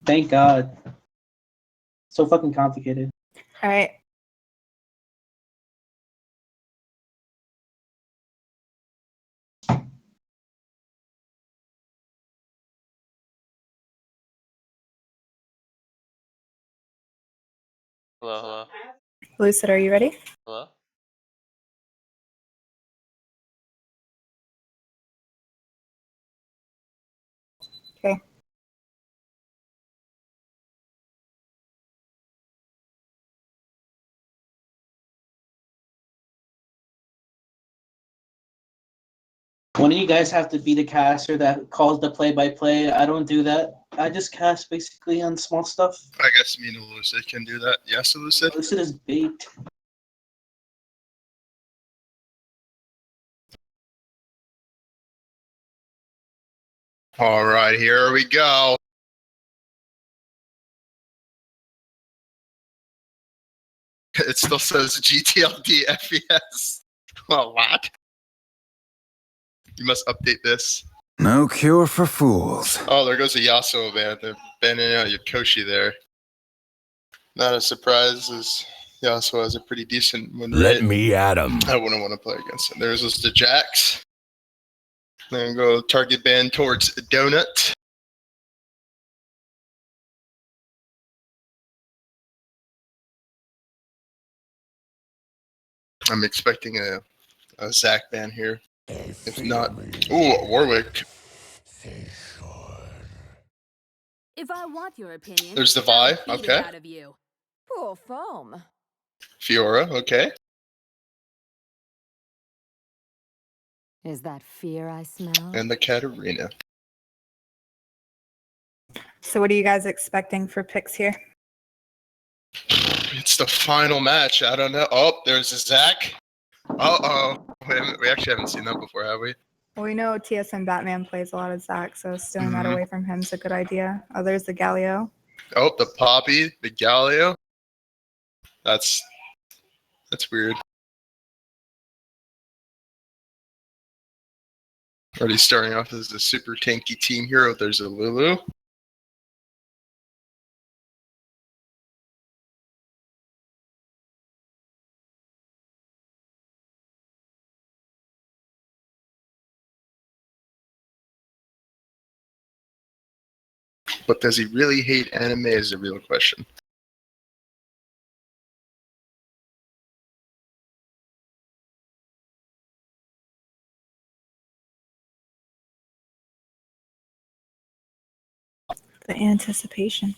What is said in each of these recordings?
Thank God. So fucking complicated. All right. Hello. Lucid, are you ready? Hello? Okay. One of you guys have to be the caster that calls the play-by-play. I don't do that. I just cast basically on small stuff. I guess me and Lucid can do that. Yes, Lucid? Lucid is baked. All right, here we go. It still says GTLD FES. Well, what? You must update this. No cure for fools. Oh, there goes the Yasuo band. They're banning out Yokoshi there. Not a surprise, as Yasuo has a pretty decent win rate. Let me at him. I wouldn't want to play against him. There's the Jax. Then go target ban towards Donut. I'm expecting a Zac ban here. If not, ooh, Warwick. If I want your opinion, There's the Vi. I'll beat it Okay. out of you. Poor foam. Fiora. Okay. Is that fear I smell? And the Katarina. So what are you guys expecting for picks here? It's the final match. I don't know. Oh, there's a Zac. Uh-oh. We actually haven't seen that before, have we? Well, we know TSM Batman plays a lot of Zac, so stealing that away from him is a good idea. Oh, there's the Galio. Oh, the Poppy, the Galio. That's weird. Already starting off as a super tanky team hero. There's a Lulu. But does he really hate anime is the real question. The anticipation.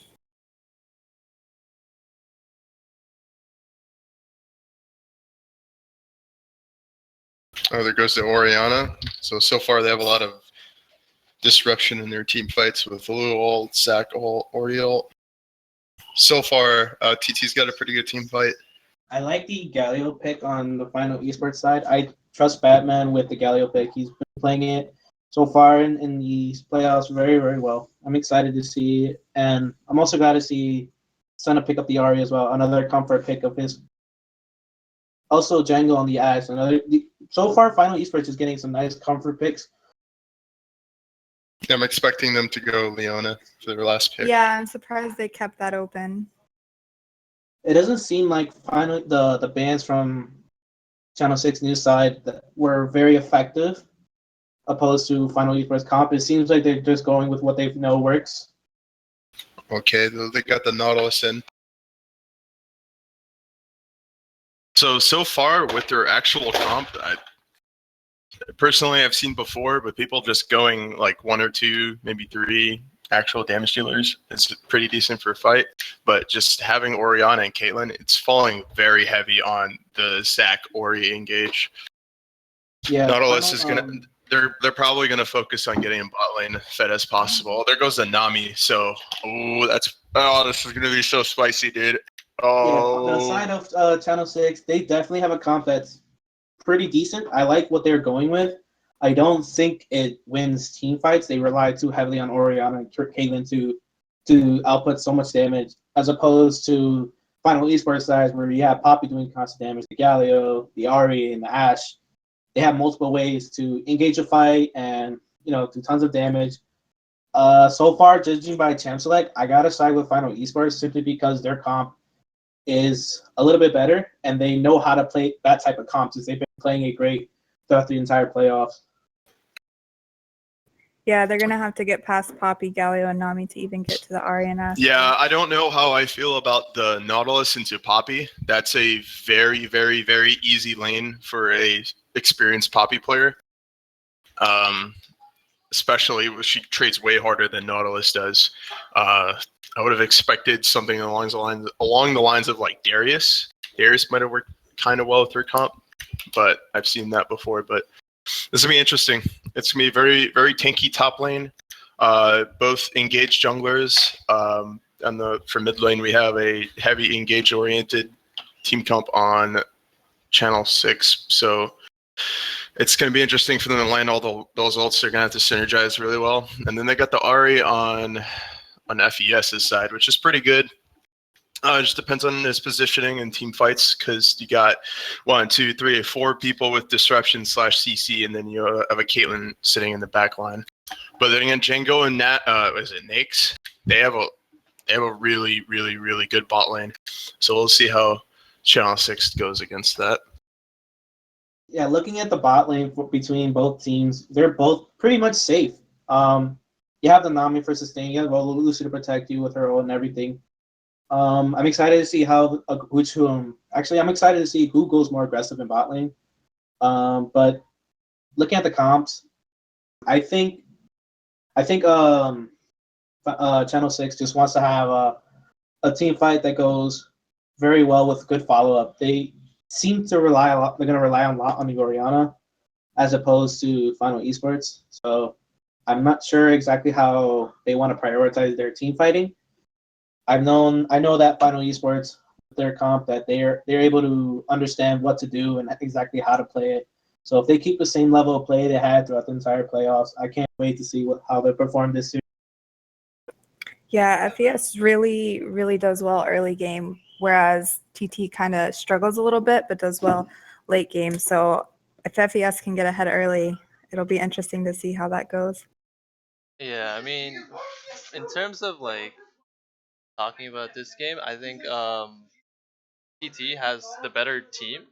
Oh, there goes the Oriana. So far they have a lot of disruption in their team fights with Lulu ult, Zac ult, Ori ult. So far, TT's got a pretty good team fight. I like the Galio pick on the final esports side. I trust Batman with the Galio pick. He's been playing it so far in these playoffs very, very well. I'm excited to see it. And I'm also glad to see Senna pick up the Ari as well. Another comfort pick of his. Also, Django on the Axe. So far, final esports is getting some nice comfort picks. I'm expecting them to go Leona for their last pick. Yeah, I'm surprised they kept that open. It doesn't seem like the bans from Channel 6 News side that were very effective opposed to Final Esports Comp. It seems like they're just going with what they know works. Okay, they got the Nautilus in. So far with their actual comp, personally I've seen before, but people just going like 1 or 2, maybe 3 actual damage dealers is pretty decent for a fight. But just having Oriana and Caitlyn, it's falling very heavy on the Zac Ori engage. Yeah, Nautilus is gonna. They're probably gonna focus on getting in bot lane fed as possible. There goes the Nami. So this is gonna be so spicy, dude. Oh, yeah, the side of Channel 6, they definitely have a comp that's pretty decent. I like what they're going with. I don't think it wins team fights. They rely too heavily on Oriana and Caitlyn to output so much damage, as opposed to Final Esports sides where you have Poppy doing constant damage, the Galio, the Ari, and the Ashe. They have multiple ways to engage a fight and do tons of damage. So far, judging by champ select, I gotta side with Final Esports simply because their comp is a little bit better, and they know how to play that type of comp since they've been playing it great throughout the entire playoffs. Yeah, they're gonna have to get past Poppy, Galio, and Nami to even get to the Ari and Ash. Yeah, I don't know how I feel about the Nautilus into Poppy. That's a very, very, very easy lane for a experienced Poppy player. Especially when she trades way harder than Nautilus does. I would have expected something along the lines of like Darius. Darius might have worked kind of well with her comp, but I've seen that before. But this is gonna be interesting. It's gonna be very, very tanky top lane. Both engaged junglers. For mid lane, we have a heavy engage oriented team comp on channel 6. So it's going to be interesting for them to land all those ults. They're going to have to synergize really well. And then they got the Ari on FES's side, which is pretty good. It just depends on his positioning and team fights because you got 1, 2, 3, 4 people with disruption / CC, and then you have a Caitlyn sitting in the back line. But then again, Django and Nakes, they have a really, really, really good bot lane. So we'll see how Channel 6 goes against that. Yeah, looking at the bot lane between both teams, they're both pretty much safe. You have the Nami for sustaining, you have Lucy to protect you with her ult and everything. I'm excited to see how I'm excited to see who goes more aggressive in bot lane. But looking at the comps, I think Channel 6 just wants to have a team fight that goes very well with good follow up. They seem to rely a lot. They're going to rely a lot on the Orianna as opposed to Final Esports. So I'm not sure exactly how they want to prioritize their team fighting. I know that Final Esports, their comp, that they're able to understand what to do and exactly how to play it. So if they keep the same level of play they had throughout the entire playoffs, I can't wait to see how they perform this season. Yeah, FES really, really does well early game, whereas TT kind of struggles a little bit, but does well late game. So if FES can get ahead early, it'll be interesting to see how that goes. Yeah, I mean, in terms of like talking about this game, I think TT has the better team.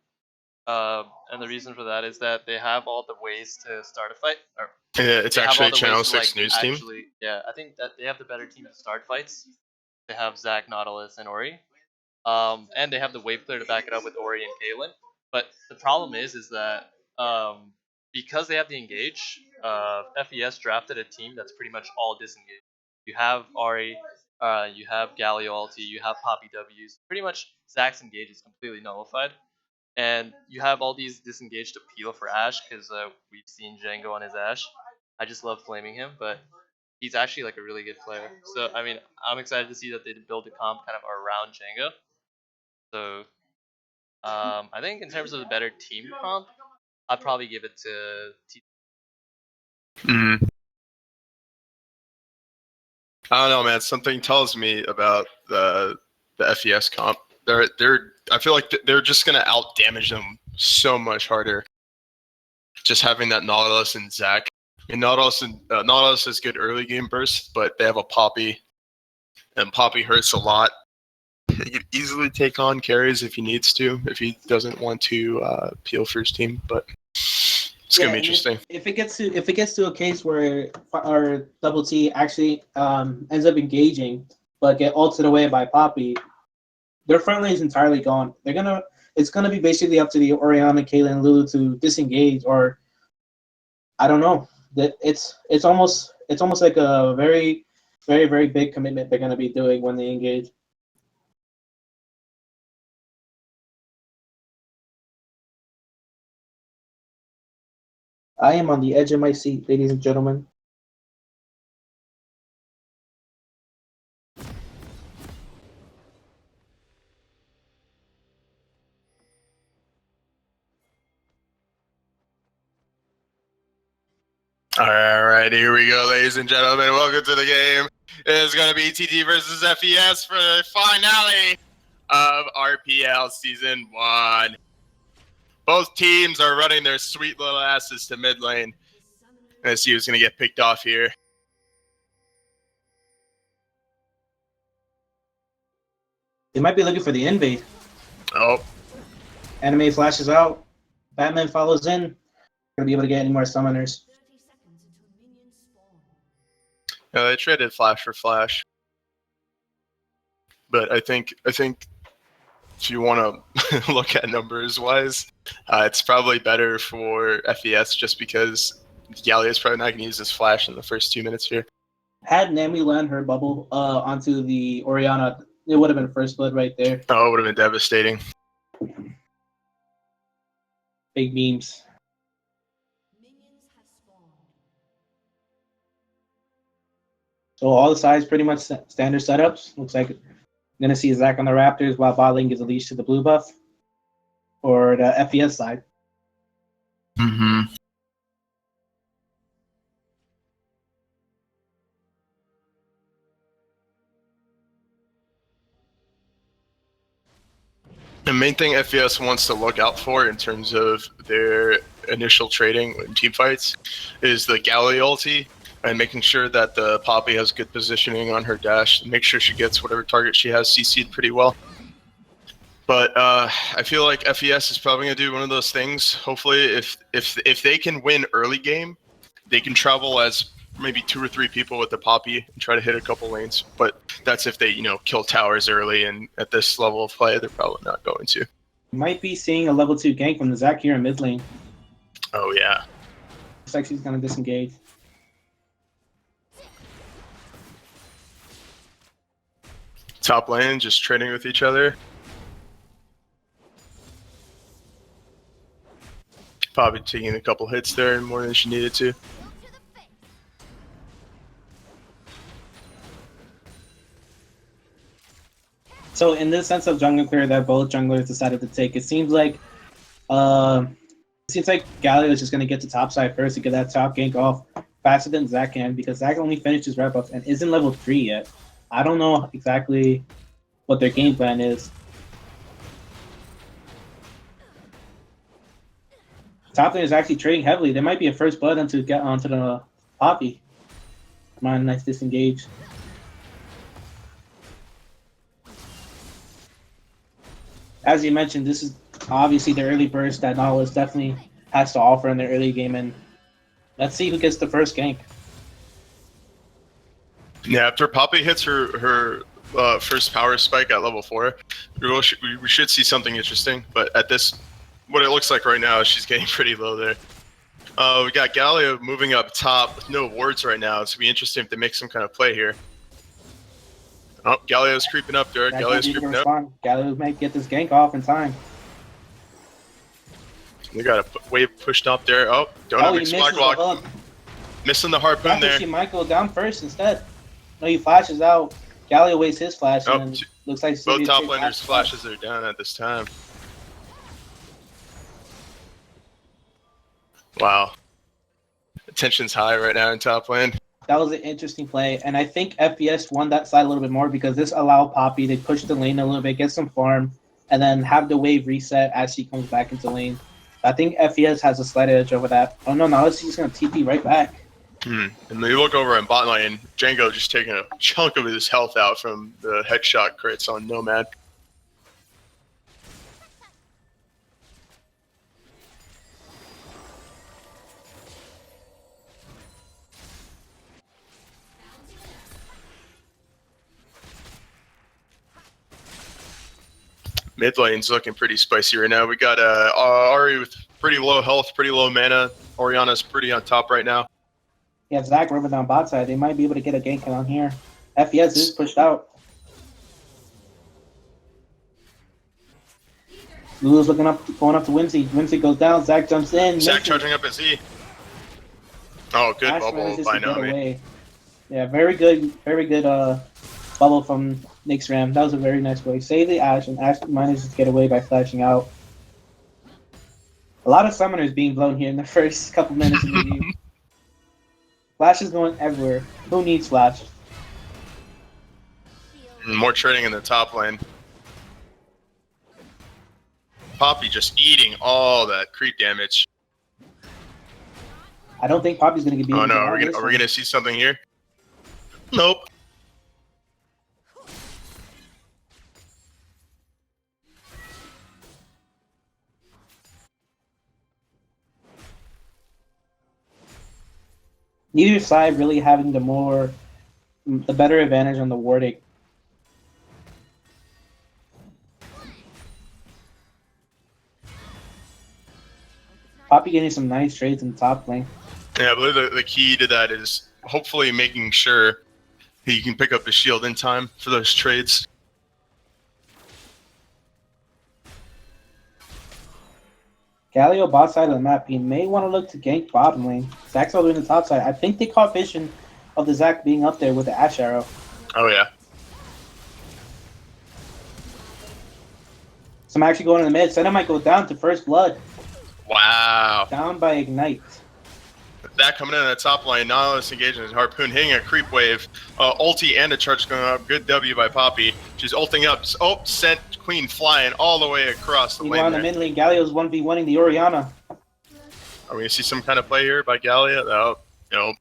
And the reason for that is that they have all the ways to start a fight. Or Yeah, it's they have actually all a the Channel ways to, 6 news team. Yeah, I think that they have the better team to start fights. They have Zac, Nautilus, and Ori. And they have the wave clear to back it up with Ori and Caitlyn. But the problem is that because they have the engage, FES drafted a team that's pretty much all disengaged. You have Ori, you have Galio ulti, you have Poppy W's. Pretty much Zac's engage is completely nullified. And you have all these disengaged appeal for Ash because we've seen Django on his Ash. I just love flaming him, but he's actually like a really good player. So I mean, I'm excited to see that they build a comp kind of around Django. So I think in terms of the better team comp, I'd probably give it to Mm. I don't know, man. Something tells me about the FES comp. I feel like they're just gonna out damage them so much harder. Just having that Nautilus and Zac. I mean, Nautilus has good early game burst, but they have a Poppy, and Poppy hurts a lot. He can easily take on carries if he needs to, if he doesn't want to peel for his team. But it's gonna be interesting. If it gets to a case where our double T actually ends up engaging, but get ulted away by Poppy, their front lane is entirely gone. It's gonna be basically up to the Orianna, Caitlyn, and Lulu to disengage, or I don't know. That it's almost like a very, very, very big commitment they're gonna be doing when they engage. I am on the edge of my seat, ladies and gentlemen. All right, here we go, ladies and gentlemen. Welcome to the game. It's going to be TT versus FES for the finale of RPL Season 1. Both teams are running their sweet little asses to mid lane. Let's see who's going to get picked off here. They might be looking for the invade. Oh, Anime flashes out. Batman follows in. Gonna be able to get any more summoners. yeah, they traded Flash for Flash. But I think if you want to look at numbers wise, it's probably better for FES just because Galio's probably not going to use his Flash in the first 2 minutes here. Had Nami land her bubble onto the Orianna, it would have been first blood right there. Oh, it would have been devastating. Big memes. So all the sides pretty much standard setups. Looks like I'm gonna see Zach on the Raptors while bot lane gives a leash to the blue buff. Or the FES side. Mm-hmm. The main thing FES wants to look out for in terms of their initial trading in team fights is the Galio ulti and making sure that the Poppy has good positioning on her dash. Make sure she gets whatever target she has CC'd pretty well. But I feel like FES is probably going to do one of those things. Hopefully, if they can win early game, they can travel as maybe 2 or 3 people with the Poppy and try to hit a couple lanes. But that's if they, kill towers early. And at this level of play, they're probably not going to. Might be seeing a level 2 gank from the Zach here in mid lane. Oh, yeah. Looks like she's going to disengage. Top lane, just trading with each other. Poppy taking a couple hits there more than she needed to. So in this sense of jungle clear that both junglers decided to take, it seems like Galio is just going to get to top side first to get that top gank off faster than Zach can, because Zach only finished his red buff and isn't level 3 yet. I don't know exactly what their game plan is. Top lane is actually trading heavily. There might be a first blood to get onto the Poppy. Come on, nice disengage. As you mentioned, this is obviously the early burst that Nautilus definitely has to offer in their early game, and let's see who gets the first gank. Yeah, after Poppy hits her first power spike at level 4, we should see something interesting. But at this, what it looks like right now, she's getting pretty low there. We got Galio moving up top with no wards right now. It's going to be interesting if they make some kind of play here. Oh, Galio's creeping up there. Galio's creeping up. Galio might get this gank off in time. We got a wave pushed up there. Oh, don't have Xbox block. Missing the harpoon there. She might go down first instead. No, he flashes out. Galio wastes his flash, and looks like both top laners' flashes are down at this time. Wow. Tension's high right now in top lane. That was an interesting play, and I think FES won that side a little bit more because this allowed Poppy to push the lane a little bit, get some farm, and then have the wave reset as she comes back into lane. I think FES has a slight edge over that. Oh no, now he's going to TP right back. And then you look over in bot lane, Django just taking a chunk of his health out from the headshot crits on Nomad. Mid lane's looking pretty spicy right now. We got Ari with pretty low health, pretty low mana. Orianna's pretty on top right now. Yeah, Zach rubbing down bot side. They might be able to get a gank on here. FES is pushed out. Lulu's looking up, going up to Whimsy. Whimsy goes down. Zach jumps in. Zach charging up his E. Oh, good bubble by Nami. Yeah, very good bubble from Nick's Ram. That was a very nice play. Save the Ashe, and Ashe manages to get away by flashing out. A lot of summoners being blown here in the first couple minutes of the game. Flash is going everywhere. Who needs Flash? More trading in the top lane. Poppy just eating all that creep damage. I don't think Poppy's going to be. Oh no, are we gonna see something here? Nope. Neither side really having the better advantage on the warding. Poppy getting some nice trades in the top lane. Yeah, I believe the key to that is hopefully making sure he can pick up his shield in time for those trades. Galio bot side of the map. He may want to look to gank bottom lane. Zach's all doing the top side. I think they caught vision of the Zach being up there with the Ash Arrow. Oh yeah. So I'm actually going in the mid. Senna might go down to first blood. Wow. Down by Ignite. That coming in the top lane, Nautilus engaging his Harpoon, hitting a creep wave, ulti and a charge going up. Good W by Poppy. She's ulting up. Oh, sent Queen flying all the way across the Meanwhile, lane. in the mid lane, Galio's 1v1ing the Orianna. Are we going to see some kind of play here by Gallia? Oh, no.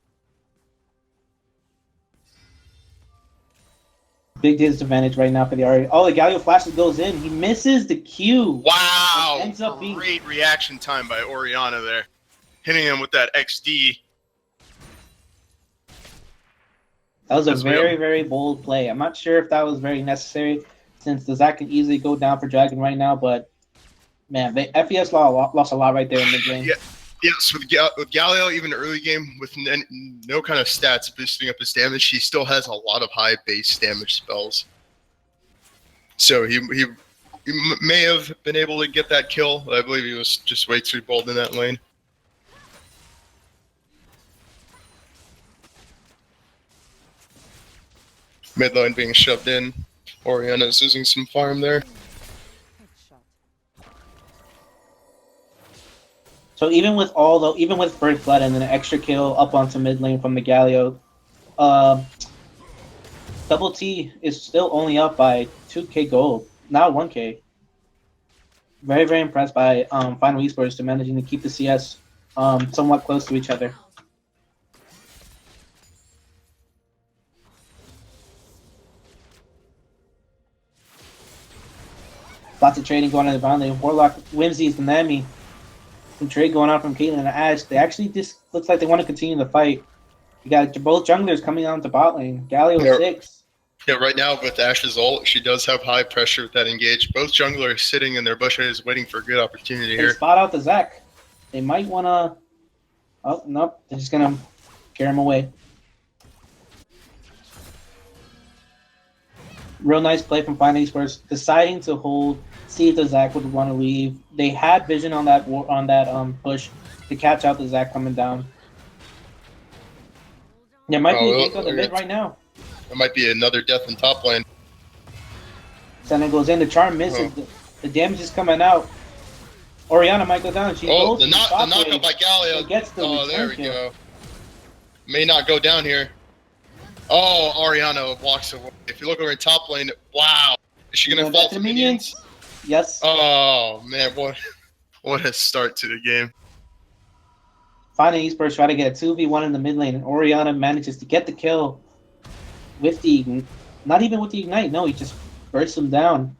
Big disadvantage right now for the Orianna. Oh, the Galio flashes goes in. He misses the Q. Wow. Ends up being Great reaction time by Orianna there. Hitting him with that XD. That was a That's very, real. very bold play. I'm not sure if that was very necessary since the Zach can easily go down for Dragon right now, but man, FES lost a lot right there in mid lane. Yeah. Yes, with Galio, even early game, with no kind of stats boosting up his damage, he still has a lot of high base damage spells. So he may have been able to get that kill. I believe he was just way too bold in that lane. Mid lane being shoved in. Oriana's losing some farm there. So even with first blood and then an extra kill up onto mid lane from the Galio, Double T is still only up by 2k gold, not 1k. Very, very impressed by Final Esports to managing to keep the CS somewhat close to each other. Lots of trading going on in the bottom lane. Warlock, Whimsy's the Nami. Some trade going on from Caitlyn and Ash. They actually just looks like they want to continue the fight. You got both junglers coming on to bot lane. Galio Yeah. 6. Yeah, right now with Ash's ult, she does have high pressure with that engage. Both junglers sitting in their bushes waiting for a good opportunity They here. spot out the Zach. They might want to... Oh, nope. They're just going to scare him away. Real nice play from Final Esports, deciding to hold, see if the Zach would want to leave. They had vision on that push to catch out the Zach coming down. There might be a gank on the mid right now. It might be another death in top lane. Senna goes in, the charm misses, the damage is coming out. Orianna might go down. She Oh, goes the to knockup wave by Galio. and gets the Oh, there return we kill. go. May not go down here. Oh, Orianna walks away. If you look over in top lane, wow. Is she going to fall back to minions? Yes. Oh, man, what a start to the game. Final Esports try to get a 2v1 in the mid lane, and Orianna manages to get the kill with the... Not even with the Ignite, no, he just bursts him down.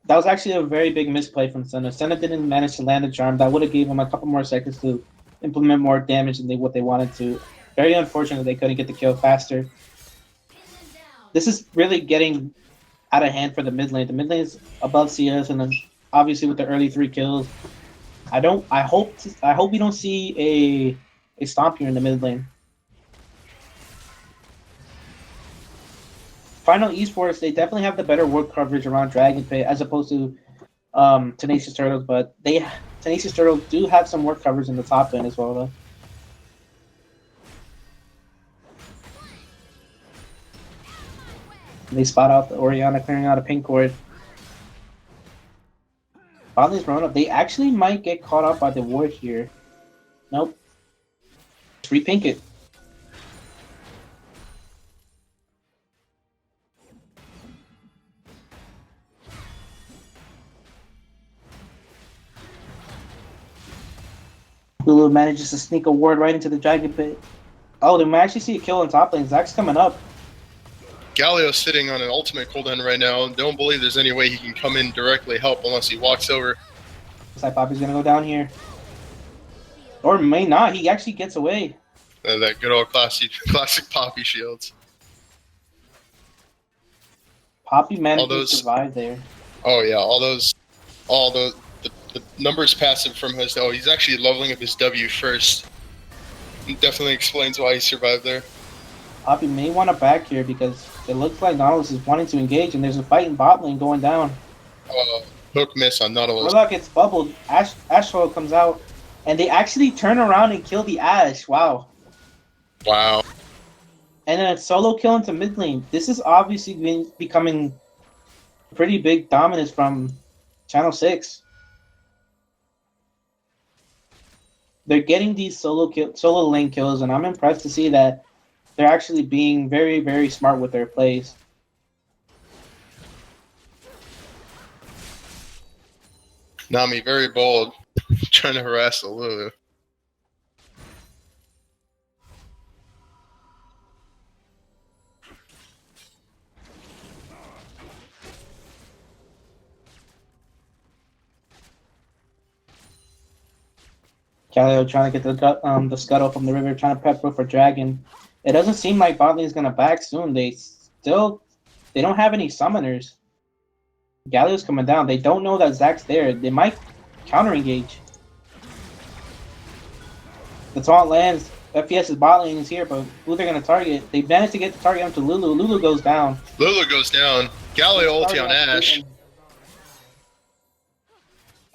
That was actually a very big misplay from Senna. Senna didn't manage to land the charm. That would have gave him a couple more seconds to implement more damage than what they wanted to. Very unfortunate they couldn't get the kill faster. This is really getting out of hand for the mid lane. The mid lane is above CS, and then obviously with the early 3 kills, I hope we don't see a stomp here in the mid lane. Final Esports, they definitely have the better work coverage around Dragon Pit as opposed to Tenacious Turtles, but Tenacious Turtles do have some work coverage in the top lane as well, though. They spot out the Orianna clearing out a pink ward. Bottom's run up. They actually might get caught up by the ward here. Nope. Just repink it. Lulu manages to sneak a ward right into the Dragon Pit. Oh, they might actually see a kill on top lane. Zach's coming up. Galio's sitting on an ultimate cooldown right now. Don't believe there's any way he can come in directly help unless he walks over. Looks like Poppy's gonna go down here. Or may not. He actually gets away. That good old classic Poppy shields. Poppy managed All those- to survive there. Oh yeah, all the numbers passive from his. Oh, he's actually leveling up his W first. It definitely explains why he survived there. Poppy may want to back here because it looks like Nautilus is wanting to engage, and there's a fight in bot lane going down. Hook miss on Nautilus. Warlock gets bubbled. Ashfall comes out, and they actually turn around and kill the Ashe. Wow. Wow. And then a solo kill into mid lane. This is obviously becoming pretty big dominance from Channel 6. They're getting these solo lane kills, and I'm impressed to see that they're actually being very, very smart with their plays. Nami very bold, trying to harass the Lulu. Galio trying to get the scuttle from the river, trying to prep for Dragon. It doesn't seem like bot lane is gonna back soon. They don't have any summoners. Galio's coming down. They don't know that Zach's there. They might counter engage. The taunt lands. FeS's bot lane is here, but who they're gonna target? They managed to get the target onto Lulu. Lulu goes down. Lulu goes down. Galio ulti on Ashe.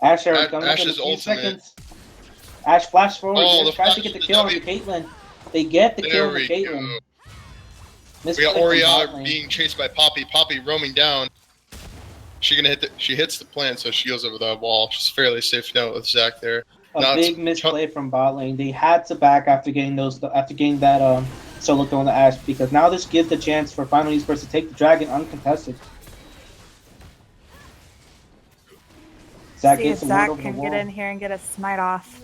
Ashe are coming up in a Ashe's few ultimate. seconds. Ashe flash forward. Oh, the Tries to flash get the for kill on W. Caitlyn. They get the kill There on we Caitlyn. go. We got Oriana being chased by Poppy. Poppy roaming down. She hits the plant, so she goes over the wall. She's fairly safe now with Zach there. A big misplay from bot lane. They had to back after getting that solo kill on the Ashe, because now this gives the chance for Final Esports to take the dragon uncontested. Zach See if gets the ward Zach over the can wall. get in here and get a smite off.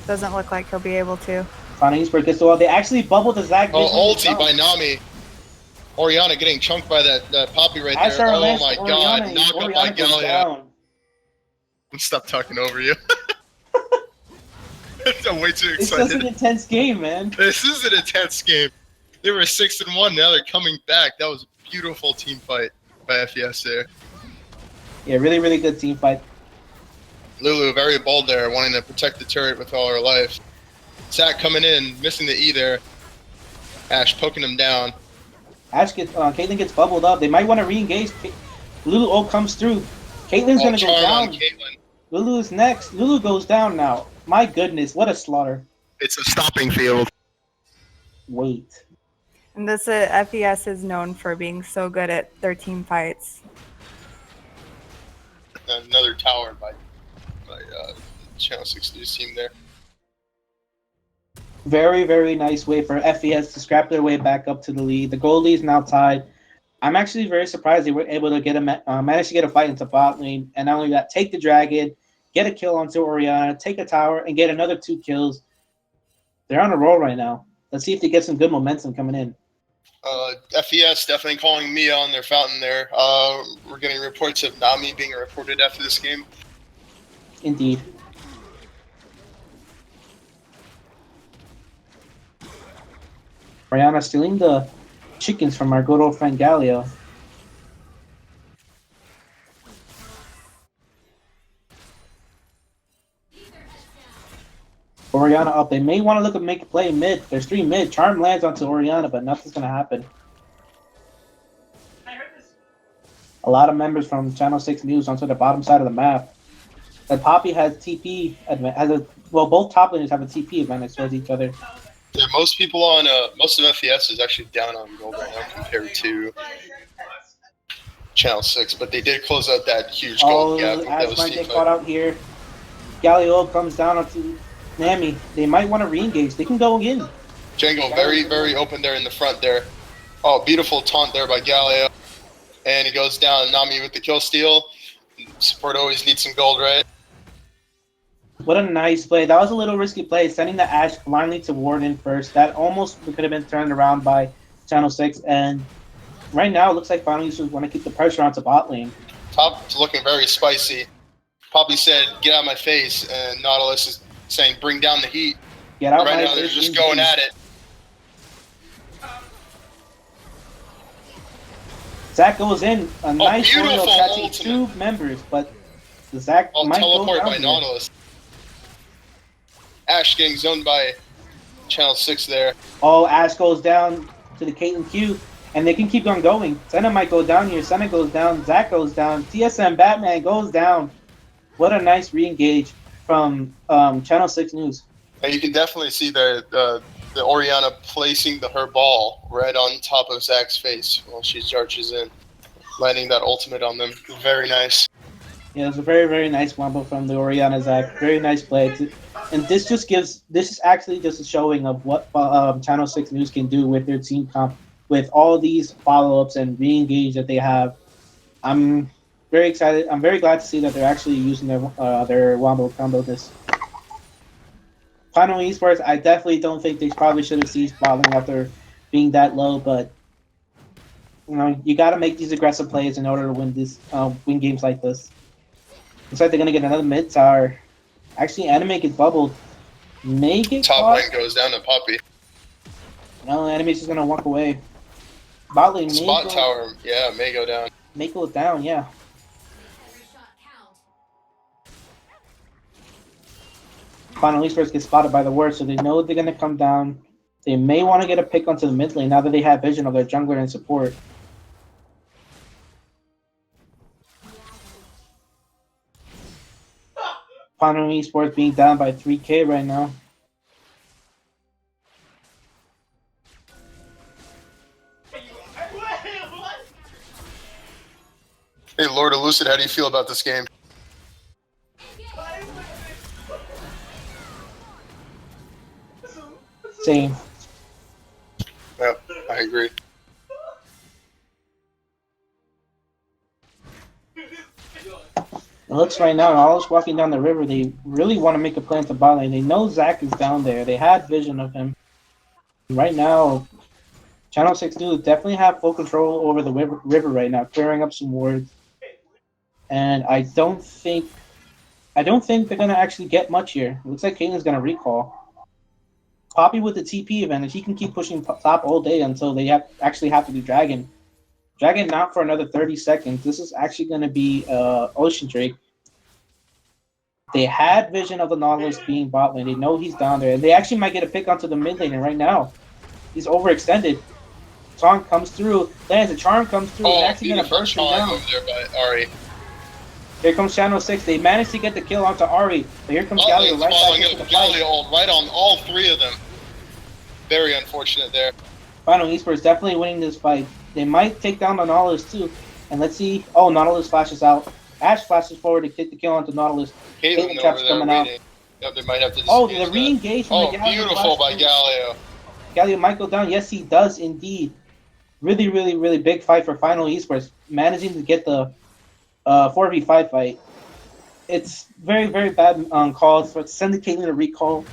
Doesn't look like he'll be able to. Final Esports gets the wall. They actually bubbled the Zach. Oh, ulti by Nami. Oriana getting chunked by that Poppy right Ashe there. are Oh last, my Oriana, god, knock up Oriana by goes Galio. down. Stop talking over you. I'm way too It's such an excited. intense game, man. This is an intense game. They were 6-1, now they're coming back. That was a beautiful team fight by FeS there. Yeah, really, really good team fight. Lulu very bold there, wanting to protect the turret with all her life. Zach coming in, missing the E there. Ashe poking him down. Caitlyn gets bubbled up. They might want to re-engage. Lulu ult comes through. Caitlyn's gonna go Charm down. on Caitlyn. Lulu's next. Lulu goes down now. My goodness, what a slaughter. It's a stopping field. Wait. And this FES is known for being so good at their team fights. Another tower by Channel 6 News team there. Very, very nice way for FES to scrap their way back up to the lead. The goalie is now tied. I'm actually very surprised they were able to manage to get a fight into bot lane, and not only that, take the dragon, get a kill onto Oriana, take a tower, and get another 2 kills. They're on a roll right now. Let's see if they get some good momentum coming in. FES definitely calling Mia on their fountain there. We're getting reports of Nami being reported after this game. Indeed. Oriana stealing the chickens from our good old friend Galio. Oriana up. They may want to look at make a play mid. There's 3 mid. Charm lands onto Oriana, but nothing's going to happen. A lot of members from Channel 6 News onto the bottom side of the map. And Poppy has TP both top laners have a TP advantage towards each other. Yeah, most people on most of FES is actually down on gold right now compared to Channel 6, but they did close out that huge gold gap. That Ashe was might team get fight. caught out here. Galio comes down onto Nami. They might want to re-engage. They can go in. Django very, very open there in the front there. Oh, beautiful taunt there by Galio. And he goes down. Nami with the kill steal. Support always needs some gold, right? What a nice play. That was a little risky play, sending the Ashe blindly to Warden first. That almost could have been turned around by Channel 6. And right now, it looks like Final Users want to keep the pressure onto bot lane. Top's looking very spicy. Poppy said, "Get out of my face," and Nautilus is saying, "Bring down the heat." Get out Right my now, they're 13 just going Gs. at it. Zach goes in. A nice beautiful Oreo catching ultimate. 2 members, but Zach Oh, might go teleport down by here. Nautilus. Ash getting zoned by Channel 6 there. Oh, Ash goes down to the Caitlyn Q, and they can keep on going. Senna might go down here. Senna goes down. Zach goes down. TSM Batman goes down. What a nice re-engage from Channel 6 News. And you can definitely see the Oriana placing her ball right on top of Zach's face while she charges in, landing that ultimate on them. Very nice. Yeah, it was a very, very nice wombo from the Oriana Zach. Very nice play. And this is actually just a showing of what Channel 6 News can do with their team comp, with all these follow-ups and re-engage that they have. I'm very excited. I'm very glad to see that they're actually using their wombo combo this. Final Esports, I definitely don't think they probably should have ceased bottling after being that low, but you got to make these aggressive plays in order to win games like this. Looks like they're gonna get another mid tower. Actually, Anime gets bubbled. May get Top caught. lane goes down to Puppy. No, Anime's just gonna walk away. Bot lane Spot tower, yeah, may go down. may go down, yeah. Final Esports get spotted by the ward, so they know they're gonna come down. They may want to get a pick onto the mid lane now that they have vision of their jungler and support. Final Esports being down by 3K right now. Hey, Lord Elucid, how do you feel about this game? Same. Yep, I agree. It looks right now, all is walking down the river. They really want to make a play into bot lane. They know Zach is down there. They had vision of him. Right now, Channel 6 News definitely have full control over the river right now, clearing up some wards. And I don't think they're gonna actually get much here. It looks like Caitlyn's gonna recall. Poppy with the TP advantage, he can keep pushing top all day until they actually have to do Dragon. Dragon not for another 30 seconds. This is actually gonna be Ocean Drake. They had vision of the Nautilus being bot lane. They know he's down there. And they actually might get a pick onto the mid lane right now. He's overextended. Charm comes through. Lands a charm comes through. Oh, and actually gonna burst him down. over there by Ari. Here comes Channel 6. They managed to get the kill onto Ari. But here comes Galio right back into the fight. Galio right on all 3 of them. Very unfortunate there. Final Esports definitely winning this fight. They might take down the Nautilus too. And let's see. Oh, Nautilus flashes out. Ash flashes forward to get the kill onto Nautilus. Caitlyn traps over there coming out. waiting. Yep, they might have to Oh, disengage the re-engage from the Oh, Galio. beautiful by flash. Galio. Galio might go down. Yes, he does indeed. Really, really, really big fight for Final Esports. Managing to get the 4v5 fight. It's very, very bad call for sending Caitlyn a recall.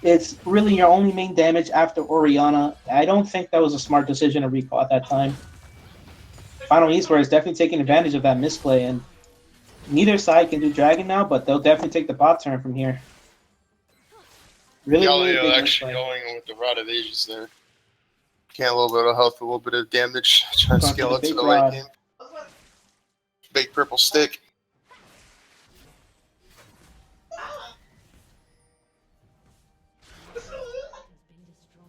It's really your only main damage after Oriana. I don't think that was a smart decision to recall at that time. Final Esports is definitely taking advantage of that misplay, and neither side can do Dragon now, but they'll definitely take the bot turn from here. Really, really Galio big actually misplay. going with the Rod of Ages there. Can't a little bit of health, a little bit of damage. Trying to Going for scale the up to big the rod. late game. Big purple stick.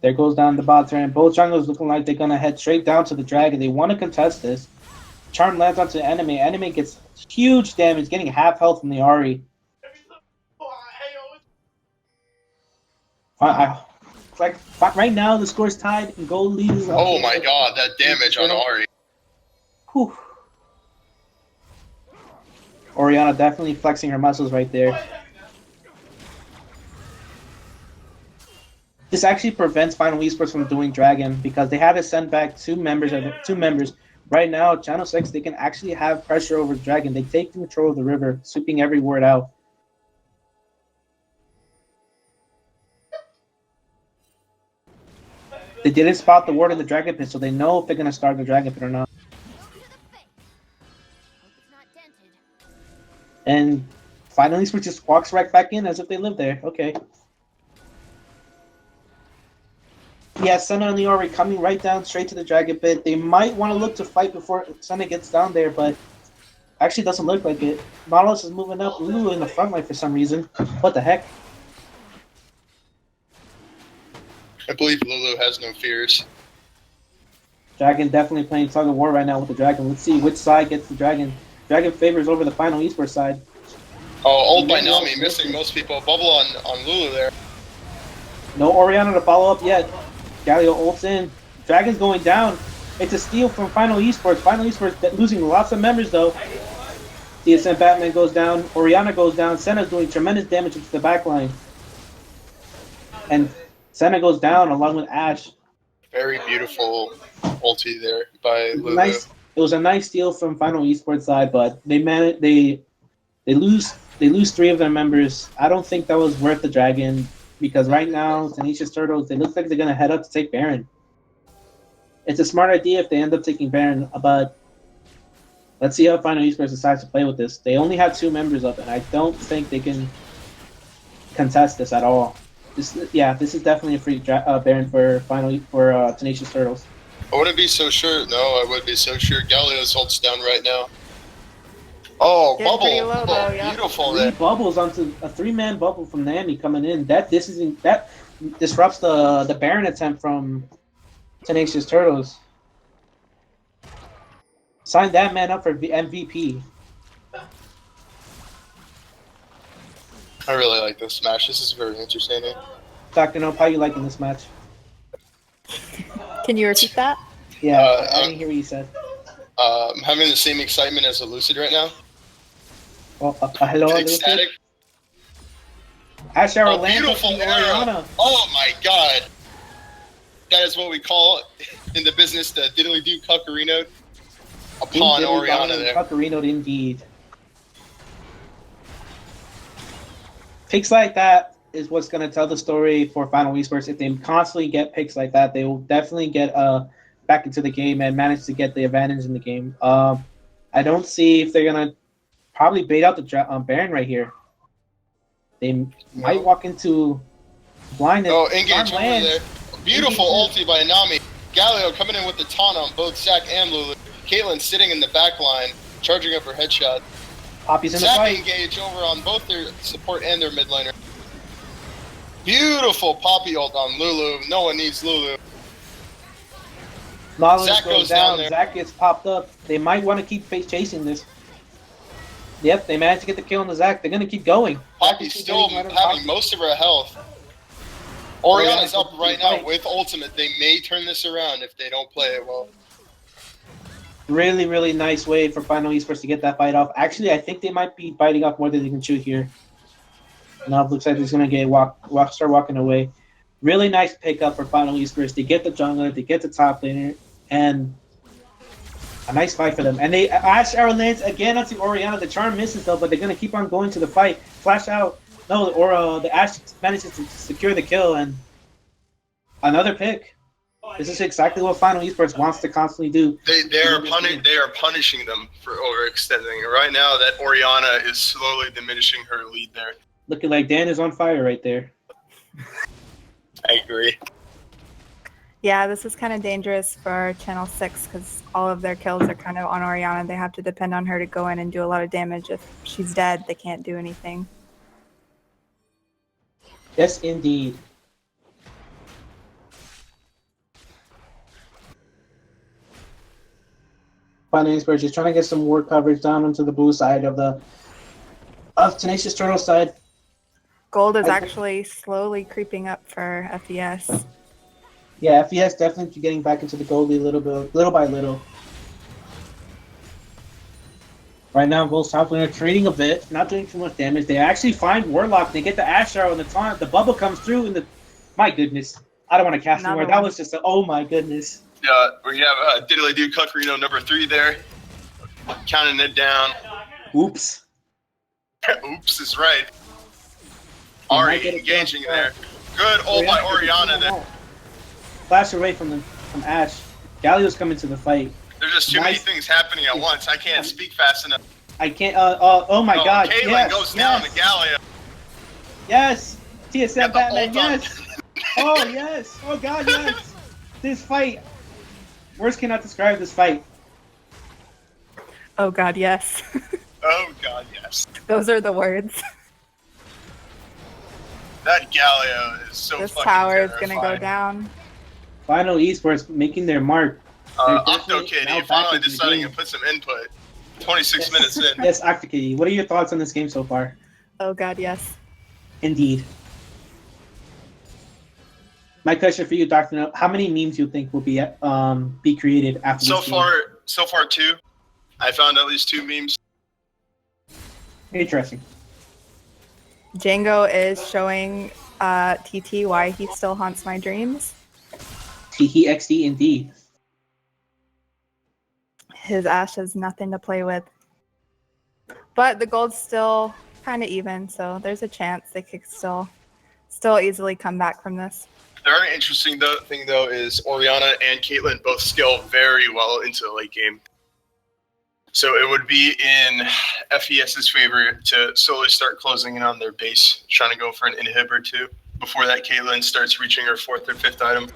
There goes down the bot turn. Both junglers looking like they're gonna head straight down to the dragon. They want to contest this. Charm lands onto Anime. Anime gets huge damage, getting half health from the Ari. Like right now, the score's tied and gold leads. Oh my god, that damage on Ari. Whew. Oriana definitely flexing her muscles right there. This actually prevents Final Esports from doing Dragon because they had to send back two members. Right now, Channel 6, they can actually have pressure over Dragon. They take control of the river, sweeping every ward out. They didn't spot the ward in the Dragon Pit, so they know if they're going to start the Dragon Pit or not. And Final Esports just walks right back in as if they live there. Okay. Yeah, Senna and Leori coming right down straight to the Dragon Pit. They might want to look to fight before Senna gets down there, but actually doesn't look like it. Nautilus is moving up. Lulu in the front line for some reason. What the heck? I believe Lulu has no fears. Dragon definitely playing tug of war right now with the Dragon. Let's see which side gets the Dragon. Dragon favors over the final esports side. Oh, ult by Nami, missing most people. Bubble on Lulu there. No Orianna to follow up yet. Galio ults in. Dragon's going down. It's a steal from Final Esports. Final Esports losing lots of members though. DSM Batman goes down. Orianna goes down. Senna's doing tremendous damage into the backline. And Senna goes down along with Ashe. Very beautiful ulti there by Lulu. It was a nice steal from Final Esports side, but they lose 3 of their members. I don't think that was worth the Dragon because right now Tenacious Turtles, they look like they're gonna head up to take Baron. It's a smart idea if they end up taking Baron, but let's see how Final Esports decides to play with this. They only have 2 members up, and I don't think they can contest this at all. This is definitely a free Baron for Tenacious Turtles. I wouldn't be so sure. No, I would be so sure. Galio's ult's down right now. Oh, Getting pretty bubble! low, though, yeah. Beautiful 3 there. bubbles onto a 3-man bubble from Nami coming in. That disrupts the Baron attempt from Tenacious Turtles. Sign that man up for MVP. I really like this match. This is very entertaining. Dr. Nope, how you liking this match? Can you repeat that? Yeah, I didn't hear what you said. I'm having the same excitement as a Lucid right now. Well, hello, little Ecstatic. kid. Ashe Arrow lands Beautiful on arrow. Orianna. Oh my god. That is what we call in the business the diddly do cuckarino upon Orianna there. Cuckarino'd indeed. Picks like that is what's going to tell the story for Final Esports. If they constantly get picks like that, they will definitely get back into the game and manage to get the advantage in the game. I don't see if they're going to probably bait out the Baron right here. They might walk into blindness. Oh, engage over there. Beautiful ulti by Nami. Galio coming in with the taunt on both Zac and Lulu. Caitlyn sitting in the back line, charging up her headshot. Poppy's in the Zac fight. engage over on both their support and their mid laner. Beautiful Poppy ult on Lulu. No one needs Lulu. Nautilus Zac goes goes down down. there. Zac gets popped up. They might want to keep chasing this. Yep, they managed to get the kill on the Zac. They're going to keep going. Poppy's still having most of her health. Orianna's up right now fight. with ultimate. They may turn this around if they don't play it well. Really, really nice way for Final Esports to get that fight off. Actually, I think they might be biting off more than they can chew here. Now it looks like he's going to start walking away. Really nice pickup for Final Esports. They get the jungler, they get the top laner, and a nice fight for them. And they Ashe Arrow lands again onto Orianna. The charm misses though, but they're going to keep on going to the fight. Flash out. No, or the Ashe manages to secure the kill and another pick. This is exactly what Final Esports wants to constantly do. They are punishing them for overextending. Right now, that Orianna is slowly diminishing her lead there. Looking like Dan is on fire right there. I agree. Yeah, this is kind of dangerous for Channel 6 because all of their kills are kind of on Orianna. They have to depend on her to go in and do a lot of damage. If she's dead, they can't do anything. Yes, indeed. Final Esports just trying to get some more coverage down onto the blue side of Tenacious Turtle side. Gold is actually slowly creeping up for FeS. Yeah, FeS definitely getting back into the goldie little by little. Right now, both top laner trading a bit, not doing too much damage. They actually find Warlock. They get the Ashe Arrow and the taunt. The bubble comes through, and my goodness, I don't want to cast anymore. That was just oh my goodness. We have Diddly Do Cuckarino number 3 there, counting it down. Oops. Oops is right. Ari engaging there. Good ult by Orianna there. Flash away from Ashe. Galio's coming to the fight. There's just too many things happening at once. I can't speak fast enough. I can't. Oh my God! Caitlyn goes down to Galio. Yes. TSM Got the Batman. ult on. Yes. Oh yes. Oh God. Yes. This fight. Words cannot describe this fight. Oh god, yes. Oh god, yes. Those are the words. That Galio is so This fucking tower is terrifying. gonna go down. Final Esports making their mark. They're definitely OctoKitty now back finally into the deciding game. to put some input. 26 minutes in. Yes, OctoKitty. What are your thoughts on this game so far? Oh god, yes. Indeed. My question for you, Dr. No, how many memes do you think will be created after So this game? so far 2. I found at least 2 memes. Interesting. Django is showing TT why he still haunts my dreams. TTXD indeed. His Ash has nothing to play with. But the gold's still kind of even, so there's a chance they could still easily come back from this. The very interesting thing though is Oriana and Caitlyn both scale very well into the late game. So it would be in FES's favor to slowly start closing in on their base, trying to go for an inhib or 2 before that Caitlyn starts reaching her 4th or 5th item.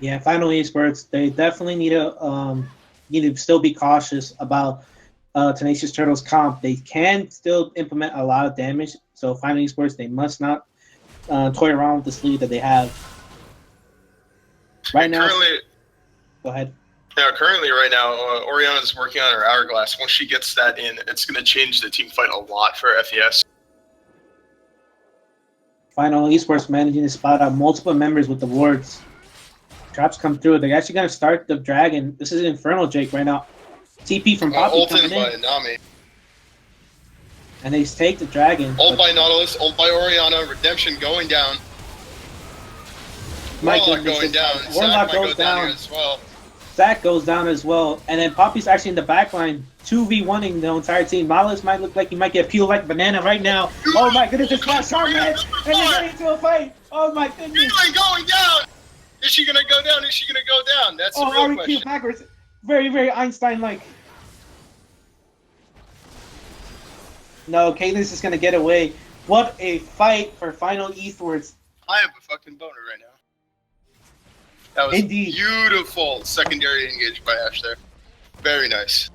Yeah, Final Esports, they definitely need to still be cautious about Tenacious Turtles comp. They can still implement a lot of damage, so Final Esports, they must not toy around with this lead that they have. Right now, go ahead. Yeah, currently right now, Oriana's working on her hourglass. Once she gets that in, it's going to change the team fight a lot for FES. Final Esports managing to spot out multiple members with the wards. Traps come through. They're actually going to start the dragon. This is Infernal Jake right now. TP from Poppy Ulted coming by in. Nami. And they take the dragon. Ult by Nautilus, ult by Oriana, Redemption going down. My Warlock goodness, going down. Warlock Zac might goes go down down. here as well. Zach goes down as well. And then Poppy's actually in the back line, 2v1ing the entire team. Nautilus might look like he might get peeled like a banana right now. Oh my goodness, it's flash charge, man. And they're getting into a fight. Oh my goodness. Caitlyn going down! Is she going to go down? Is she going to go down? That's the real REQ question. backwards. Very, very Einstein-like. No, Caitlin's just going to get away. What a fight for Final Esports. I have a fucking boner right now. That was Indeed. beautiful secondary engage by Ash there. Very nice.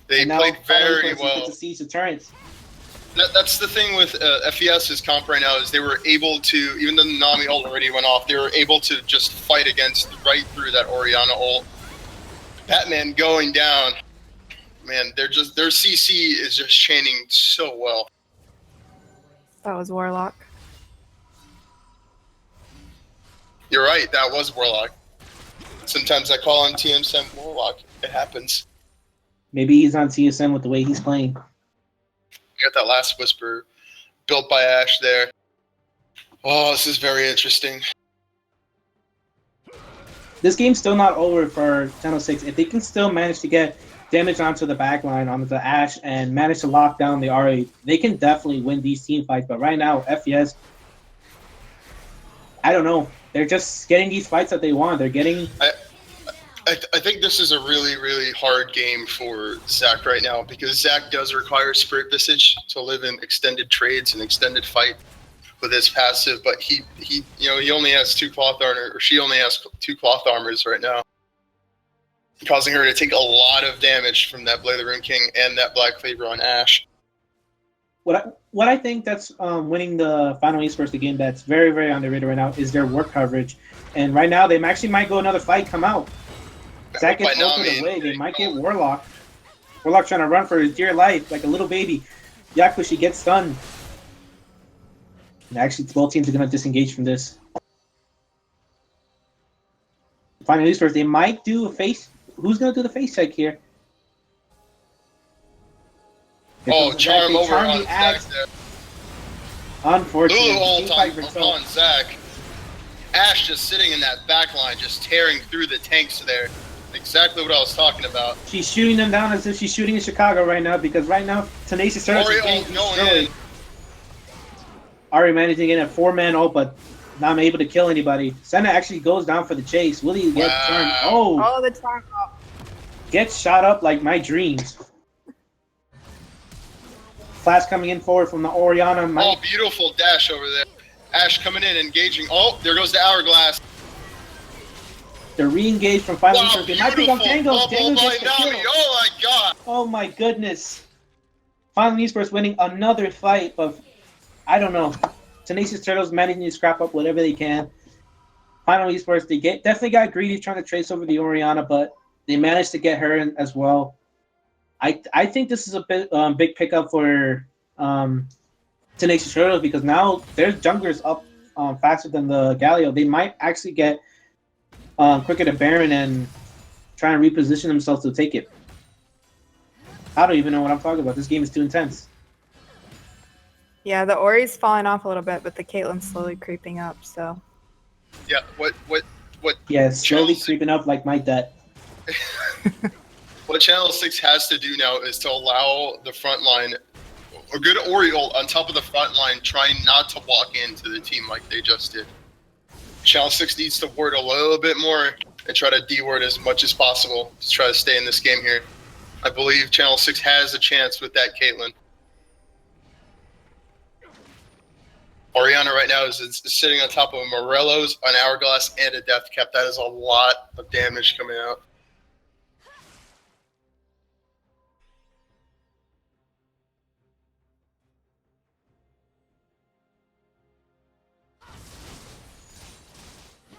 They And now played Final very Esports well. get to siege the turrets. That's the thing with FES's comp right now is they were able to, even though the Nami ult already went off, they were able to just fight against right through that Oriana ult. Batman going down. Man, their CC is just chaining so well. That was Warlock. You're right, that was Warlock. Sometimes I call on TM7 Warlock. It happens. Maybe he's on TSM with the way he's playing. You got that last whisper built by Ash there. Oh, this is very interesting. This game's still not over for Channel 6. If they can still manage to get damage onto the back line, onto the Ash, and manage to lock down the RA, they can definitely win these team fights. But right now, FES, I don't know. They're just getting these fights that they want. They're getting... I think this is a really, really hard game for Zac right now because Zac does require Spirit Visage to live in extended trades and extended fight with his passive, but he only has 2 cloth armor, or she only has 2 cloth armors right now, causing her to take a lot of damage from that Blade of the Rune King and that Black Favor on Ash. What I think that's winning the Final Esports the game that's very, very underrated right now is their work coverage. And right now, they actually might go another fight come out. Zac gets ulted away. They might get Warlock. Warlock trying to run for his dear life like a little baby. Yakushi gets stunned. And actually, both teams are going to disengage from this. Final Esports, they might do a face. Who's going to do the face check here? Oh, charm over on the Zac axe. there. Unfortunately, Lulu ult team fight for on itself. Zac. Ash just sitting in that back line, just tearing through the tanks there. Exactly what I was talking about. She's shooting them down as if she's shooting in Chicago right now because right now, Tenacious Turtles is getting destroyed. Ari managing to get a 4-man ult, but not able to kill anybody. Senna actually goes down for the chase. Will he get turned? Oh, the charm up. gets shot up like my dreams. Flash coming in forward from the Oriana. Oh, beautiful dash over there. Ash coming in, engaging. Oh, there goes the hourglass. They're re-engaged from Final Wow, Esports. They might pick up beautiful Django. bubble Django by gets the kill. Nami. Oh my god. Oh my goodness. Final Esports winning another fight, but I don't know. Tenacious Turtles managing to scrap up whatever they can. Final Esports, they definitely got greedy trying to trace over the Oriana, but they managed to get her in as well. I think this is a big pickup for Tenacious Turtles because now their junglers up faster than the Galio. They might actually get quicker to Baron and try and reposition themselves to take it. I don't even know what I'm talking about. This game is too intense. Yeah, the Ori's falling off a little bit, but the Caitlyn's slowly creeping up. So Yeah, what Yeah, slowly Channel creeping up like my debt. what Channel 6 has to do now is to allow the front line, a good Oriole on top of the front line, trying not to walk into the team like they just did. Channel 6 needs to ward a little bit more and try to D-word as much as possible to try to stay in this game here. I believe Channel 6 has a chance with that Caitlyn. Oriana right now is sitting on top of a Morello's, an Hourglass, and a Death Cap. That is a lot of damage coming out.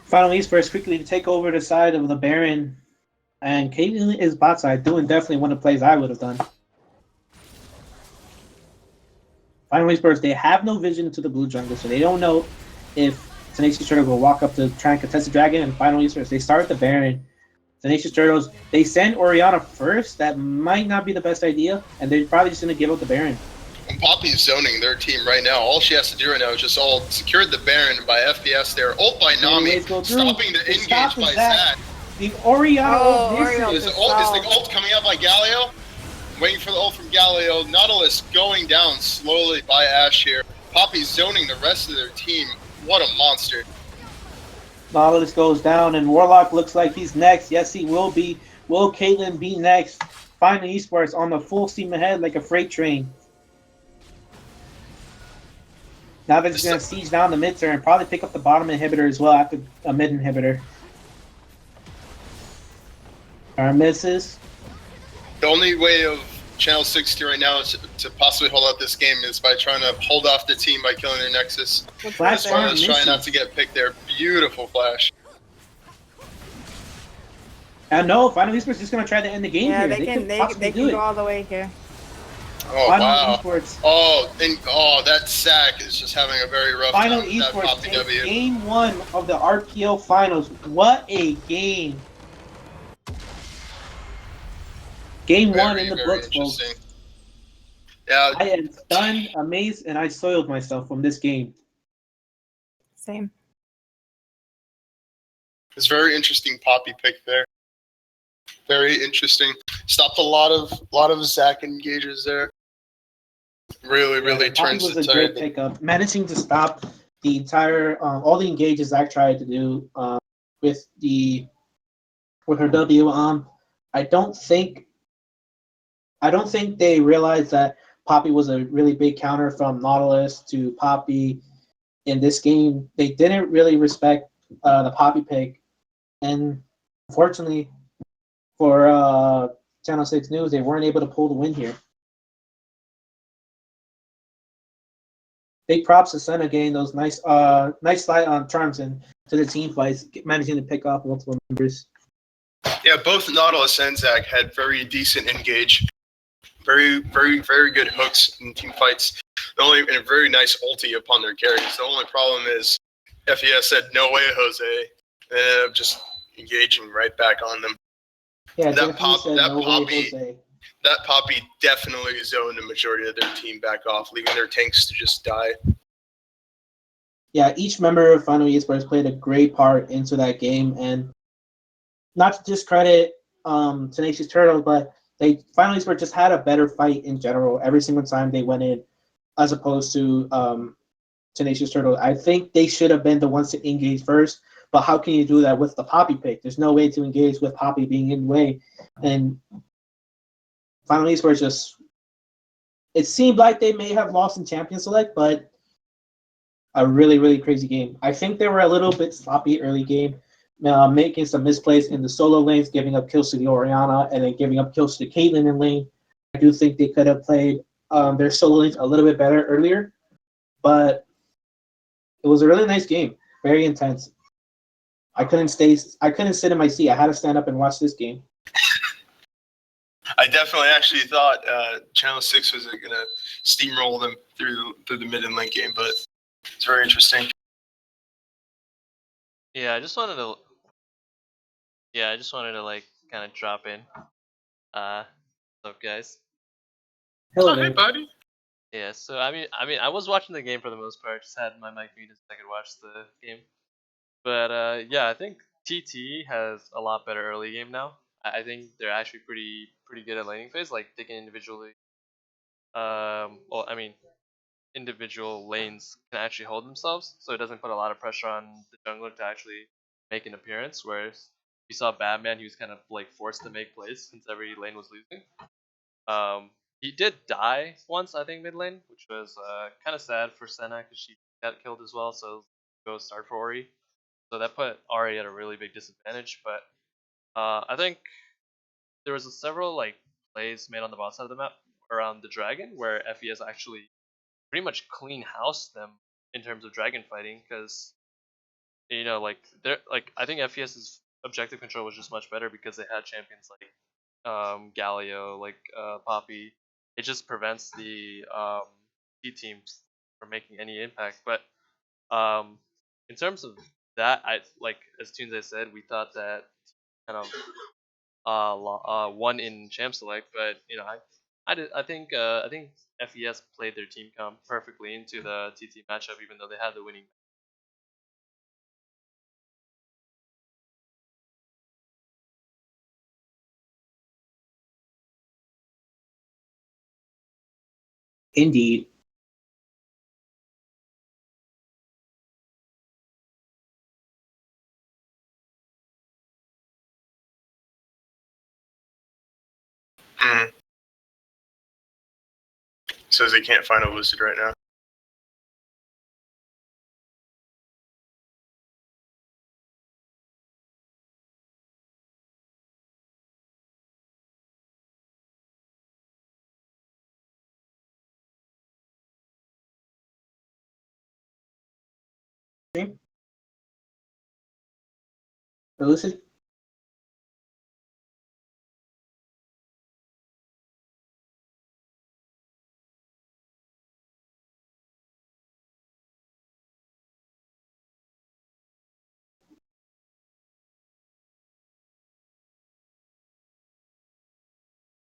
Final Esports quickly to take over the side of the Baron, and Caitlyn is bot side, doing definitely one of the plays I would have done. Final Esports, they have no vision to the blue jungle, so they don't know if Tenacious Turtles will walk up to try and contest the dragon. And Final Esports, they start the Baron. Tenacious Turtles, they send Oriana first. That might not be the best idea, and they're probably just going to give up the Baron. And Poppy's zoning their team right now. All she has to do right now is just secured the Baron by FeS there. Ult by Nami, stopping the engage by Zach. The Oriana ult Oriole Is the just ult coming out by Galio? Waiting for the ult from Galio. Nautilus going down slowly by Ash here. Poppy zoning the rest of their team. What a monster. Nautilus goes down, and Warlock looks like he's next. Yes, he will be. Will Caitlyn be next? Final Esports on the full steam ahead like a freight train. Now they're just going to siege down the mid turn and probably pick up the bottom inhibitor as well after a mid inhibitor. Our misses. The only way of Channel 60 right now is to possibly hold out this game is by trying to hold off the team by killing their Nexus. Flash As well as misses. trying not to get picked there. Beautiful flash. And no, Final Esports is just going to try to end the game yeah, here. they can possibly do go it. all the way here. Oh, Final wow. Esports. That sack is just having a very rough Final time with that Esports Poppy takes W. game 1 of the RPL Finals. What a game. Game 1 in the Very books, folks. interesting. Yeah, I am stunned, amazed, and I soiled myself from this game. Same. it's very interesting Poppy pick there. Very interesting. Stopped a lot of Zach engages there. Really Poppy turns was the a tide. great pickup, managing to stop the entire all the engages Zach tried to do with her W. I don't think they realized that Poppy was a really big counter from Nautilus to Poppy in this game. They didn't really respect the Poppy pick, and unfortunately for Channel 6 News, they weren't able to pull the win here. Big props to Senna getting those nice slide on charms into the team fights, managing to pick off multiple members. Yeah, both Nautilus and Zach had very decent engage. Very good hooks in team fights. And a very nice ulti upon their carries. The only problem is FES said, "No way, Jose," and ended up just engaging right back on them. Yeah, That Jose. Poppy definitely zoned the majority of their team back off, leaving their tanks to just die. Yeah, each member of Final Esports played a great part into that game, and not to discredit Tenacious Turtles, but Final Esports just had a better fight in general every single time they went in, as opposed to Tenacious Turtles. I think they should have been the ones to engage first, but how can you do that with the Poppy pick? There's no way to engage with Poppy being in the way, and Final Esports it seemed like they may have lost in Champion Select, but a really crazy game. I think they were a little bit sloppy early game, making some misplays in the solo lanes, giving up kills to the Oriana, and then giving up kills to Caitlyn in lane. I do think they could have played their solo lanes a little bit better earlier, but it was a really nice game, very intense. I couldn't sit in my seat. I had to stand up and watch this game. I definitely actually thought Channel 6 was going to steamroll them through the mid and late game, but it's very interesting. Yeah, I just wanted to like kind of drop in. What's up, guys? Hello, Hey, there. buddy. Yeah, so I mean, I was watching the game for the most part. Just had my mic muted so I could watch the game. But yeah, I think TT has a lot better early game now. I think they're actually pretty good at laning phase. Like they can individually, well, I mean, individual lanes can actually hold themselves, so it doesn't put a lot of pressure on the jungler to actually make an appearance. Whereas you saw Batman, he was kind of like forced to make plays since every lane was losing. He did die once, I think, mid lane, which was kind of sad for Senna because she got killed as well. So go start for Ori. So that put Ori at a really big disadvantage. But I think there was several like plays made on the bot side of the map around the dragon where FeS actually pretty much clean house them in terms of dragon fighting because like they're like I think FES's objective control was just much better because they had champions like Galio, like Poppy. It just prevents the T teams from making any impact. But in terms of that, I like as Tunze said, we thought that kind of won in champ select, but I think FES played their team comp perfectly into the TT matchup, even though they had the winning. Indeed. Says they can't find a Lucid right now. Lucid?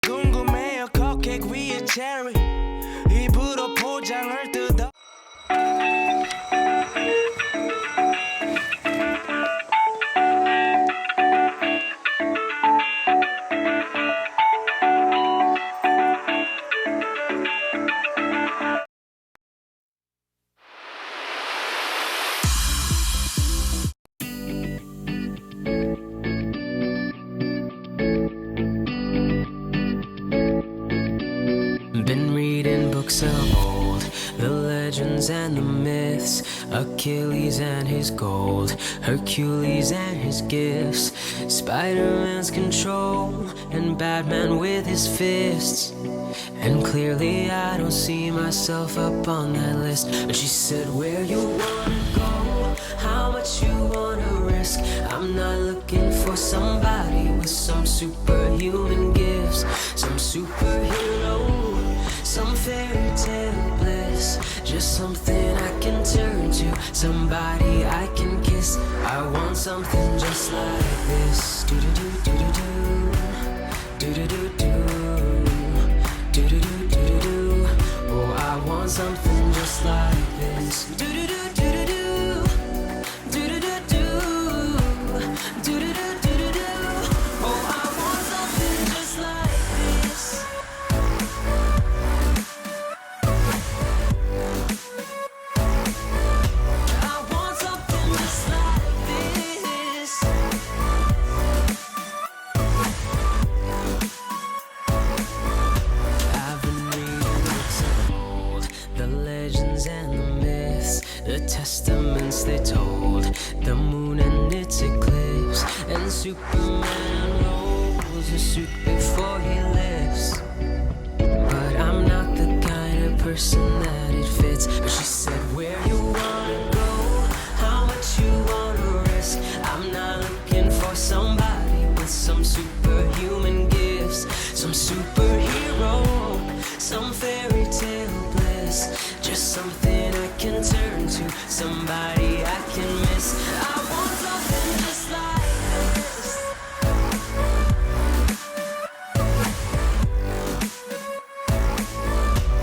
궁금해요 컵케이크 위에 체리 입으로 포장을 뜯어 Been reading books of old, the legends and the myths, Achilles and his gold, Hercules and his gifts, Spider-Man's control, and Batman with his fists. And clearly I don't see myself up on that list. But she said, where you wanna go, how much you wanna risk. I'm not looking for somebody with some superhuman gifts, some superhero, some fairy tale bliss, just something I can turn to, somebody I can kiss. I want something just like this. Do do do do do do do do do do do do do. Oh, I want something just like this. Do do do do do do do do do do do do do do. Oh, I want something just like this. I want something just like this. I've been reading books of old, the legends and the myths, the testaments they told, the moon and its eclipse, and Superman rolls a suit before he lifts. But I'm not the kind of person that it fits. But she said, where you wanna go, how much you wanna risk. I'm not looking for somebody with some superhuman gifts, some superhero, some fairy tale bliss. Just something I can turn to, somebody I can miss. I want something just like this.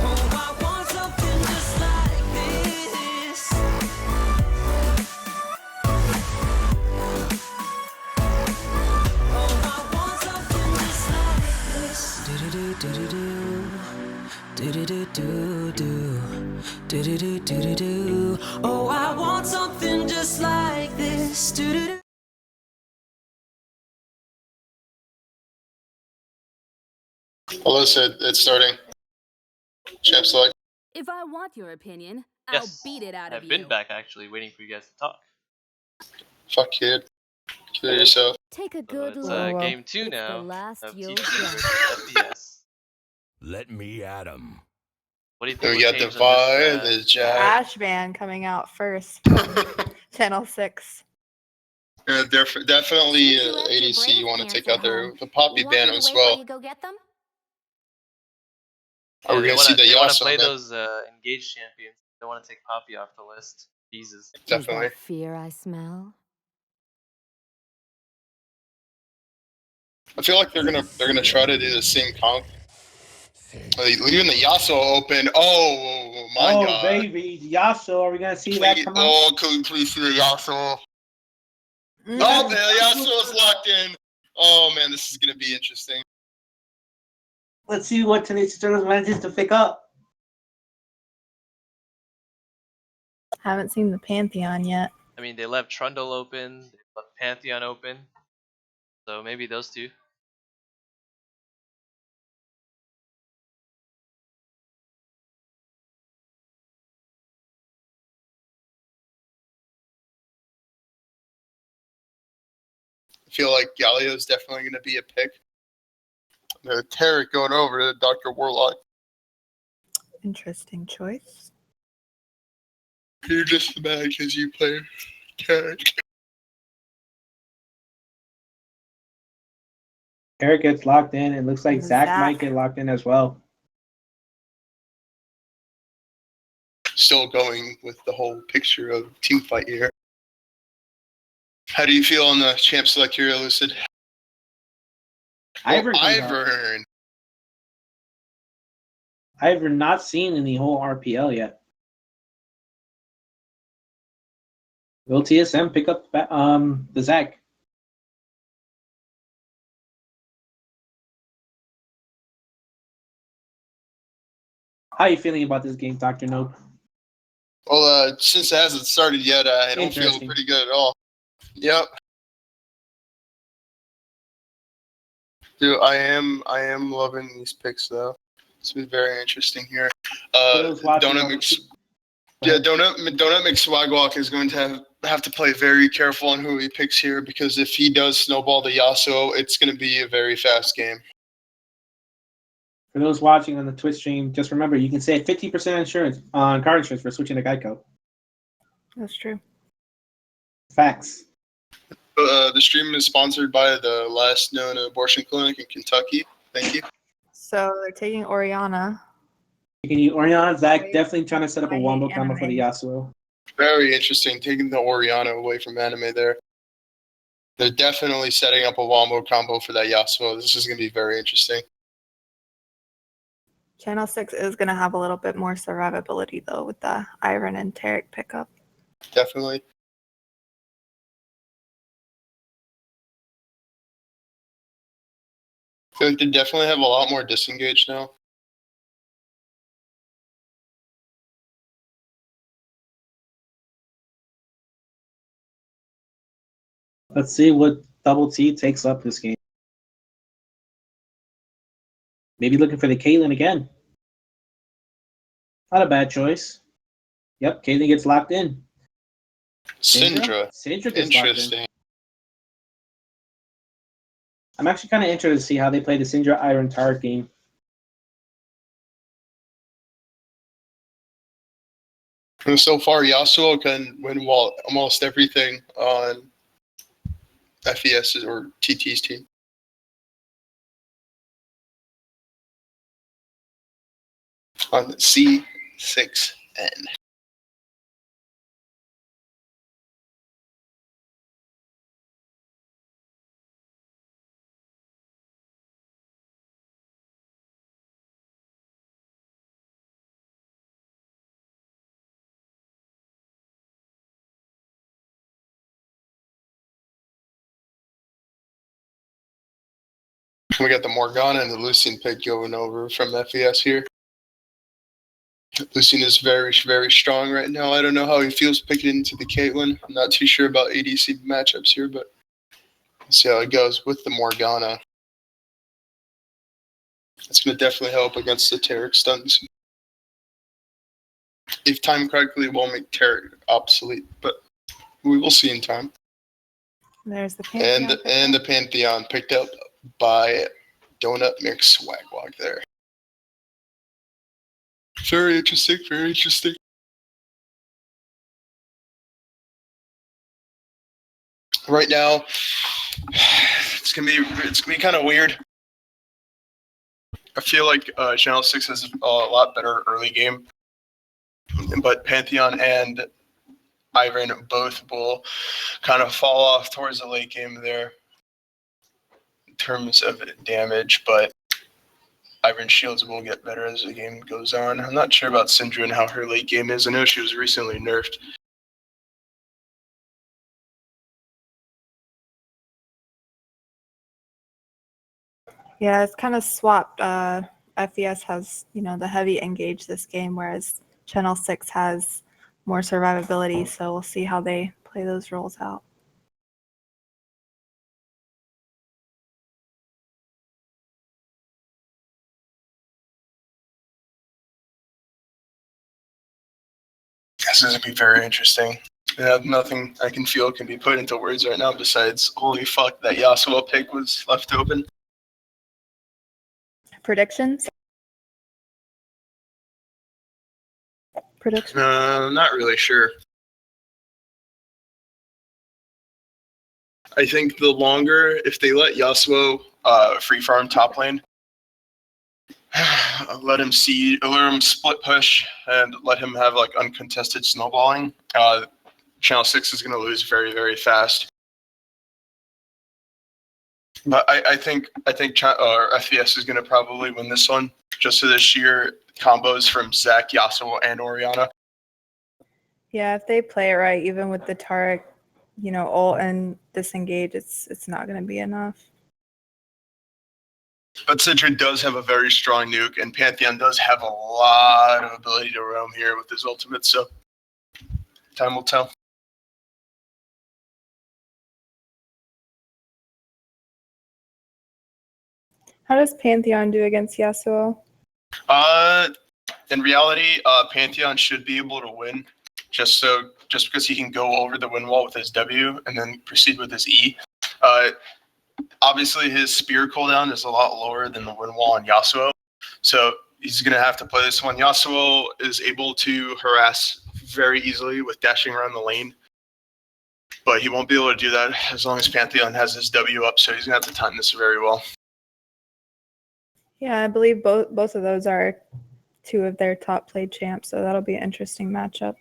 Oh, I want something just like this. Oh, I want something just like this. Do-do-do-do-do-do. Do-do-do-do-do. Do-do-do-do-do-do. Oh, I want something just like this. Do-do-do. Alyssa, it's starting. Champ select. If I want your opinion, I'll Yes, beat it out of I've you. been back actually, waiting for you guys to talk. Fuck kid. Kill yourself. Take a So good it's look. game 2 It's the now last of you'll TT get. versus FeS. Let me at 'em. What do you Then think we will got the change on this, Vi, the Jack. Ash Band coming out first from Channel 6. Definitely Since you left your ADC you brave want to pants take at out there. home, The Poppy want ban me to as wait while well. you go get them? Are we they going to see the wanna Yasuo play ban? those engaged champions. They want to take Poppy off the list. Jesus. Definitely. Is that fear I smell? I feel like they're gonna try to do the same comp. Leaving the Yasuo open. Oh my Oh, god. baby. Yasuo, are we going to see that come out? Could we please see the Yasuo? Mm. Oh, the Yasuo's locked in. Oh man, this is gonna be interesting. Let's see what Tenacious Turtles manages to pick up. Haven't seen the Pantheon yet. I mean, they left Trundle open, they left Pantheon open, so maybe those two. I feel like Galio's definitely gonna be a pick. Tarek going over to Dr. Warlock. Interesting choice. You're just mad because you play Tarek. Eric gets locked in. It looks like Zach Zach. might get locked in as well. Still going with the whole picture of team fight here. How do you feel on the champ select here, Lucid? Ivern. Ivern not seen in the whole RPL yet. Will TSM pick up the Zach? How are you feeling about this game, Dr. Nope? Well, since it hasn't started yet, I don't feel Interesting. pretty good at all. Yep. Dude, I am loving these picks though. It's been very interesting here. Donut McSwagwalk is going to have to play very careful on who he picks here, because if he does snowball the Yasuo, it's going to be a very fast game. For those watching on the Twitch stream, just remember you can save 50% insurance on car insurance for switching to Geico. That's true. Facts. The stream is sponsored by the last known abortion clinic in Kentucky. Thank you. So they're taking Oriana. Oriana, Zach definitely trying to set up a I hate wombo combo for the anime. Yasuo. Very interesting, taking the Oriana away from anime there. They're definitely setting up a wombo combo for that Yasuo. This is going to be very interesting. Channel 6 is going to have a little bit more survivability, though, with the Iron and Tarek pickup. Definitely. I feel like they definitely have a lot more disengage now. Let's see what Double T takes up this game. Maybe looking for the Caitlyn again. Not a bad choice. Yep, Caitlyn gets locked in. Syndra. Syndra gets locked in. Interesting. I'm actually kind of interested to see how they play the Syndra Iron Tower game. And so far, Yasuo can win almost everything on FeS or TT's team. On C6N. We got the Morgana and the Lucian pick going over from FeS here. Lucian is very, very strong right now. I don't know how he feels picking into the Caitlyn. I'm not too sure about ADC matchups here, but let's see how it goes with the Morgana. It's going to definitely help against the Taric stuns. If timed correctly, it won't make Taric obsolete, but we will see in time. There's the Pantheon. And the Pantheon picked up by Donut Mix Swagwalk there. Very interesting, very interesting. Right now, it's gonna be kind of weird. I feel like Channel 6 has a lot better early game, but Pantheon and Ivan both will kind of fall off towards the late game there in terms of damage, but Ivan's shields will get better as the game goes on. I'm not sure about Syndra and how her late game is. I know she was recently nerfed. Yeah, it's kind of swapped. FES has, the heavy engage this game, whereas Channel 6 has more survivability. So we'll see how they play those roles out. This is going to be very interesting. Nothing I can feel can be put into words right now besides, holy fuck, that Yasuo pick was left open. Predictions? Not really sure. I think the longer, if they let Yasuo free farm top lane, let him split push, and let him have like uncontested snowballing, Channel 6 is going to lose very, very fast. But I think FES is going to probably win this one, just to the sheer combos from Zac, Yasuo, and Orianna. Yeah, if they play it right, even with the Taric, ult and disengage, it's not going to be enough. But Syndra does have a very strong nuke, and Pantheon does have a lot of ability to roam here with his ultimate, so time will tell. How does Pantheon do against Yasuo? In reality, Pantheon should be able to win, just because he can go over the win wall with his W and then proceed with his E. Obviously, his spear cooldown is a lot lower than the win wall on Yasuo, so he's going to have to play this one. Yasuo is able to harass very easily with dashing around the lane, but he won't be able to do that as long as Pantheon has his W up, so he's going to have to time this very well. Yeah, I believe both of those are two of their top played champs, so that'll be an interesting matchup.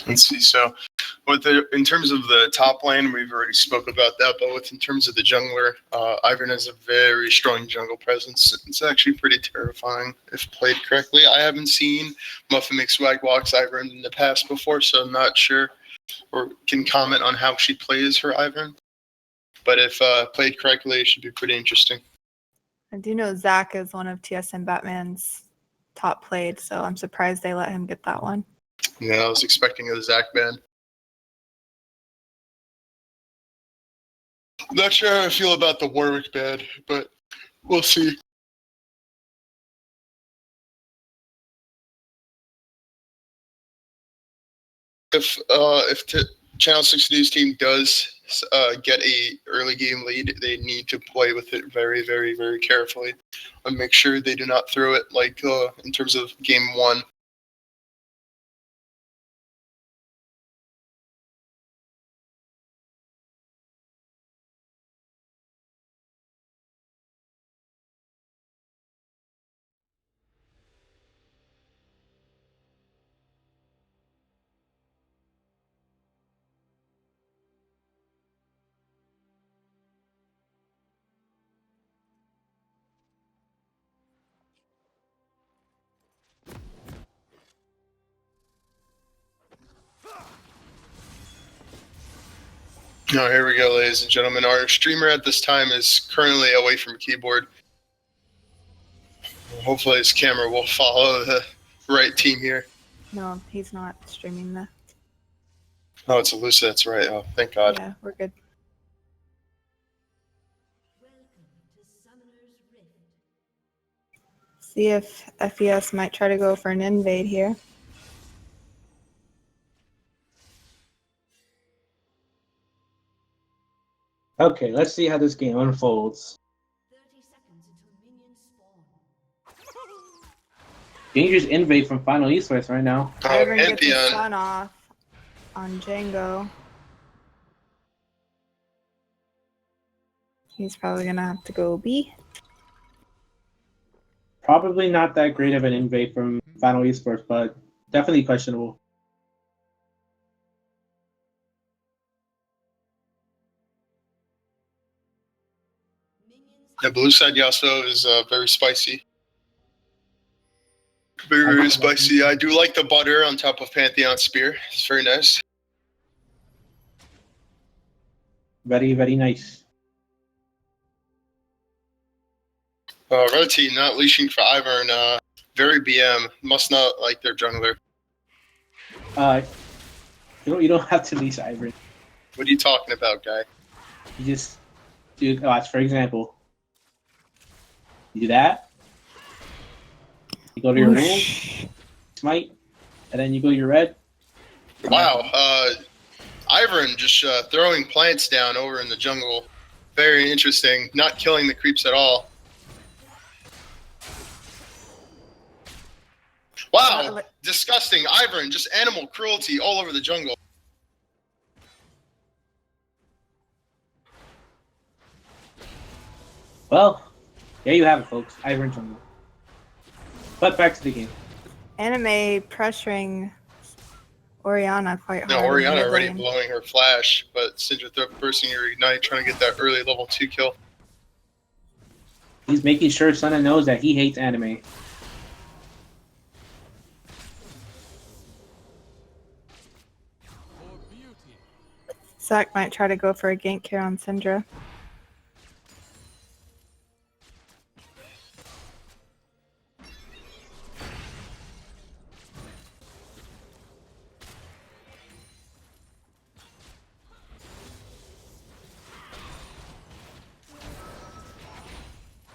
Let's see. So In terms of the top lane, we've already spoke about that. But in terms of the jungler, Ivern has a very strong jungle presence. It's actually pretty terrifying if played correctly. I haven't seen Muffin McSwag walks Ivern in the past before, so I'm not sure or can comment on how she plays her Ivern. But if played correctly, it should be pretty interesting. I do know Zach is one of TSM Batman's top played, so I'm surprised they let him get that one. Yeah, I was expecting a Zach ban. Not sure how I feel about the Warwick ban, but we'll see. If Channel 60's team does get a early game lead, they need to play with it very, very, very carefully and make sure they do not throw it like in terms of game 1. Oh, here we go, ladies and gentlemen. Our streamer at this time is currently away from keyboard. Hopefully his camera will follow the right team here. No, he's not streaming that. Oh, it's Alusa, that's right. Oh, thank God. Yeah, we're good. See if FeS might try to go for an invade here. Okay, let's see how this game unfolds. Dangerous invade from Final Esports right now. Ivern gets his Pantheon. sun off on Django. He's probably gonna have to go B. Probably not that great of an invade from Final Esports, but definitely questionable. The blue side Yasuo is very spicy. Very, very spicy. I do like the butter on top of Pantheon Spear. It's very nice. Very, very nice. Red team not leashing for Ivern. Very BM. Must not like their jungler. You don't have to lease Ivory. What are you talking about, guy? You just do. Watch, for example. You do that. You go to your room, smite, and then you go to your red. Wow. Ivern just throwing plants down over in the jungle. Very interesting. Not killing the creeps at all. Wow. Disgusting. Ivern, just animal cruelty all over the jungle. Well, there you have it, folks. Ivern jungle. But back to the game. Anime pressuring Orianna quite hard. No, in the Orianna mid already lane. blowing her flash, but Syndra bursting your ignite, trying to get that early level 2 kill. He's making sure Sana knows that he hates anime. Zach might try to go for a gank here on Syndra.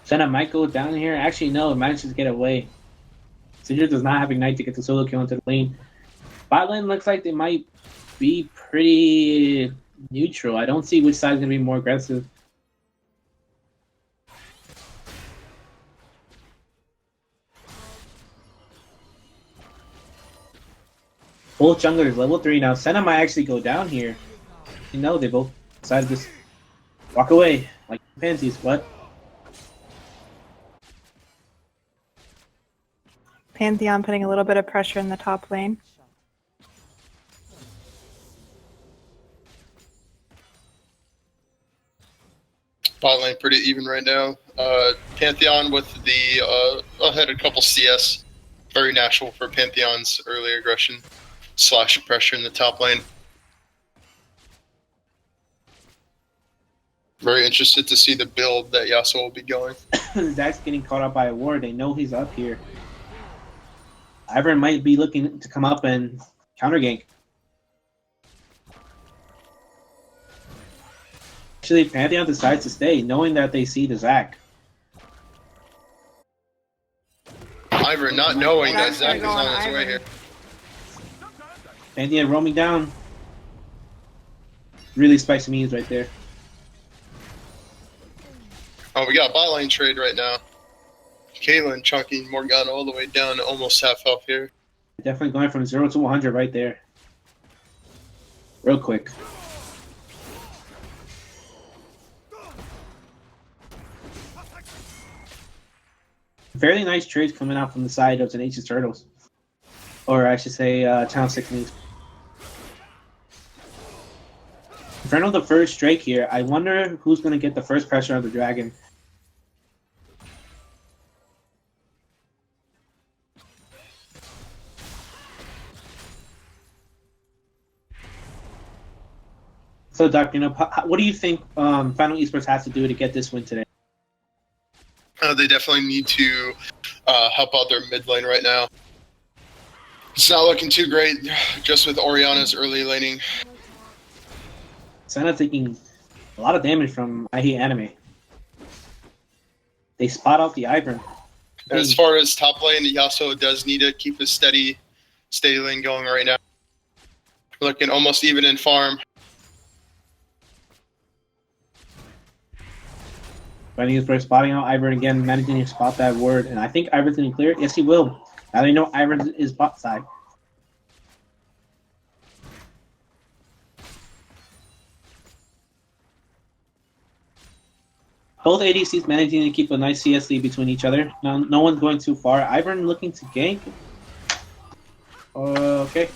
Sana might go down here. Actually, no, it manages to get away. Syndra does not have Ignite to get the solo kill into the lane. Bot lane looks like they might be pretty neutral. I don't see which side is going to be more aggressive. Both junglers level 3 now. Senna might actually go down here. You know, they both decided to just walk away like pansies. What? Pantheon putting a little bit of pressure in the top lane. Bot lane pretty even right now. Pantheon with the ahead a couple CS. Very natural for Pantheon's early aggression / pressure in the top lane. Very interested to see the build that Yasuo will be going. Zach's getting caught up by a ward. They know he's up here. Ivern might be looking to come up and counter gank. Actually, Pantheon decides to stay, knowing that they see the Zach. Ivern not knowing that Zach's Zach is gonna go on his on way Ivern. here. Pantheon roaming down. Really spicy memes right there. Oh, we got bot lane trade right now. Caitlyn chunking Morgana all the way down to almost half health here. Definitely going from 0 to 100 right there. Real quick. Fairly nice trades coming out from the side of Tenacious Turtles. Or I should say, Town 6 News. In front of the first Drake here, I wonder who's going to get the first pressure on the Dragon. So, Doc, what do you think Final Esports has to do to get this win today? They definitely need to help out their mid lane right now. It's not looking too great, just with Oriana's early laning. Senna taking a lot of damage from I Hate Anime. They spot out the Ivern. And as far as top lane, Yasuo does need to keep a steady lane going right now. Looking almost even in farm. Fighting his first spotting out Ivern again, managing to spot that word. And I think Ivern's going to clear it. Yes, he will. Now they know Ivern is bot side. Both ADCs managing to keep a nice CS lead between each other. Now, no one's going too far. Ivern looking to gank. Okay.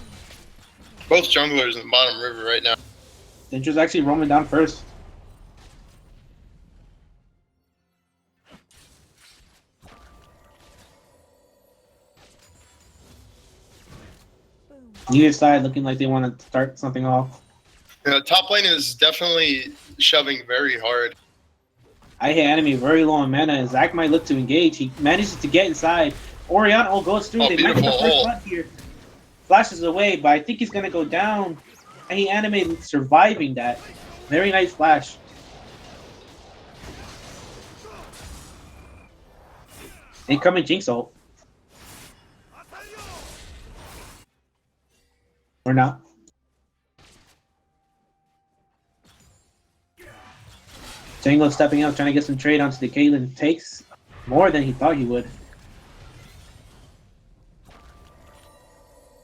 Both junglers in the bottom river right now. Dintra's actually roaming down first. Neither side looking like they want to start something off. Top lane is definitely shoving very hard. I hit Anime very low on mana, and Zach might look to engage. He manages to get inside. Oriana goes through. They might get the first blood here. Flashes away, but I think he's going to go down. I hate Anime surviving that. Very nice flash. Incoming Jinx ult. Or not. Django stepping up, trying to get some trade onto the Caitlyn. Takes more than he thought he would.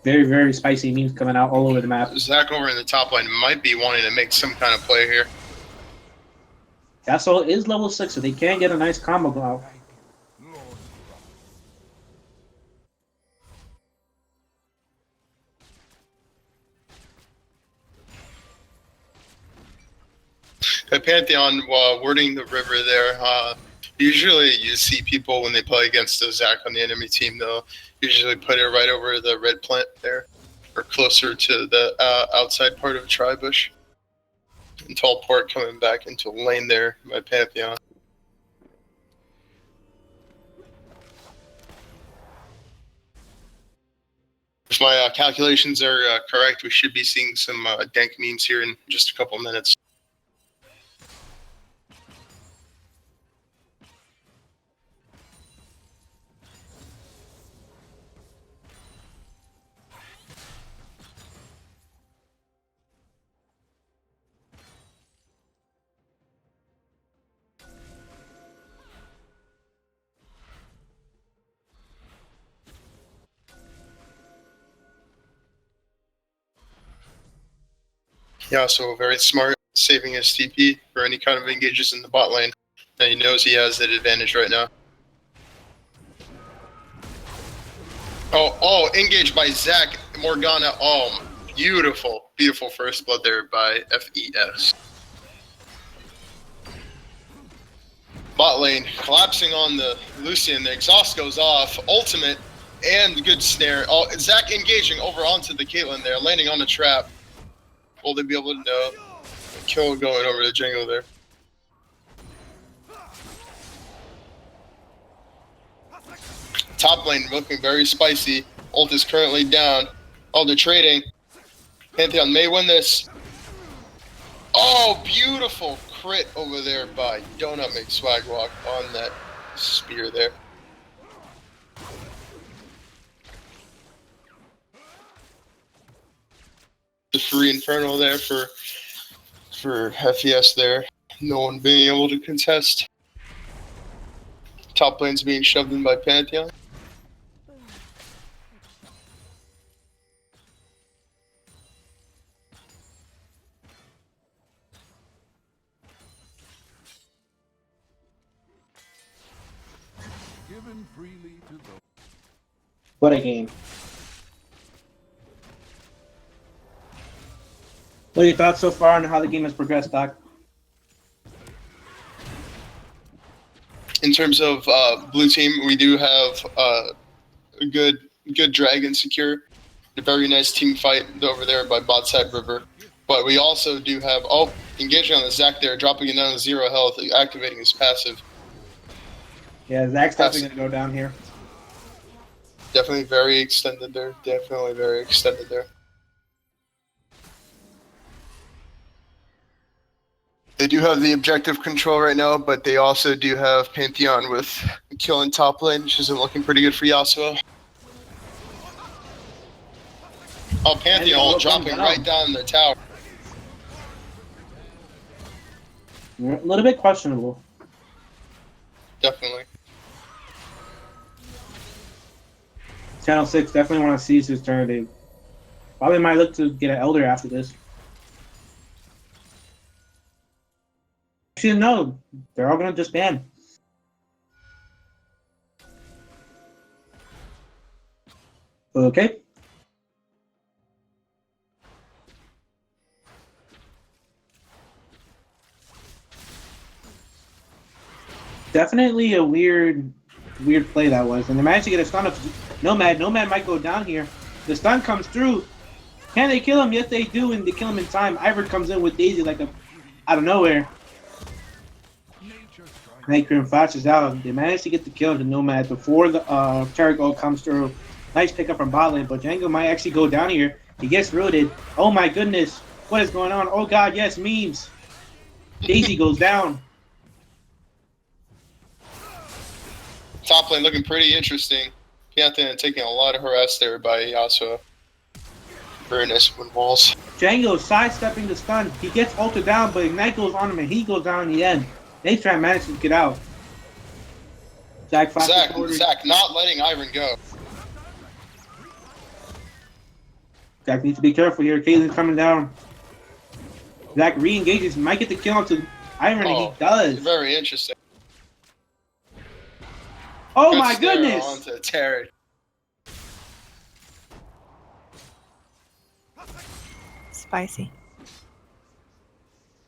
Very, very spicy memes coming out all over the map. Zach over in the top lane might be wanting to make some kind of play here. Yasuo is level 6, so they can get a nice combo out. At Pantheon, while wording the river there, usually you see people when they play against the Zach on the enemy team, they'll usually put it right over the red plant there, or closer to the outside part of Tribush. And teleport coming back into lane there by Pantheon. If my calculations are correct, we should be seeing some dank memes here in just a couple minutes. Yeah, so very smart, saving his TP for any kind of engages in the bot lane. And he knows he has that advantage right now. Oh, engaged by Zach, Morgana. Oh, beautiful, beautiful first blood there by FeS. Bot lane collapsing on the Lucian. The exhaust goes off. Ultimate and good snare. Oh, Zach engaging over onto the Caitlyn there, landing on a trap. Will they be able to know? Kill going over to Django there. Top lane looking very spicy. Ult is currently down. Oh, they're trading. Pantheon may win this. Oh, beautiful crit over there by Donut McSwagwalk on that spear there. The free Inferno there for FeS there. No one being able to contest. Top lane's being shoved in by Pantheon. Given freely to those. What a game. What are your thoughts so far on how the game has progressed, Doc? In terms of blue team, we do have a good dragon secure. A very nice team fight over there by bot side river. But we also do have, engaging on the Zac there, dropping it down to 0 health, activating his passive. Yeah, Zach's definitely going to go down here. Definitely very extended there. Definitely very extended there. They do have the objective control right now, but they also do have Pantheon with killing top lane, which isn't looking pretty good for Yasuo. Oh, Pantheon dropping right down the tower. A little bit questionable. Definitely. Channel 6 definitely want to seize his turn. They probably might look to get an Elder after this. Actually, no. They're all going to disband. Okay. Definitely a weird play that was. And they managed to get a stun of Nomad. Nomad might go down here. The stun comes through. Can they kill him? Yes, they do, and they kill him in time. Ivor comes in with Daisy like out of nowhere. Nightcrim flashes out. They managed to get the kill to Nomad before the Terra Gold comes through. Nice pickup from bot lane, but Django might actually go down here. He gets rooted. Oh my goodness. What is going on? Oh god, yes, memes. Daisy goes down. Top lane looking pretty interesting. Pantheon taking a lot of harass there by Yasuo. Very nice wind walls. Django sidestepping the stun. He gets ulted down, but Ignite goes on him and he goes down in the end. Nathan manages to get out. Zach not letting Iron go. Zach needs to be careful here. Caitlin's coming down. Zach re-engages. Might get the kill onto Iron, and he does. Very interesting. Oh Good my snare goodness! onto Terry. Spicy.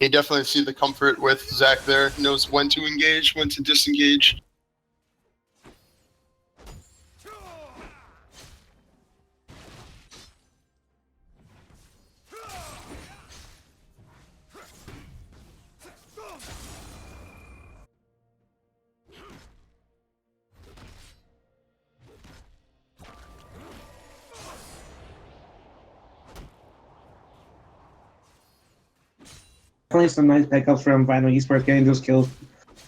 You definitely see the comfort with Zach there. Knows when to engage, when to disengage. Definitely some nice pickups from Final Esports getting those kills.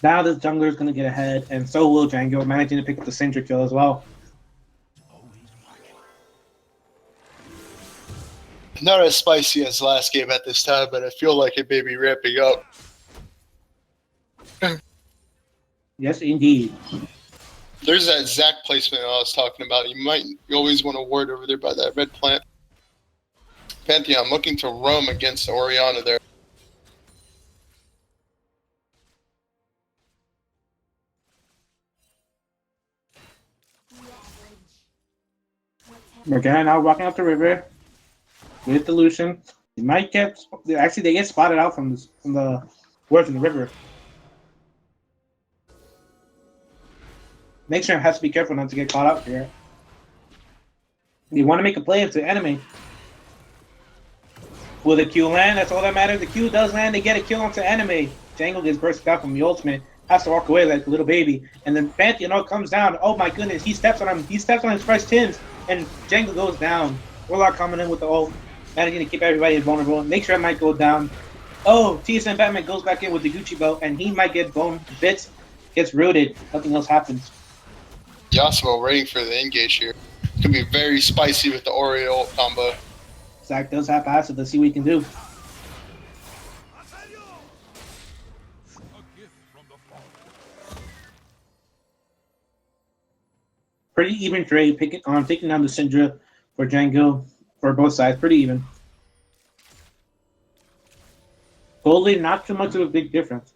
Now the jungler is going to get ahead, and so will Django, managing to pick up the Sentry kill as well. Not as spicy as last game at this time, but I feel like it may be ramping up. Yes, indeed. There's that Zach placement I was talking about. You always want to ward over there by that red plant. Pantheon looking to roam against Orianna there. Again, now walking up the river with the Lucian. They might get they get spotted out from the words in the river. Nation has to be careful not to get caught out here. They want to make a play into anime. Will the Q land? That's all that matters. The Q does land. They get a kill onto anime. Jangle gets bursted out from the ultimate. Has to walk away like a little baby. And then Pantheon comes down. Oh my goodness. He steps on him. He steps on his fresh tins. And Jangle goes down. Warlock coming in with the ult. Managing to keep everybody invulnerable. Make sure it might go down. Oh, TSM Batman goes back in with the Gucci belt. And he might get bone bits. Gets rooted. Nothing else happens. Yasuo waiting for the engage here. Could be very spicy with the Oreo combo. Zach does have passive. Let's see what he can do. Pretty even trade. Taking down the Syndra for Django for both sides. Pretty even. Gold lead, not too much of a big difference.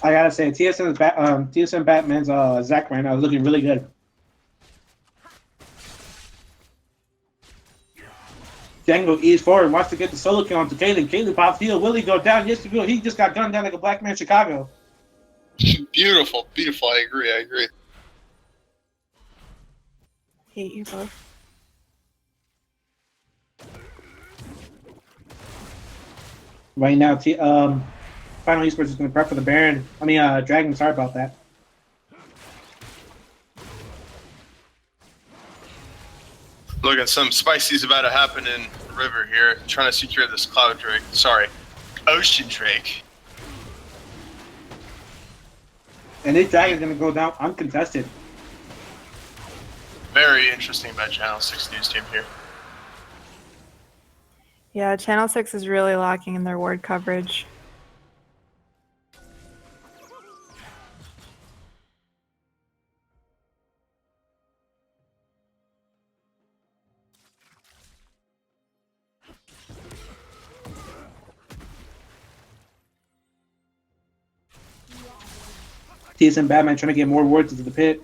I gotta say, TSM Batman's Zach right now is looking really good. Django ease forward, wants to get the solo kill onto Kaylin. Kaylin pops heal. Will he go down? Yes, he will. He just got gunned down like a black man in Chicago. Beautiful, beautiful. I agree. Hate you both. Right now, Final Esports is going to prep for the Baron. Dragon. Sorry about that. Look at some spicy's about to happen in the river here. Trying to secure this Cloud Drake. Sorry, Ocean Drake. And this Dragon's going to go down uncontested. Very interesting about Channel 6 news team here. Yeah, Channel 6 is really lacking in their ward coverage. TSM Batman trying to get more wards into the pit.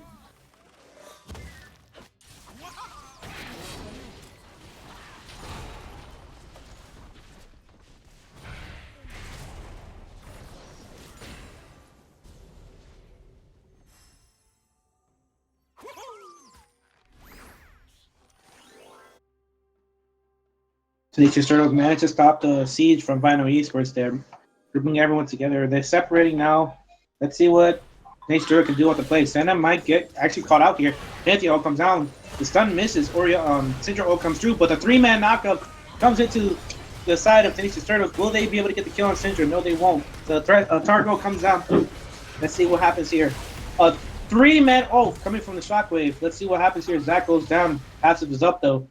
Tenacious Turtles managed to stop the siege from Vinyl Esports there, grouping everyone together. They're separating now. Let's see what Tenacious Turtle can do on the play. Senna might get actually caught out here. Pantheon comes down. The stun misses. Syndra ult comes through, but the 3-man knockup comes into the side of Tenacious Turtles. Will they be able to get the kill on Syndra? No, they won't. The Targo comes down through. Let's see what happens here. A 3-man ult coming from the Shockwave. Let's see what happens here. Zach goes down. Passive is up, though.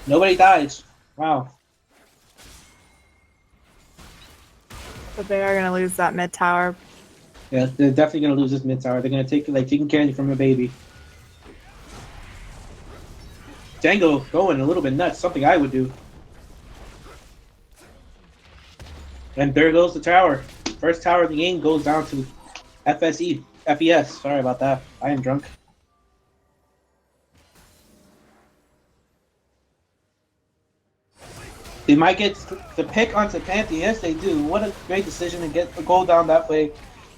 Nobody dies. Wow. But they are going to lose that mid tower. Yeah, they're definitely going to lose this mid tower. They're going to take taking candy from a baby. Django going a little bit nuts. Something I would do. And there goes the tower. First tower of the game goes down to FeS. Sorry about that. I am drunk. They might get the pick onto Pantheon. Yes, they do. What a great decision to get a goal down that way.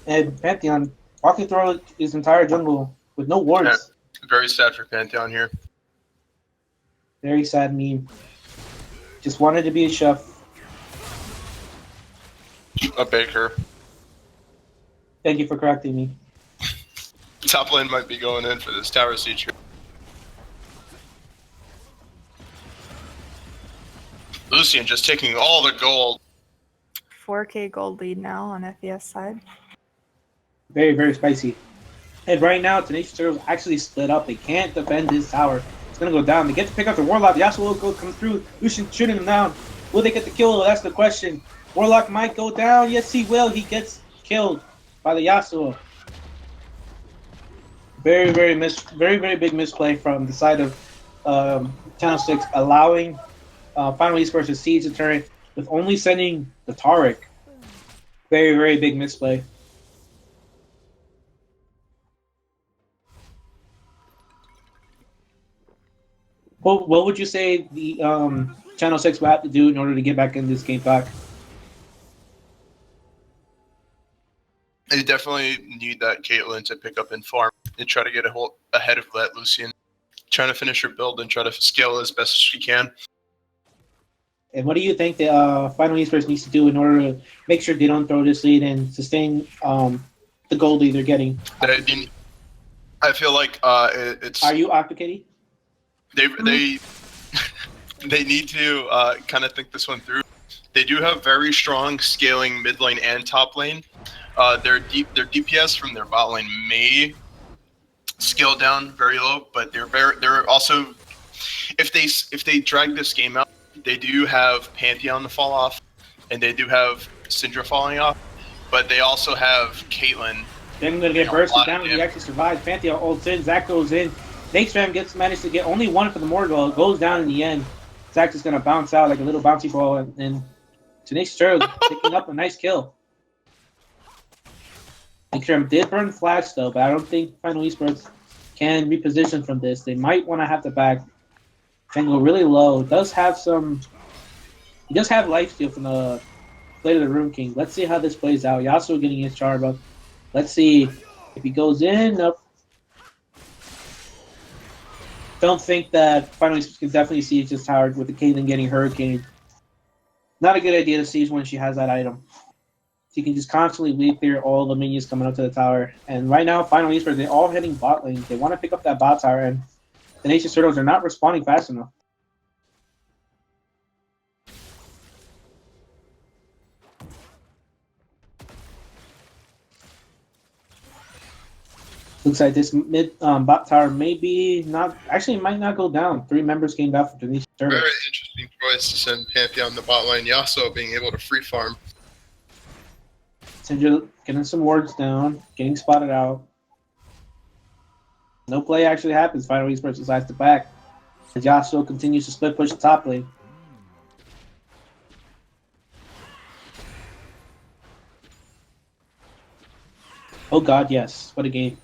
And Pantheon walking through his entire jungle with no wards. Yeah, very sad for Pantheon here. Very sad meme. Just wanted to be a chef. A baker. Thank you for correcting me. Top lane might be going in for this tower siege here. Lucian just taking all the gold. 4K gold lead now on FES side. Very, very spicy. And right now, Tenacious Turtles actually split up. They can't defend this tower. It's going to go down. They get to pick up the Warlock. Yasuo will come through. Lucian shooting him down. Will they get the kill? That's the question. Warlock might go down. Yes, he will. He gets killed by the Yasuo. Very, very big misplay from the side of Channel 6, allowing Final Esports to siege the turret with only sending the Taric. Very, very big misplay. What would you say the Channel 6 will have to do in order to get back in this game back? They definitely need that Caitlyn to pick up and farm and try to get ahead of that Lucian. Trying to finish her build and try to scale as best as she can. And what do you think the Final Esports needs to do in order to make sure they don't throw this lead and sustain the gold lead they're getting? I feel like it's. Are you Octokitty? They need to kind of think this one through. They do have very strong scaling mid lane and top lane. Their DPS from their bot lane may scale down very low, but they're also if they drag this game out, they do have Pantheon to fall off, and they do have Syndra falling off, but they also have Caitlyn. Then going to get bursted down. He actually survives. Pantheon ults in. Zach goes in. Nate's Fam managed to get only one for the Morgul. Goes down in the end. Zach is going to bounce out like a little bouncy ball, and Tenacious Turtle picking up a nice kill. Nate's did burn Flash though, but I don't think Final Esports can reposition from this. They might want to have to back Tango really low. He does have lifesteal from the Blade of the Rune King. Let's see how this plays out. Yasuo getting his charge up. Let's see if he goes in. Nope. Don't think that Final Esports can definitely siege this tower with the Caitlyn getting Hurricane. Not a good idea to siege when she has that item. She can just constantly weave clear all the minions coming up to the tower. And right now, Final Esports, they're all hitting bot lane. They want to pick up that bot tower, and the Tenacious Turtles are not responding fast enough. Looks like this mid bot tower might not go down. 3 members came down for Tenacious Turtles. Very interesting choice to send Pantheon to bot lane. Yasuo being able to free farm. Syndra getting some wards down, getting spotted out. No play actually happens. Final Esports decides to back. And Yasuo continues to split push the top lane. Oh god, yes. What a game.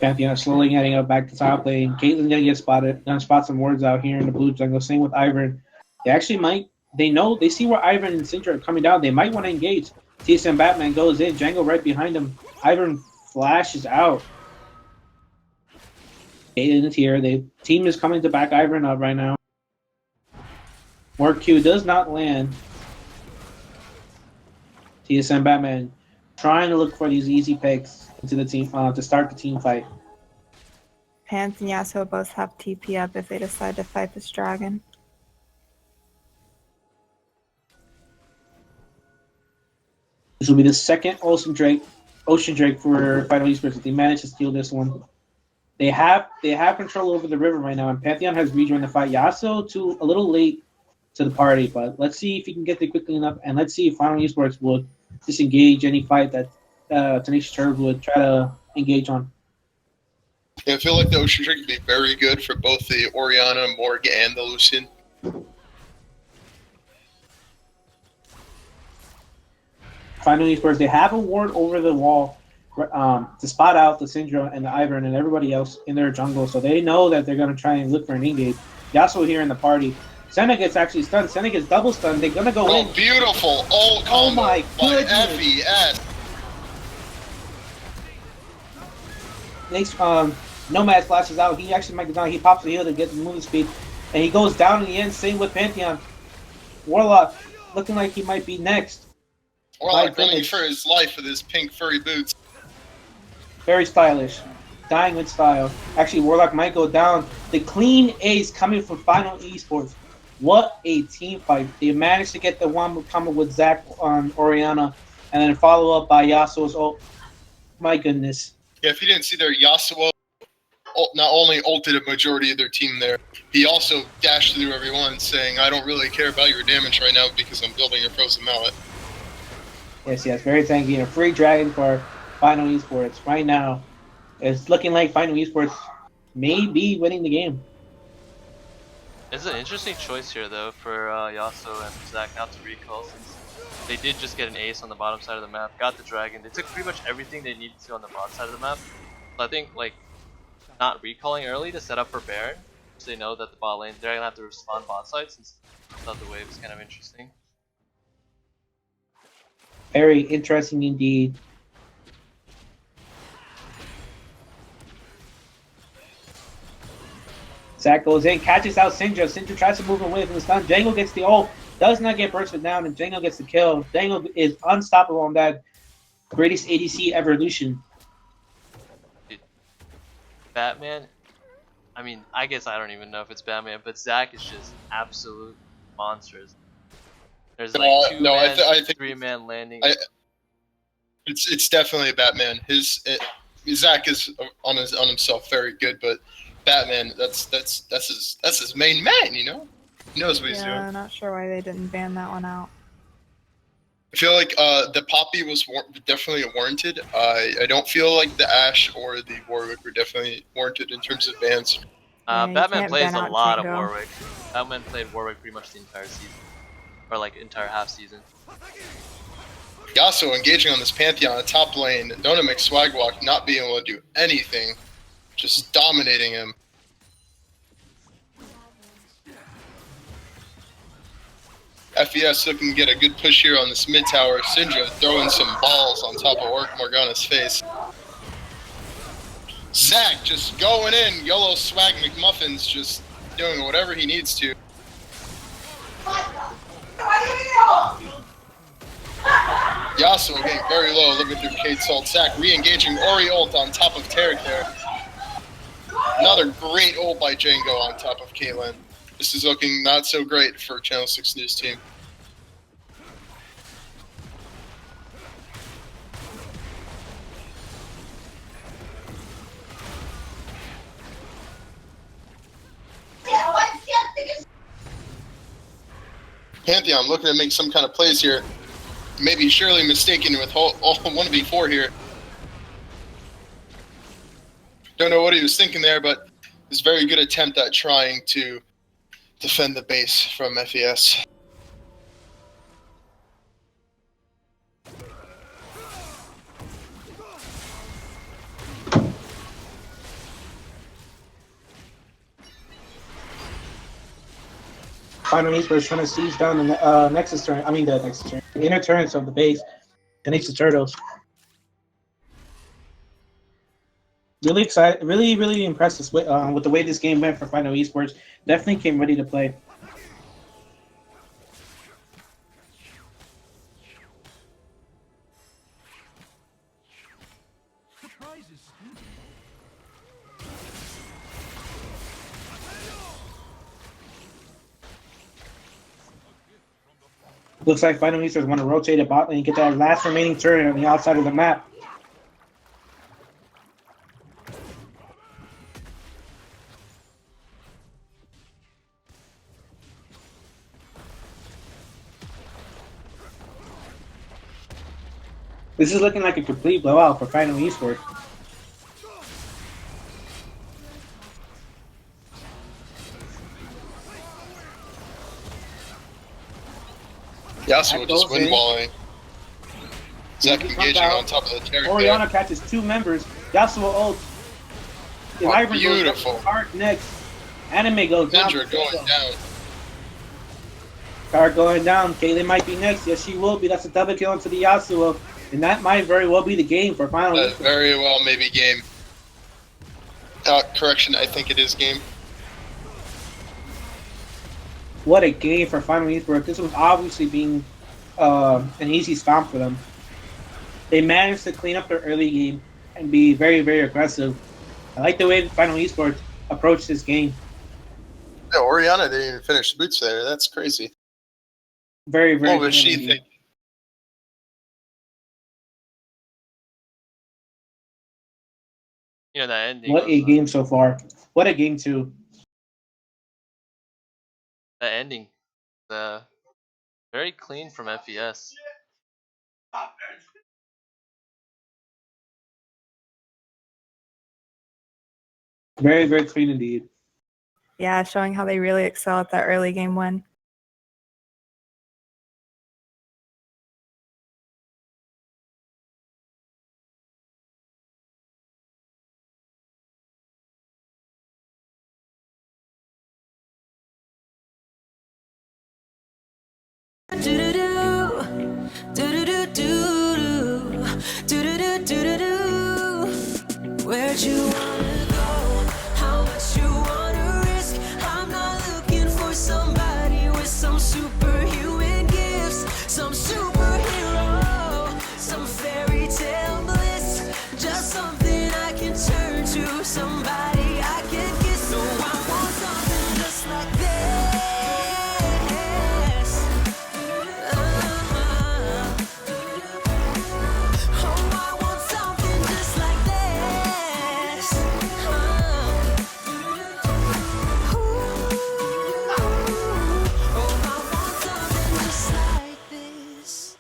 Pantheon slowly heading up back to top lane. Caitlyn's gonna get spotted. Gonna spot some wards out here in the blue jungle. Same with Ivern. They actually might. They see where Ivern and Syndra are coming down. They might want to engage. TSM Batman goes in. Django right behind him. Ivern flashes out. Caitlyn is here. The team is coming to back Ivern up right now. More Q does not land. TSM Batman trying to look for these easy picks into the team to start the team fight. Pants and Yasuo both have TP up if they decide to fight this dragon. This will be the second Ocean Drake for Final Esports if they manage to steal this one. They have control over the river right now, and Pantheon has rejoined the fight. Yasuo a little late to the party, but let's see if he can get there quickly enough, and let's see if Final Esports would disengage any fight that Tenacious Turtles would try to engage on. Yeah, I feel like the Ocean Drake would be very good for both the Orianna, Morg, and the Lucian. Final Esports, they have a ward over the wall to spot out the Syndra and the Ivern and everybody else in their jungle, so they know that they're going to try and look for an engage. Yasuo here in the party. Senna gets actually stunned. Senna gets double stunned. They're going to go in. Beautiful ult combo. Oh my goodness. FeS. Next, Nomad flashes out. He actually might go down. He pops the heal to get the movement speed, and he goes down in the end. Same with Pantheon. Warlock looking like he might be next. Warlock running for his life with his pink furry boots. Very stylish. Dying with style. Actually, Warlock might go down. The clean ace coming from Final Esports. What a team fight. They managed to get the one coming with Zach on Orianna, and then follow up by Yasuo's ult. My goodness. Yeah, if you didn't see there, Yasuo not only ulted a majority of their team there, he also dashed through everyone saying, I don't really care about your damage right now because I'm building a frozen mallet. Yes, very tanky. And a free dragon for Final Esports right now. It's looking like Final Esports may be winning the game. It's an interesting choice here though for Yasuo and Zac not to recall, since they did just get an ace on the bottom side of the map, got the dragon. They took pretty much everything they needed to on the bot side of the map. So I think like not recalling early to set up for Baron, so they know that the bot lane they're gonna have to respond bot side, since I thought the wave is kind of interesting. Very interesting indeed. Zac goes in, catches out Syndra. Syndra tries to move away from the stun. Django gets the ult, does not get bursted down, and Django gets the kill. Django is unstoppable on that greatest ADC evolution. Dude, Batman, I mean, I guess I don't even know if it's Batman, but Zac is just absolute monsters. There's like No, I think 3-man landing. It's definitely a Batman. Zac is on himself very good, but Batman, that's his main man. You know, he knows what he's Yeah, doing. I'm not sure why they didn't ban that one out. I feel like the Poppy was definitely warranted. I don't feel like the Ashe or the Warwick were definitely warranted in terms of bans. Yeah, you Batman can't plays ban a out lot of Django. Warwick. Batman played Warwick pretty much the entire season, or like entire half season. Yasuo engaging on this Pantheon top lane. Donamic Swagwalk not being able to do anything, just dominating him. FeS looking to get a good push here on this mid tower. Syndra throwing some balls on top of Morgana's face. Zac just going in. YOLO Swag McMuffins just doing whatever he needs to. Yasuo getting very low, living through Kate's ult. Zac re-engaging Ori ult on top of Taric there. Another great ult by Django on top of Caitlyn. This is looking not so great for Channel 6 News team. Pantheon looking to make some kind of plays here. Maybe surely mistaken with all 1v4 here. Don't know what he was thinking there, but it's a very good attempt at trying to defend the base from FeS. Final Esports trying to siege down the Nexus turn. I mean the Nexus turn. The inner turrets of the base. The Nexus Turtles. Really excited, really impressed with the way this game went for Final Esports. Definitely came ready to play. Looks like Final Esports want to rotate a bot lane and get that last remaining turret on the outside of the map. This is looking like a complete blowout for Final Esports. Yasuo just windwalling. Zac engaging on top of the Taric. Orianna catches two members. Yasuo ult. Oh, beautiful. Card next. Anime goes down. Syndra going down. Card going down. Caitlyn might be next. Yes, she will be. That's a double kill into the Yasuo. And that might very well be the game for Final Esports. Very well maybe game. Correction, I think it is game. What a game for Final Esports. This was obviously being an easy stomp for them. They managed to clean up their early game and be very aggressive. I like the way Final Esports approached this game. Yeah, Orianna didn't even finish the boots there. That's crazy. Very What was good she indeed. thinking? You know, that ending. What a game so far. What a game too. That ending, very clean from FeS. Very clean indeed. Yeah, showing how they really excel at that early game win. Where'd you wanna go? How much you wanna risk? I'm not looking for somebody with some superhuman gifts, some superhero, some fairy tale bliss, just something I can turn to, somebody I can kiss. So I want something just like this. Oh, I want something just like this. Oh, I want something just like this.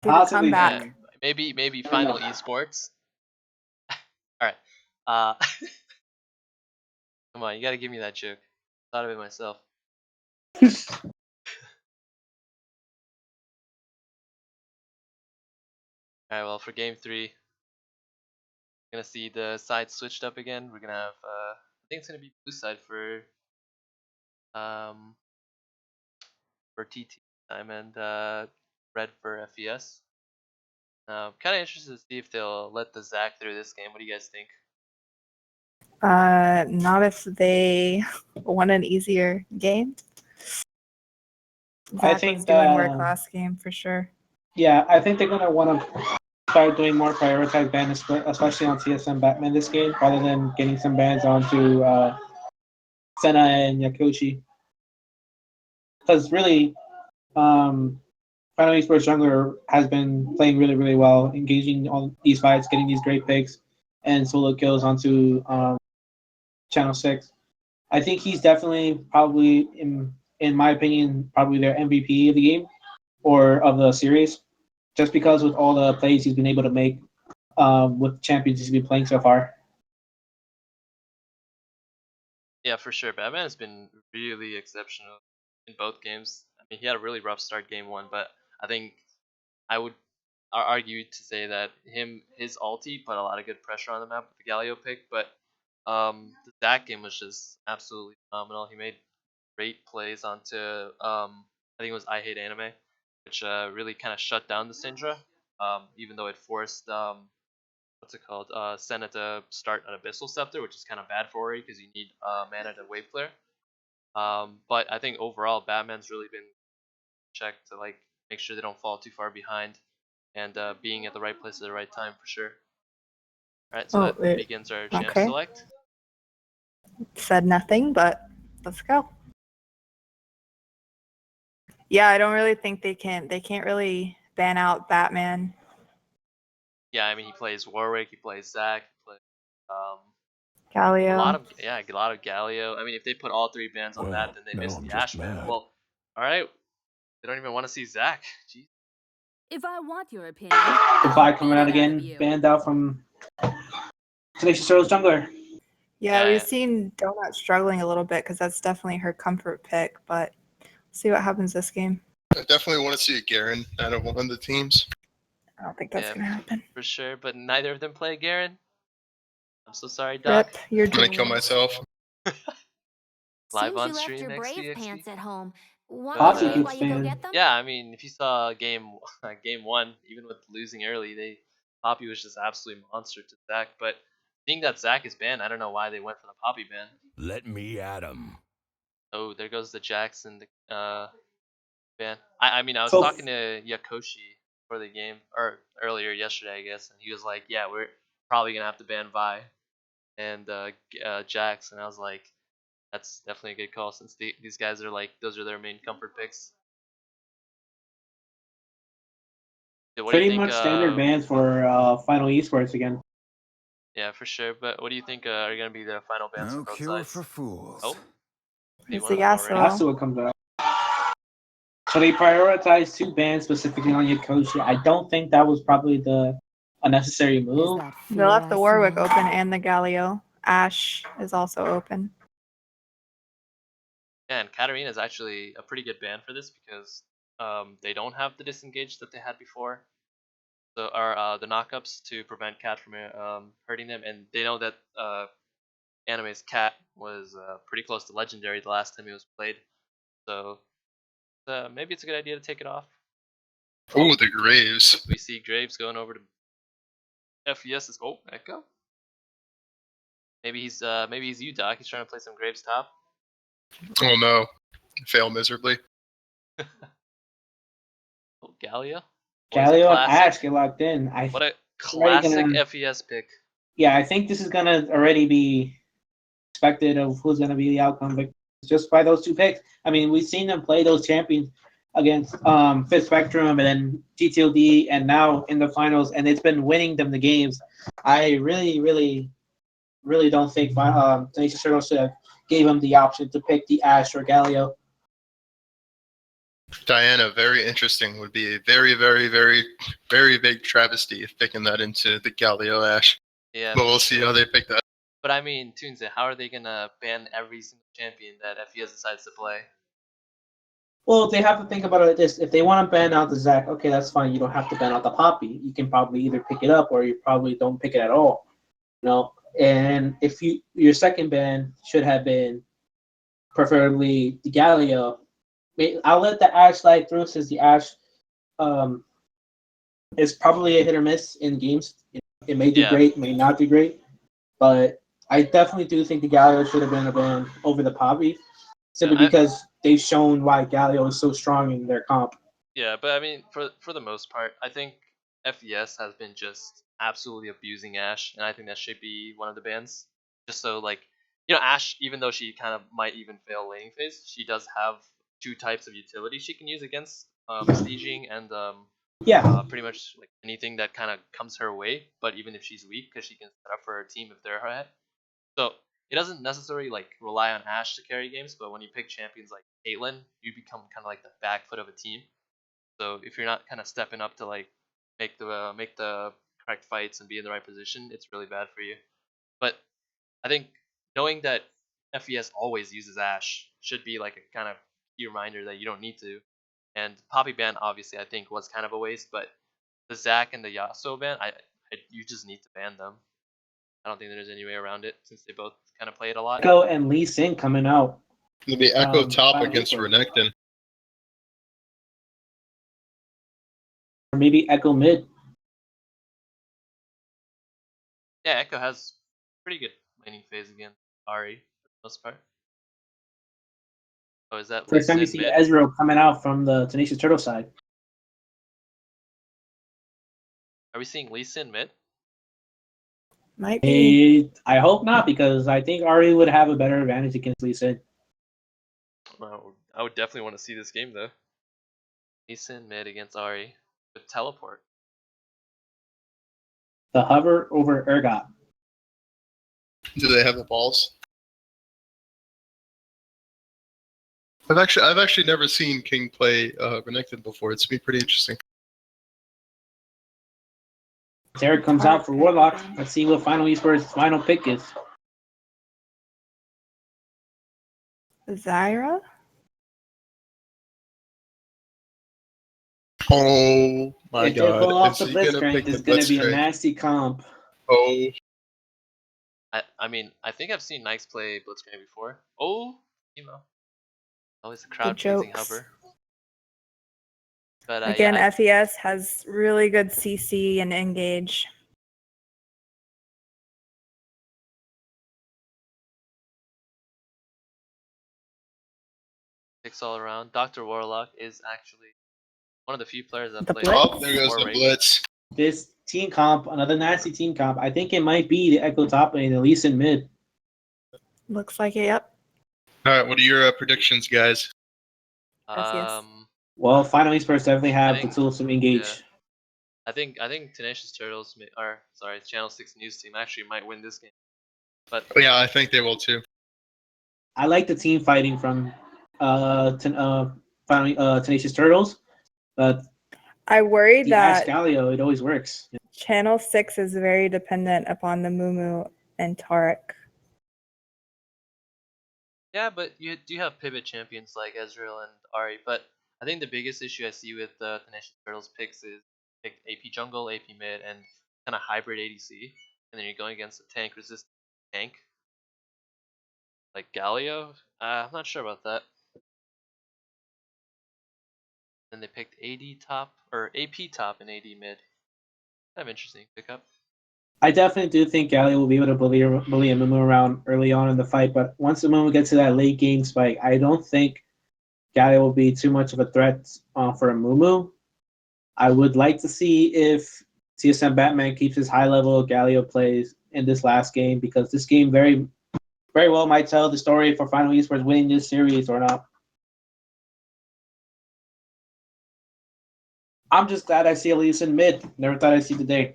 the Possibly comeback. June. Maybe final know. esports. All right. Uh, come on, you gotta give me that joke. Thought of it myself. All right. Well, for game 3, we're gonna see the sides switched up again. We're gonna have I think it's gonna be blue side um for TT time and red for FES. Kind of interested to see if they'll let the Zach through this game. What do you guys think? Not if they won an easier game. I Zach think was doing work last game for sure. Yeah, I think they're gonna want to start doing more prioritized bans, especially on CSM Batman this game, rather than getting some bans onto Senna and Yakoshi. Because really, Final Esports Jungler has been playing really, really well, engaging on these fights, getting these great picks and solo kills onto Channel 6. I think he's definitely probably, in my opinion, probably their MVP of the game or of the series, just because with all the plays he's been able to make with champions he's been playing so far. Yeah, for sure. Batman has been really exceptional in both games. I mean, he had a really rough start game 1, but I think I would argue to say that his ulti put a lot of good pressure on the map with the Galio pick, but that game was just absolutely phenomenal. He made great plays onto I think it was I Hate Anime, which really kind of shut down the Syndra, even though it forced what's it called? Senna to start an Abyssal Scepter, which is kind of bad for Ori because you need mana to wave clear. But I think overall, Batman's really been checked to like make sure they don't fall too far behind, and being at the right place at the right time for sure. All right, so that begins our champ select. Said nothing, but let's go. Yeah, I don't really think they can't really ban out Batman. Yeah, I mean he plays Warwick, he plays Zac, he plays Galio. a lot of Galio. I mean, if they put all 3 bans on that, then they missed the Ash ban. Well, all right, they don't even want to see Zac. Jeez. If I want your opinion, Defy coming out again, banned out from Tenacious Turtles Jungler. Yeah, we've seen Donut struggling a little bit because that's definitely her comfort pick, but see what happens this game. I definitely want to see a Garen out of one of the teams. I don't think that's gonna happen. For sure, but neither of them play Garen. I'm so sorry, Doc. Rip, you're I'm gonna kill myself. Live on you left stream your next brave to pants at home. Want Posse me to wait keeps while you go fan. get them? Yeah, I mean, if you saw game 1, even with losing early, Poppy was just absolutely monster to Zac. But seeing that Zac is banned, I don't know why they went for the Poppy ban. Let me at him. Oh, there goes the Jackson ban. I mean, I was So- talking to Yakoshi for the game, or earlier yesterday, I guess, and he was like, "Yeah, we're probably gonna have to ban Vi and Jax," and I was like, "That's definitely a good call since these guys are like those are their main comfort picks." So what do you Pretty think, much standard bans for Final Esports again. Yeah, for sure. But what do you think are going to be the final bans No for both cure sides? for fools. Oh, It's one a of them already. Yasuo. Yasuo comes out. So they prioritized 2 bans specifically on Yakoshi. I don't think that was probably the unnecessary Is move. that They fear left I the Warwick smell? open and the Galio. Ash is also open. Yeah, and Katarina is actually a pretty good ban for this because they don't have the disengage that they had before. So are the knockups to prevent Cat from hurting them, and they know that Anime's Cat was pretty close to legendary the last time he was played. So maybe it's a good idea to take it off. Oh, the Graves. We see Graves going over to FES. Oh, Echo. Maybe he's you, Doc. He's trying to play some Graves top. Oh no. Fail miserably. Oh, Gallia. Galio and Ash get locked in. What a classic FES pick. Yeah, I think this is gonna already be expected of who's gonna be the outcome, but just by those 2 picks. I mean, we've seen them play those champions against Fifth Spectrum and then GTLD, and now in the finals, and it's been winning them the games. I really, really, really don't think Tenacious Turtles should have gave him the option to pick the Ash or Galio. Diana, very interesting. Would be a very, very, very, very big travesty if picking that into the Galio Ash. Yeah, But we'll see how they pick that. but I mean, Tunze, how are they gonna ban every single champion that FES decides to play? Well, they have to think about it like this. If they want to ban out the Zac, okay, that's fine. You don't have to ban out the Poppy. You can probably either pick it up or you probably don't pick it at all. You know, and if your second ban should have been preferably the Galio. I'll let the Ash slide through since the Ash um, is probably a hit or miss in games. It may do Yeah. great, may not do great, but I definitely do think the Galio should have been a ban over the Poppy, simply Yeah, because they've shown why Galio is so strong in their comp. Yeah, but I mean, for the most part, I think FES has been just absolutely abusing Ash, and I think that should be one of the bans. Just so like, Ash, even though she kind of might even fail laning phase, she does have two types of utility she can use against sieging and Yeah, pretty much like anything that kind of comes her way. But even if she's weak, because she can set up for her team if they're ahead. So it doesn't necessarily like rely on Ash to carry games, but when you pick champions like Caitlyn, you become kind of like the back foot of a team. So if you're not kind of stepping up to like make the correct fights and be in the right position, it's really bad for you. But I think knowing that FES always uses Ash should be like a kind of key reminder that you don't need to. And Poppy ban obviously I think was kind of a waste, but the Zac and the Yasuo ban, you just need to ban them. I don't think there's any way around it since they both kind of play it a lot. Echo and Lee Sin coming out. It'll be Echo top Final against Esports. Renekton. Or maybe Echo mid. Yeah, Echo has pretty good laning phase against Ari for the most part. Oh, is that Lee First time you Sin see mid? Ezreal coming out from the Tenacious Turtle side. Are we seeing Lee Sin mid? Might be. I hope not, because I think Ari would have a better advantage against Lee Sin. Well, I would definitely want to see this game though. Lee Sin mid against Ari with teleport. The hover over Urgot. Do they have the balls? I've actually never seen King play Renekton before. It's been pretty interesting. Derek comes out for Warlock. Let's see what Final Esports' final pick is. Zyra? Oh my If they god. pull off Is the he gonna Blitzcrank, pick the it's going to be a Blitzcrank? nasty comp. Oh, I mean, I think I've seen Nikes play Blitzcrank before. Oh, emo. Always the The crowd pleasing jokes. hover. But Again, yeah, FES has really good CC and engage. picks all around. Dr. Warlock is actually one of the few players that The plays. Blitz? oh, there goes the Warwick. Blitz. This team comp, another nasty team comp. I think it might be the Echo top lane, at least in mid. Looks like it, yep. All right, what are your predictions, guys? yes. Well, Final Esports definitely have think- the tools to engage. yeah. I think Tenacious Turtles Channel 6 News Team actually might win this game. But Oh, yeah, I think they will too. I like the team fighting from Tenacious Turtles, but I worry the Ash that Galio, it always works. Channel 6 is very dependent upon the Mumu and Tarek. yeah, but you do have pivot champions like Ezreal and Ari. But I think the biggest issue I see with the Tenacious Turtles picks is pick AP jungle, AP mid, and kind of hybrid ADC, and then you're going against a tank resistant tank like Galio. I'm not sure about that. Then they picked AD top or AP top and AD mid. Kind of interesting pickup. I definitely do think Galio will be able to bully a Mumu around early on in the fight, but once the Mumu gets to that late game spike, I don't think Galio will be too much of a threat for a Mumu. I would like to see if TSM Batman keeps his high level Galio plays in this last game, because this game very, very well might tell the story for Final Esports winning this series or not. I'm just glad I see Elise in mid. Never thought I'd see today.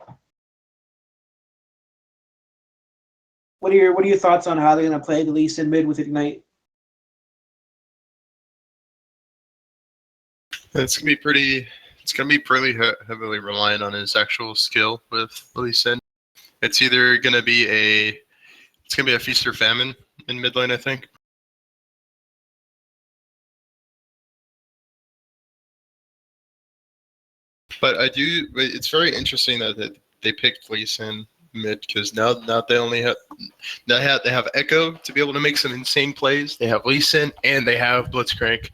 What are your thoughts on how they're gonna play the Elise in mid with Ignite? It's gonna be pretty. It's gonna be pretty heavily reliant on his actual skill with Lee Sin. It's either gonna be a. It's gonna be a feast or famine in mid lane, I think. But I do. But it's very interesting that they picked Lee Sin mid because now they only have they have Echo to be able to make some insane plays. They have Lee Sin and they have Blitzcrank.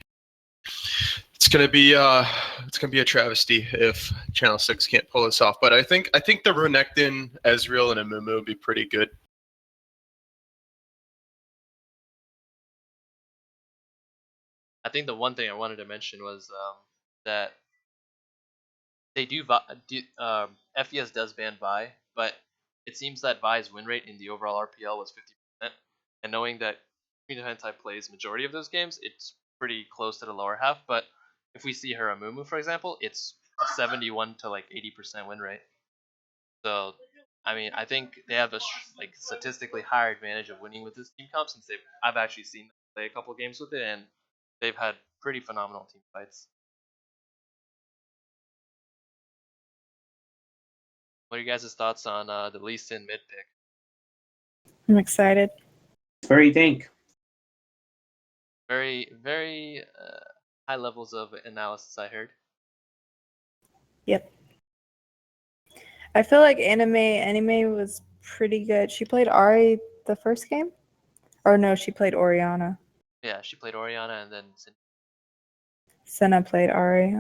It's gonna be a travesty if Channel 6 can't pull this off. But I think the Renekton, Ezreal, and Amumu would be pretty good. I think the one thing I wanted to mention was that they FES does ban Vi, but it seems that Vi's win rate in the overall RPL was 50%. And knowing that Queen of Hentai plays majority of those games, it's pretty close to the lower half. But if we see her Amumu, for example, it's a 71 to like 80% win rate. So, I mean, I think they have a like statistically higher advantage of winning with this team comp since I've actually seen them play a couple games with it, and they've had pretty phenomenal team fights. What are you guys' thoughts on the Lee Sin mid pick? I'm excited. Very dank. Very, very high levels of analysis, I heard. Yep. I feel like anime was pretty good. She played Ari the first game? Or no, she played Oriana. Yeah, she played Oriana and then Senna played Ari.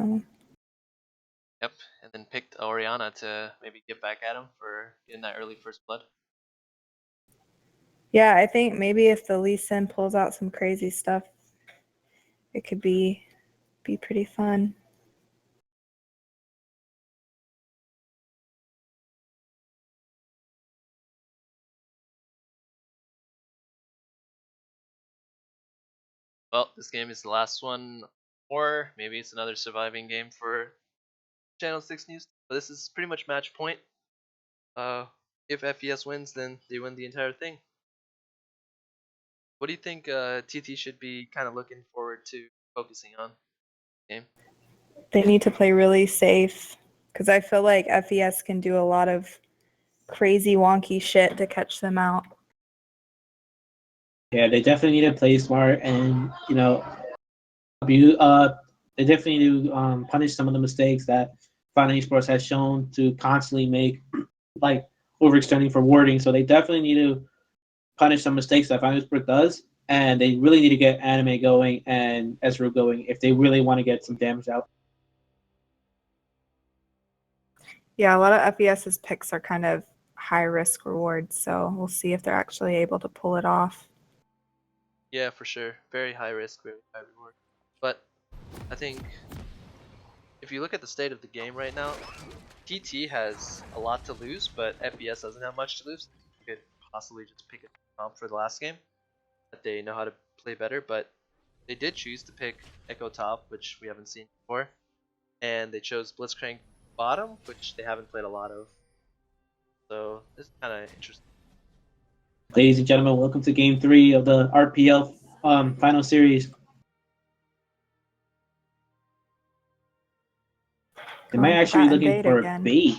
Yep, and then picked Oriana to maybe get back at him for getting that early first blood. Yeah, I think maybe if the Lee Sin pulls out some crazy stuff, it could be pretty fun. Well, this game is the last one, or maybe it's another surviving game for Channel 6 News. But this is pretty much match point. If FES wins, then they win the entire thing. What do you think TT should be kind of looking forward to focusing on? Game. They need to play really safe because I feel like FES can do a lot of crazy wonky shit to catch them out. Yeah, they definitely need to play smart, and they definitely need to punish some of the mistakes that Final Esports has shown to constantly make, like overextending for warding. So they definitely need to punish some mistakes that Final Esports does, and they really need to get anime going and Ezreal going if they really want to get some damage out. Yeah, a lot of FES's picks are kind of high risk rewards, so we'll see if they're actually able to pull it off. Yeah, for sure. Very high risk, very high reward. But I think if you look at the state of the game right now, TT has a lot to lose, but FES doesn't have much to lose. You could possibly just pick a comp for the last game that they know how to play better, but they did choose to pick Echo top, which we haven't seen before, and they chose Blitzcrank bottom, which they haven't played a lot of. So this is kind of interesting. Ladies and gentlemen, welcome to Game 3 of the RPL final series. They might actually be looking for again. bait.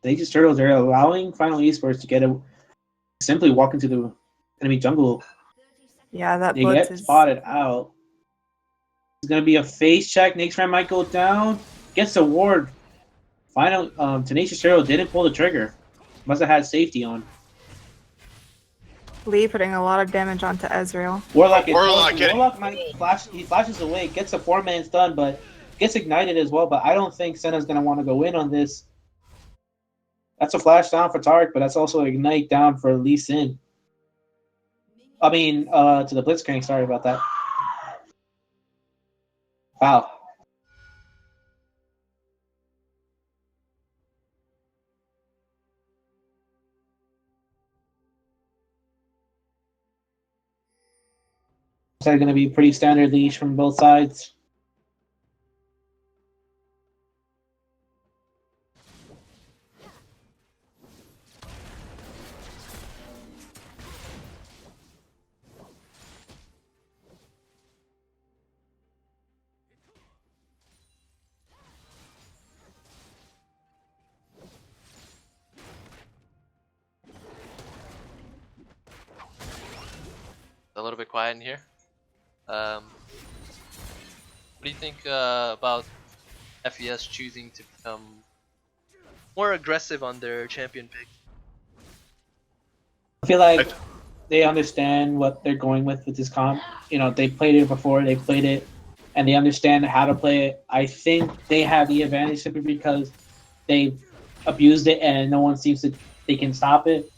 They just turtles. They're allowing Final Esports to get a simply walk into the enemy jungle. Yeah, that They blitz get is spotted out. It's gonna be a face check. Next round might go down. Gets the ward. Final Tenacious Turtle didn't pull the trigger. Must have had safety on. Lee putting a lot of damage onto Ezreal. Warlock might flash. He flashes away, gets a 4-man stun, but gets ignited as well. But I don't think Senna's gonna want to go in on this. That's a flash down for Tark, but that's also an ignite down for Lee Sin. I mean, to the Blitzcrank. Sorry about that. Wow. Is that going to be pretty standard leash from both sides? little bit quiet in here. What do you think about FeS choosing to become more aggressive on their champion pick? I feel like they understand what they're going with this comp. You know, they played it before, they played it, and they understand how to play it. I think they have the advantage simply because they've abused it and no one seems to they can stop it.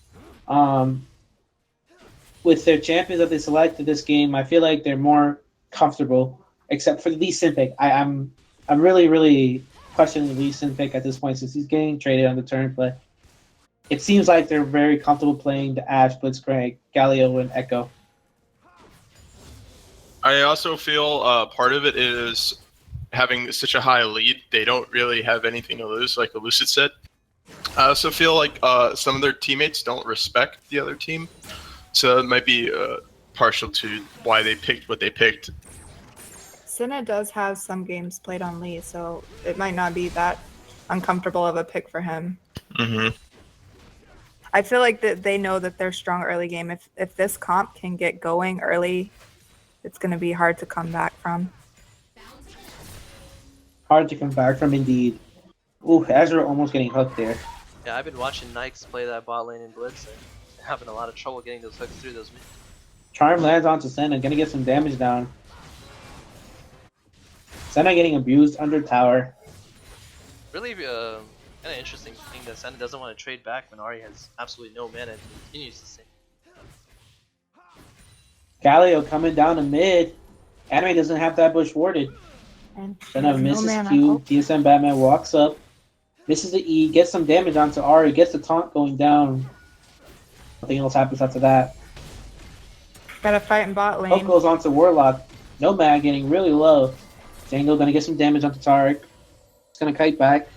With their champions that they selected this game, I feel like they're more comfortable, except for the Lee Sin pick. I'm really questioning the Lee Sin pick at this point since he's getting traded on the turn, but it seems like they're very comfortable playing the Ashe, Blitzcrank, Galio, and Echo. I also feel part of it is having such a high lead. They don't really have anything to lose, like Elucid said. I also feel like some of their teammates don't respect the other team. So it might be partial to why they picked what they picked. Senna does have some games played on Lee, so it might not be that uncomfortable of a pick for him. Mm-hmm. I feel like that they know that they're strong early game. If this comp can get going early, it's going to be hard to come back from. Hard to come back from, indeed. Ooh, Ezra almost getting hooked there. Yeah, I've been watching Nikes play that bot lane in Blitz and having a lot of trouble getting those hooks through those. Charm lands onto Senna, gonna get some damage down. Senna getting abused under tower. Really kind of interesting thing that Senna doesn't want to trade back when Ahri has absolutely no mana and continues to sing. Galio coming down to mid. Anime doesn't have that bush warded. And Senna misses Q. TSM Batman walks up. Misses the E. Gets some damage onto Ahri. Gets the taunt going down. Nothing else happens after that. Gotta fight in bot lane. Hook goes onto Warlock. Nomad getting really low. Django gonna get some damage onto Tarek. It's gonna kite back.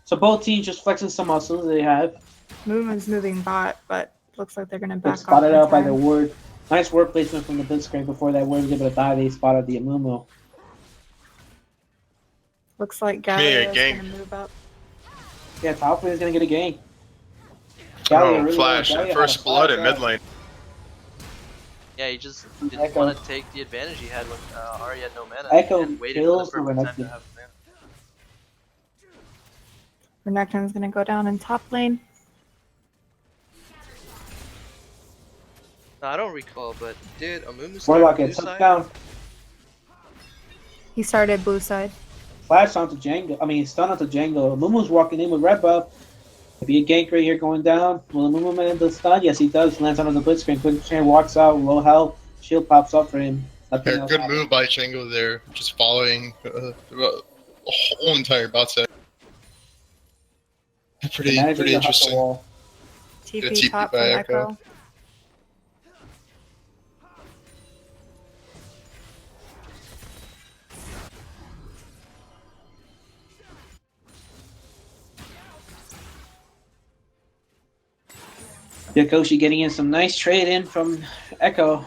So both teams just flexing some muscles they have. Movement's moving bot, but looks like they're gonna back off. Spotted out by the time. ward. Nice ward placement from the Blitzcrank before that ward was able to die. They spotted the Amumu. Looks like Galio is gang. gonna move up. Yeah, top lane is gonna get a gank. Flash. Galio had First a blood flash in out. mid lane. Yeah, he just didn't Echo. want to take the advantage he had when Ahri had no mana. Echo and waited kills for the perfect time Renekton. to have mana. Renekton's gonna go down in top lane. No, I don't recall, but did Amumu Warlock start blue gets hooked side? down. He started blue side. Flash onto Django. I mean, stun onto Django. Mumu's walking in with red buff. Maybe a gank right here going down. Will Mumu man the stun? Yes, he does. Lands on the Blitzcrank. Blitzcrank walks out, low health. Shield pops up for him. Nothing Yeah, else good happens. move by Django there, just following the whole entire bot set. Pretty Managing to hug the interesting. wall. TP TP top by from Echo. Echo. Yakoshi getting in some nice trade in from Echo.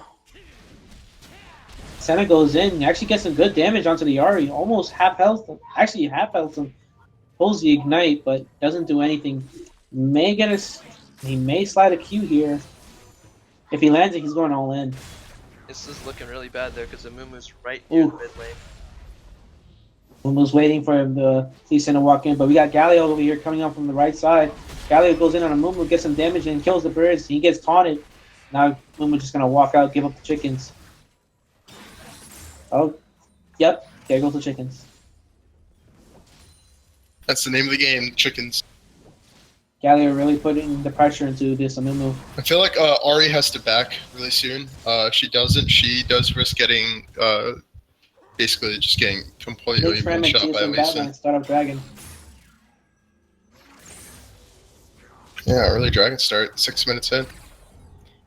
Senna goes in, actually gets some good damage onto the Ahri. Almost half health. Actually, half health him. Pulls the ignite, but doesn't do anything. He may slide a Q here. If he lands it, he's going all in. This is looking really bad there because Amumu's right near the Ooh. mid lane. Mumu's waiting for him to see Senna walk in, but we got Galio over here coming up from the right side. Galio goes in on a Mumu, gets some damage and kills the birds. He gets taunted. Now Mumu's just gonna walk out, give up the chickens. Oh, yep. There goes the chickens. That's the name of the game, chickens. Galio really putting the pressure into this Amumu. I feel like Ahri has to back really soon. If she doesn't, she does risk getting basically just getting completely Nick Frem and one-shot by TSM Lee Batman Sin. start up Dragon. Yeah, early Dragon start, 6 minutes in.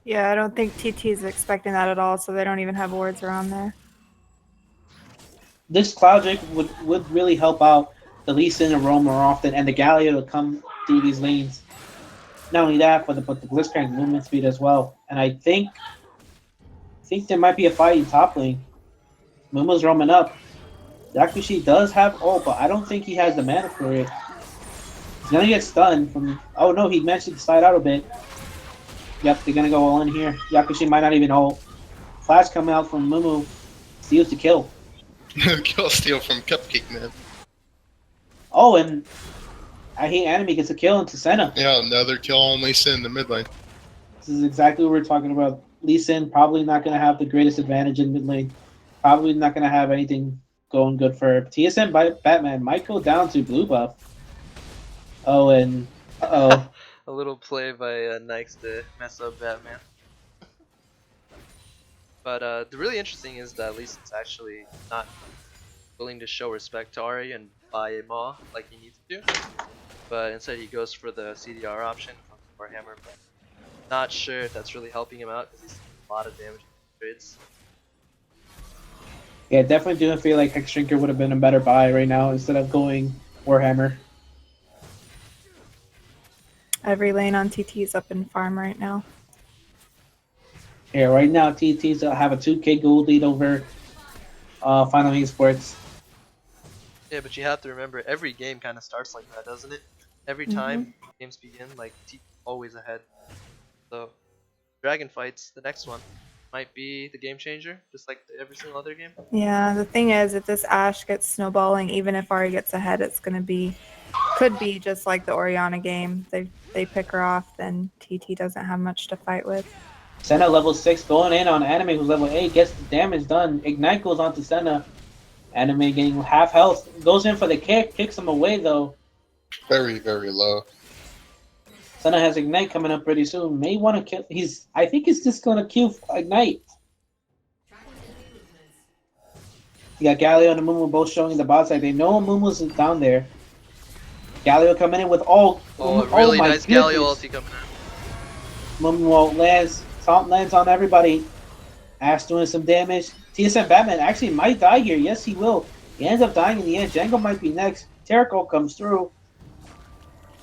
Yeah, I don't think TT is expecting that at all, so they don't even have wards around there. This Cloud Drake would really help out the Lee Sin and roam more often, and the Galio to come through these lanes. Not only that, but the Blitzcrank movement speed as well. And I think there might be a fight in top lane. Mumu's roaming up. Yakushi does have ult, but I don't think he has the mana for it. He's gonna get stunned from. Oh no, he managed to slide out a bit. Yep, they're gonna go all in here. Yakushi might not even ult. flash coming out from Mumu. Steals the kill. Kill steal from Cupcake Man. Oh, and I hate Anime gets a kill into Senna. Yeah, another kill on Lee Sin in the mid lane. This is exactly what we're talking about. Lee Sin probably not going to have the greatest advantage in mid lane. Probably not going to have anything going good for her. TSM by Batman might go down to blue buff. Oh, and uh-oh. A little play by Nikes to mess up Batman. But the really interesting is that Lee's actually not willing to show respect to Ari and buy a Maw like he needs to. But instead he goes for the CDR option from Warhammer. But not sure if that's really helping him out because he's taking a lot of damage in trades. Yeah, definitely do feel like Hex Shrinker would have been a better buy right now instead of going Warhammer. Every lane on TT is up in farm right now. Yeah, right now TT's have a 2K gold lead over Final Esports. Yeah, but you have to remember every game kind of starts like that, doesn't it? Every time games begin, like TT always ahead. So Dragon Fights, the next one, might be the game changer, just like every single other game. Yeah, the thing is, if this Ashe gets snowballing, even if Ari gets ahead, it's gonna be, could be just like the Oriana game. They pick her off, then TT doesn't have much to fight with. Senna level 6 going in on Anime who's level 8, gets the damage done. Ignite goes on to Senna. Anime getting half health. Goes in for the kick, kicks him away though. Very, very low. Senna has Ignite coming up pretty soon. May want to kill. I think he's just gonna kill Ignite. You got Galio and Mumu both showing the bot side. They know Mumu's down there. Galio coming in with all. Oh, really my nice goodness. Galio ulti coming in. Mumu lands on everybody. Ash doing some damage. TSM Batman actually might die here. Yes, he will. He ends up dying in the end. Django might be next. Terrico comes through.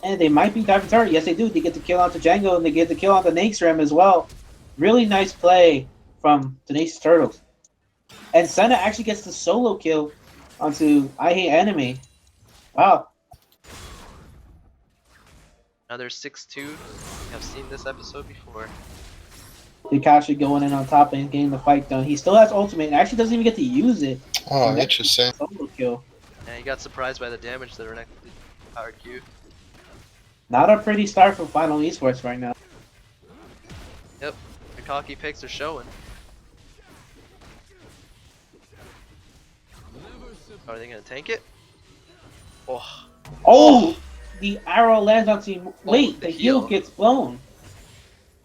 And they might be diving turret. Yes, they do. They get the kill onto Django, and they get the kill on the Nake's Ram as well. Really nice play from Tenacious Turtles. And Senna actually gets the solo kill onto I Hate Anime. Wow. Another 6-2. I've seen this episode before. Kakashi going in on top and getting the fight done. He still has ultimate and actually doesn't even get to use it. Oh, interesting. Solo kill. Yeah, he got surprised by the damage that Renekton did to Power Q. Not a pretty start for Final Esports right now. Yep, the cocky picks are showing. Are they gonna tank it? Oh, Oh! The arrow lands onto him. Wait, the the heal heal. gets blown.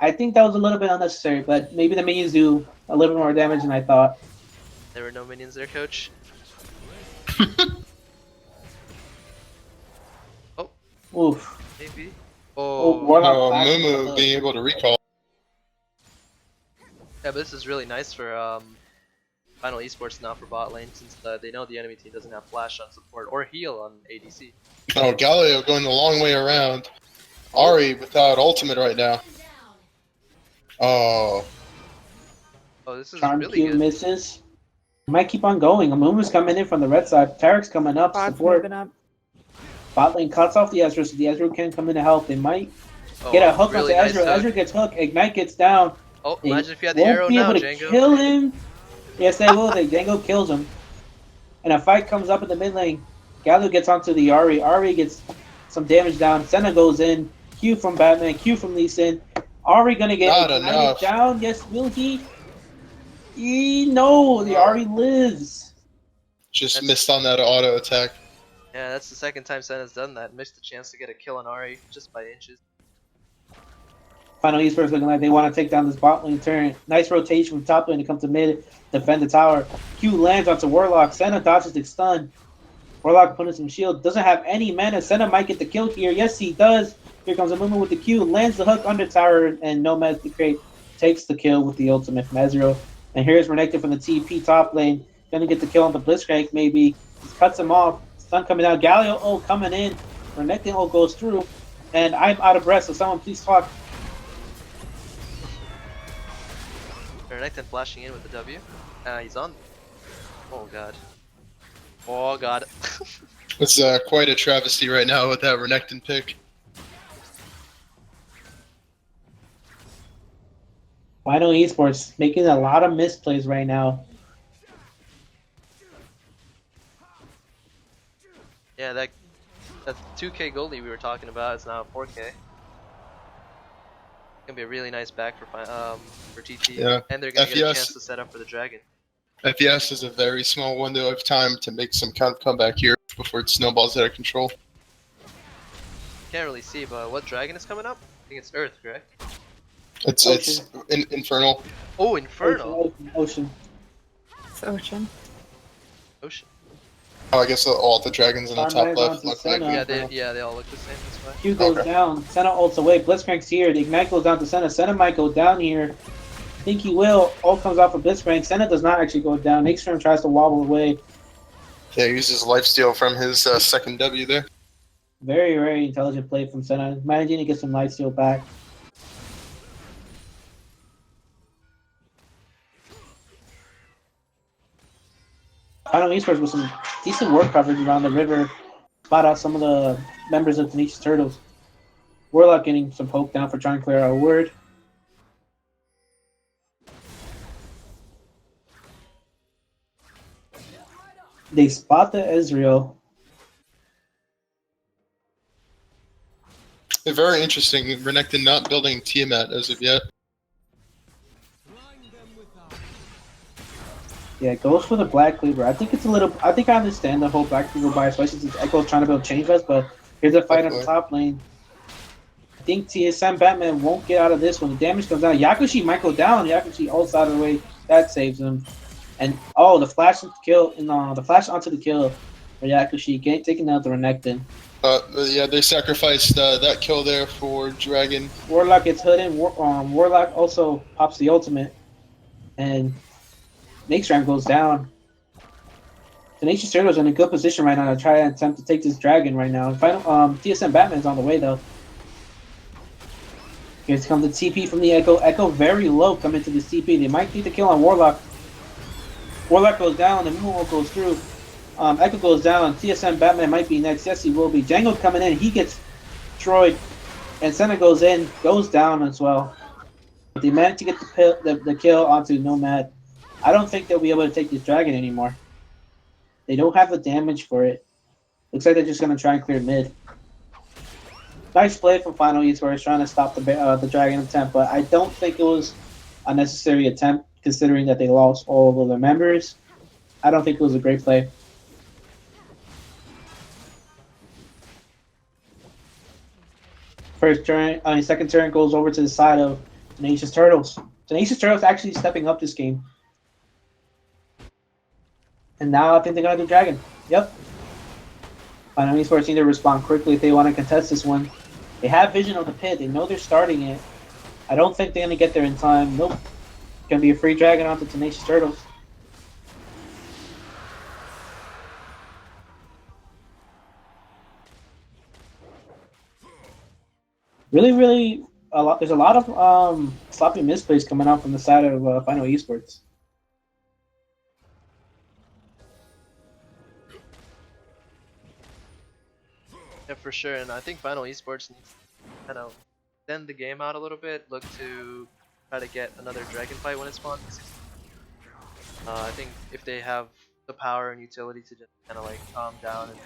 I think that was a little bit unnecessary, but maybe the minions do a little bit more damage than I thought. there were no minions there, coach. Oh, Oof. maybe. Oh, Oh, Warlock Oh, flashes the Mumu hook. being able to recall. yeah, but this is really nice for Final Esports now for bot lane since they know the enemy team doesn't have flash on support or heal on ADC. Oh, Galio going the long way around. Ari without ultimate right now. Oh, Oh, this is Charm really Q good. misses. Might keep on going. Amumu's coming in from the red side. Tarek's coming up. Bot's Support. moving up. Bot lane cuts off the Ezreal, so the Ezreal can come in to help. They might Oh, get a hook really onto nice Ezreal. hook. Ezreal gets hooked. Ignite gets down. Oh, They imagine if you had the won't arrow be now, able to Django. kill him. Yes, they will. Django kills him. And a fight comes up in the mid lane. Galio gets onto the Ari. Ari gets some damage down. Senna goes in. Q from Batman. Q from Lee Sin. Ari gonna get Not ignited enough. down. Yes, will he? No, the Ari lives. just missed on that auto attack. Yeah, that's the second time Senna's done that. Missed the chance to get a kill on Ari just by inches. Final Esports looking like they want to take down this bot lane turn. Nice rotation from top lane to come to mid, defend the tower. Q lands onto Warlock. Senna dodges the stun. Warlock putting some shield. Doesn't have any mana. Senna might get the kill here. Yes, he does. Here comes a movement with the Q. Lands the hook under tower, and Nomad the Crate takes the kill with the ultimate from Ezreal. And here's Renekton from the TP top lane. Gonna get the kill on the Blitzcrank, maybe. Just cuts him off. Stun coming out. Galio coming in. Renekton goes through. And I'm out of breath, so someone please talk. Renekton flashing in with the W. He's on. Oh god. Oh god. It's quite a travesty right now with that Renekton pick. Final Esports making a lot of misplays right now. Yeah, that 2K goalie we were talking about is now 4K. Gonna be a really nice back for TT. Yeah. And they're gonna get a FES chance to set up for the Dragon. FES is a very small window of time to make some kind of comeback here before it snowballs out of control. Can't really see, but what Dragon is coming up? I think it's Earth, correct? It's Infernal. Oh, Infernal. Ocean. It's Ocean. Ocean. Oh, I guess all the dragons in the top Sunrise left onto look like. Senna. Yeah, they all look the same. That's why. Q goes Okay. down. Senna ults away. Blitzcrank's here. The Ignite goes down to Senna. Senna might go down here. I think he will. Ult comes off of Blitzcrank. Senna does not actually go down. Nixstrom tries to wobble away. Yeah, he uses lifesteal from his second W there. Very, very intelligent play from Senna. Managing to get some lifesteal back. Final Esports with some decent work coverage around the river. Spot out some of the members of Tenacious Turtles. Warlock getting some poke down for trying to clear our word. They spot the Ezreal. They're very interesting. Renekton not building Tiamat as of yet. Yeah, it goes for the Black Cleaver. I think it's a little. I think I understand the whole Black Cleaver buy, especially since Echo's trying to build Change Vest, but here's a fight on the top lane. I think TSM Batman won't get out of this one. The damage comes down. Yakushi might go down. Yakushi ults out of the way. That saves him. And the flash into kill, the flash onto the kill for Yakushi, taking out the Renekton. Yeah, they sacrificed that kill there for Dragon. Warlock gets hooded. Warlock also pops the ultimate, and Nixram goes down. Tenacious Turtles in a good position right now to try and attempt to take this Dragon right now. Final TSM Batman's on the way though. Here comes the TP from the Echo. Echo very low coming to the TP. They might need to kill on Warlock. Warlock goes down. The Moonwalk goes through. Echo goes down. TSM Batman might be next. Yes, he will be. Django coming in. He gets destroyed. And Senna goes in. Goes down as well. They managed to get the kill onto Nomad. I don't think they'll be able to take this Dragon anymore. They don't have the damage for it. Looks like they're just going to try and clear mid. Nice play from Final Esports trying to stop the Dragon attempt, but I don't think it was a necessary attempt considering that they lost all of their members. I don't think it was a great play. Second turn goes over to the side of Tenacious Turtles. Tenacious Turtles actually stepping up this game. And now I think they're going to do Dragon. Yep. Final Esports need to respond quickly if they want to contest this one. They have vision of the pit. They know they're starting it. I don't think they're going to get there in time. Nope. Going to be a free Dragon onto Tenacious Turtles. Really, there's a lot of sloppy misplays coming out from the side of Final Esports. Yeah, for sure. And I think Final Esports needs to kind of extend the game out a little bit. Look to try to get another Dragon fight when it spawns. I think if they have the power and utility to just kind of like calm down and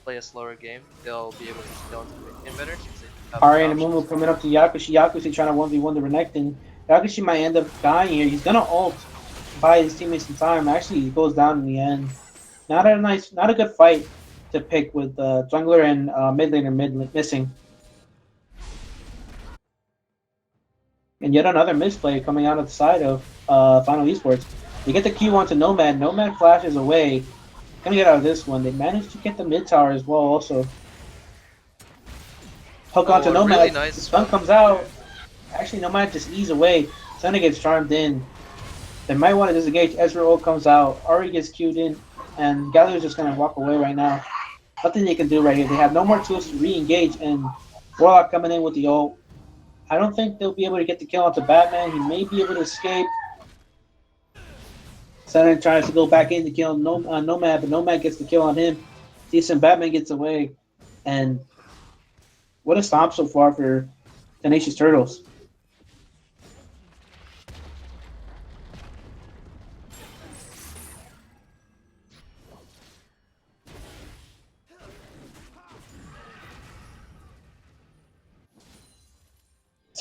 play a slower game, they'll be able to scale into the game better. Alright, and Mumu coming up to Yakushi. Yakushi trying to 1v1 the Renekton. Yakushi might end up dying here. He's gonna ult, buy his teammates some time. Actually, he goes down in the end. Not a good fight to pick with jungler and mid laner missing. And yet another misplay coming out of the side of Final Esports. They get the Q onto Nomad. Nomad flashes away. Gonna get out of this one. They managed to get the mid tower as well also. Hook onto Nomad. Really nice. The stun comes out. Actually, Nomad just ease away. Senna gets charmed in. They might want to disengage. Ezreal comes out. Ari gets queued in. And Galio's just gonna walk away right now. Nothing they can do right here. They have no more tools to re-engage. And Warlock coming in with the ult. I don't think they'll be able to get the kill onto Batman. He may be able to escape. Senna tries to go back in to kill Nomad, but Nomad gets the kill on him. Decent Batman gets away. And what a stomp so far for Tenacious Turtles.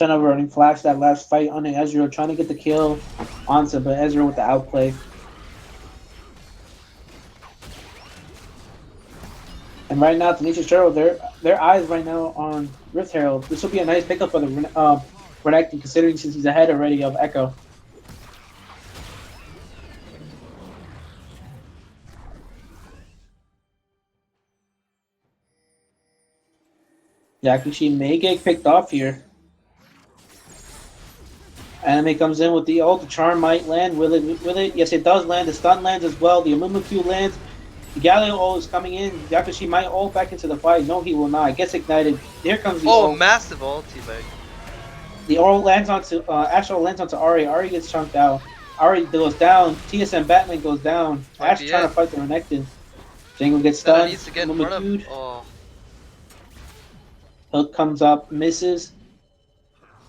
Son of running flash that last fight on Ezreal, trying to get the kill onto, but Ezreal with the outplay. And right now, Tanisha Turtle, their eyes right now on Rift Herald. This will be a nice pickup for the Renekton, considering since he's ahead already of Echo. Yakushi may get picked off here. Anime comes in with the ult. The charm might land. Will it? Yes, it does land. The stun lands as well. The Amumu Q lands. The Galio ult is coming in. Yakushi might ult back into the fight. No, he will not. Gets ignited. Here comes the ult. Massive ulti bag. The ult lands onto Astral lands onto Ari. Ari gets chunked out. Ari goes down. TSM Batman goes down. Ash trying to fight the Renekton. Jango gets stunned. Needs to get in front of. Oh. Hook comes up, misses.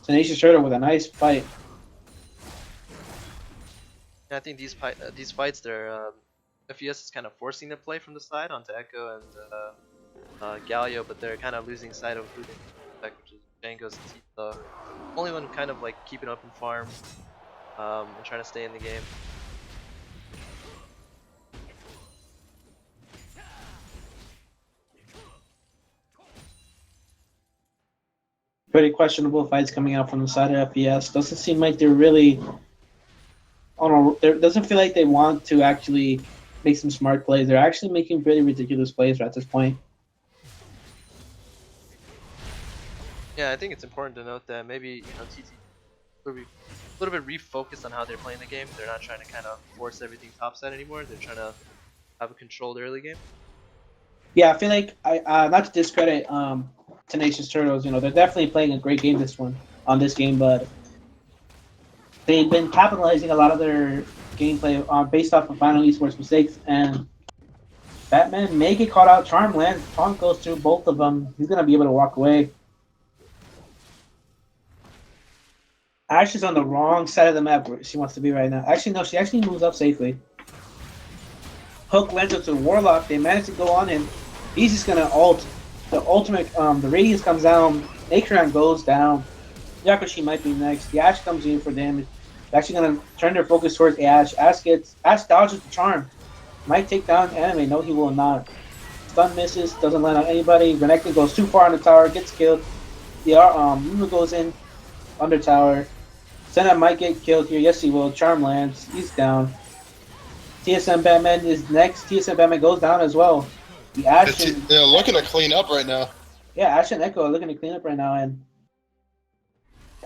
Tenacious Turtle with a nice fight. I think these fights, they're FES is kind of forcing the play from the side onto Echo and Galio, but they're kind of losing sight of who they protect, which is Django's the only one kind of like keeping up in farm and trying to stay in the game. Pretty questionable fights coming out from the side of FES. Doesn't seem like they're really. It doesn't feel like they want to actually make some smart plays. They're actually making pretty ridiculous plays at this point. Yeah, I think it's important to note that maybe TT will be a little bit refocused on how they're playing the game. They're not trying to kind of force everything topside anymore. They're trying to have a controlled early game. Yeah, I feel like not to discredit Tenacious Turtles. They're definitely playing a great game on this game, but they've been capitalizing a lot of their gameplay based off of Final Esports mistakes, and Batman may get caught out. Charm lands. Taunt goes through both of them. He's gonna be able to walk away. Ash is on the wrong side of the map where she wants to be right now. Actually, no, she actually moves up safely. Hook lands up to the Warlock. They manage to go on him. He's just gonna ult. The ultimate, the radius comes down. Akron goes down. Yakushi might be next. The Ash comes in for damage. They're actually gonna turn their focus towards the Ash. Ash dodges the charm. Might take down Anime. No, he will not. Stun misses. Doesn't land on anybody. Renekton goes too far on the tower. Gets killed. The Luna goes in under tower. Senna might get killed here. Yes, he will. Charm lands. He's down. TSM Batman is next. TSM Batman goes down as well. The Ash. They're looking to clean up right now. Yeah, Ash and Echo are looking to clean up right now, and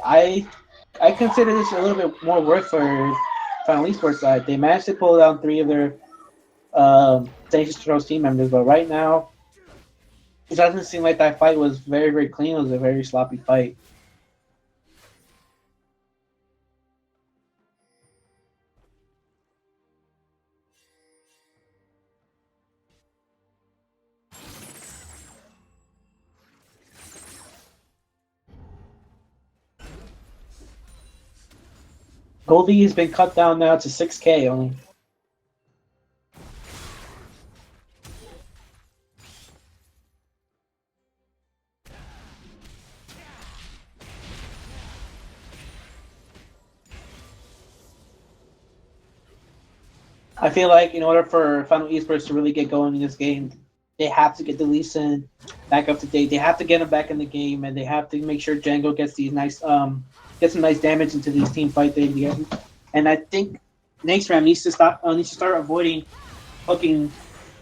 I consider this a little bit more work for Final Esports side. They managed to pull down 3 of their Tenacious Turtles team members, but right now it doesn't seem like that fight was very, very clean. It was a very sloppy fight. Goldie has been cut down now to 6K only. I feel like in order for Final Esports to really get going in this game, they have to get the Lee Sin back up to date. They have to get him back in the game, and they have to make sure Django gets these nice get some nice damage into these team fight they get. And I think Naxram needs to start avoiding hooking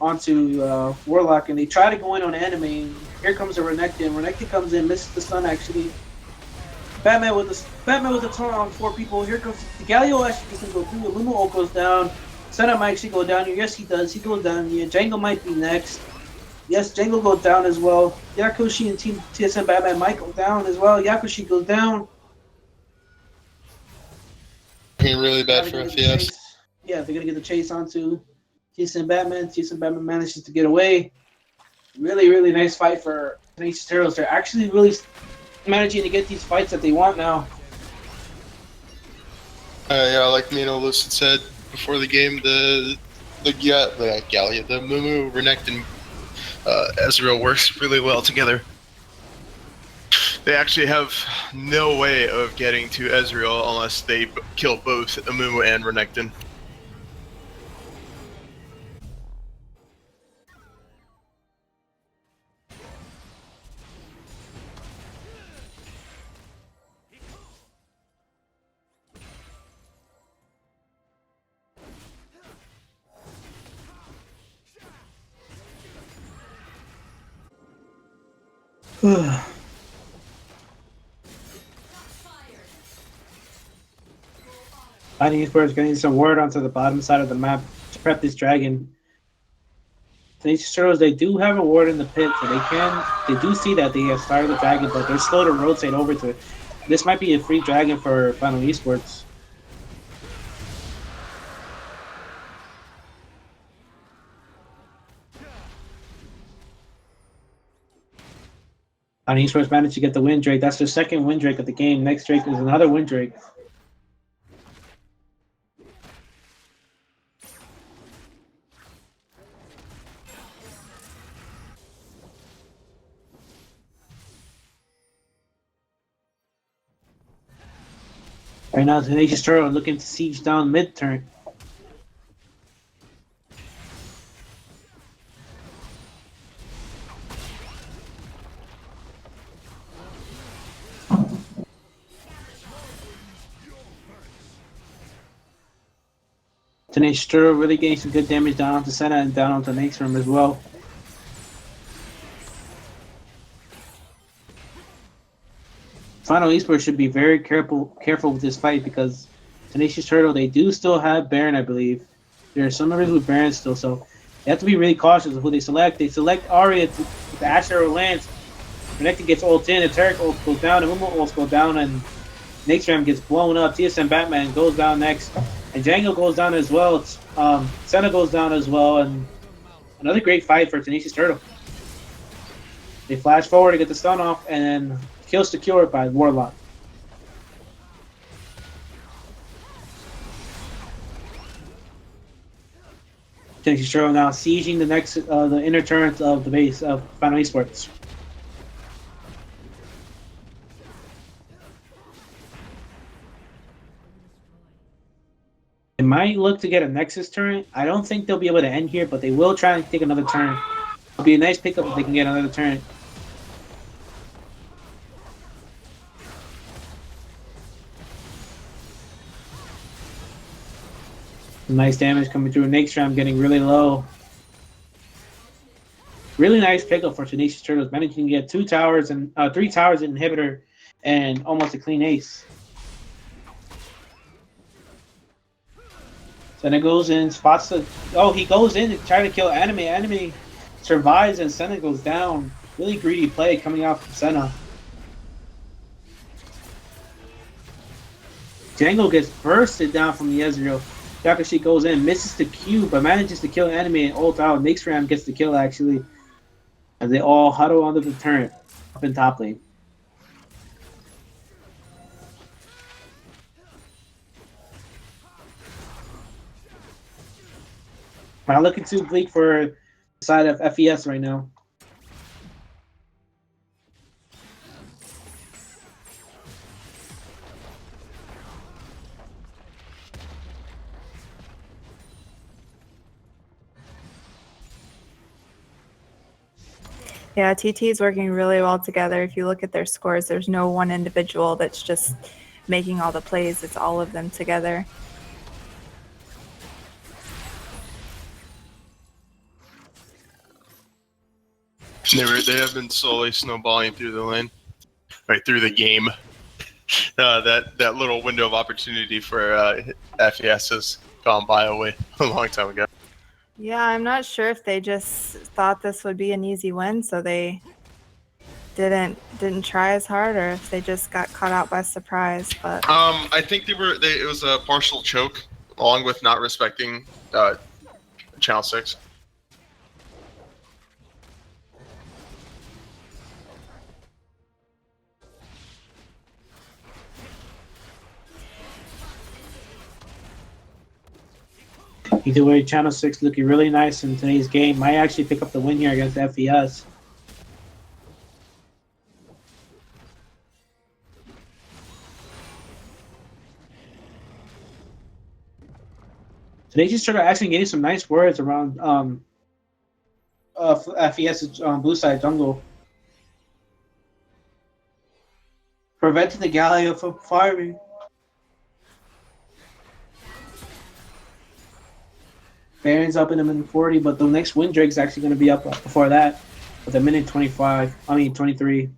onto Warlock, and they try to go in on Anime. Here comes a Renekton. Renekton comes in, misses the stun actually. Batman with the taunt on 4 people. Here comes the Galio actually doesn't go through. The Luma ult goes down. Senna might actually go down here. Yes, he does. He goes down here. Django might be next. Yes, Django goes down as well. Yakushi and Team TSM Batman might go down as well. Yakushi goes down. Really bad for FES. Yeah, they're gonna get the chase onto TSM Batman. TSM Batman manages to get away. Really, really nice fight for Tenacious Turtles. They're actually really managing to get these fights that they want now. Yeah, like Mino Lucid said before the game, the Gallia, the Mumu, Renekton, Ezreal works really well together. They actually have no way of getting to Ezreal unless they kill both Amumu and Renekton. Fighting Esports getting some word onto the bottom side of the map to prep this dragon. Tenacious Turtles, they do have a ward in the pit, so they do see that they have started the dragon, but they're slow to rotate over to it. This might be a free dragon for Final Esports. Final Esports managed to get the win Drake. That's their second win Drake of the game. Next Drake is another win Drake. Right now, Tenacious Turtle looking to siege down mid-turn. Tenacious Turtle really getting some good damage down onto Senna and down onto Nate's room as well. Final Esports should be very careful with this fight because Tenacious Turtle, they do still have Baron, I believe. There are some members with Baron still, so they have to be really cautious of who they select. They select Arya with the Ash Arrow lands. Renekton gets ult in, and Tarek ult goes down, and Mumu ults go down, and Nate's gets blown up. TSM Batman goes down next, and Django goes down as well. Senna goes down as well, and another great fight for Tenacious Turtle. They flash forward to get the stun off, and then kill secured by Warlock. Tenacious Turtle now sieging the next, the inner turrets of the base of Final Esports. They might look to get a Nexus turret. I don't think they'll be able to end here, but they will try and take another turn. It'll be a nice pickup if they can get another turn. Nice damage coming through. Nakestram getting really low. Really nice pickup for Tenacious Turtles. Managing to get 3 towers and inhibitor and almost a clean ace. Senna goes in, spots the... Oh, he goes in to try to kill Anime. Anime survives and Senna goes down. Really greedy play coming out from Senna. Django gets bursted down from the Ezreal. Yakashi goes in, misses the Q, but manages to kill Anime and ult out. Nixram gets the kill, actually. As they all huddle onto the turret up in top lane. Not looking too bleak for the side of FES right now. Yeah, TT is working really well together. If you look at their scores, there's no one individual that's just making all the plays. It's all of them together. They have been slowly snowballing through the lane, right through the game. That little window of opportunity for FES has gone by a long time ago. Yeah, I'm not sure if they just thought this would be an easy win, so they didn't try as hard, or if they just got caught out by surprise. But I think it was a partial choke, along with not respecting Channel 6. Either way, Channel 6 looking really nice in today's game. Might actually pick up the win here against FES. Tenacious Turtle actually getting some nice words around FES's blue side jungle. Preventing the Galio from farming. Baron's up in a minute 40, but the next Windrake is actually going to be up before that with a minute 25. I mean 23.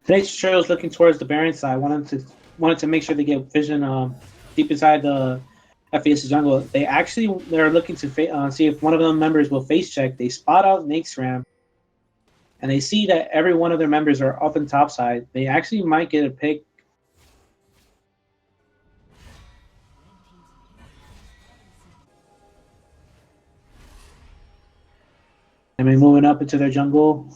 Today's trail is looking towards the Baron side. Wanted to make sure they get vision deep inside the FES jungle. They're looking to see if one of them members will face check. They spot out Nake's Ram, and they see that every one of their members are up in top side. They actually might get a pick. I mean, moving up into their jungle.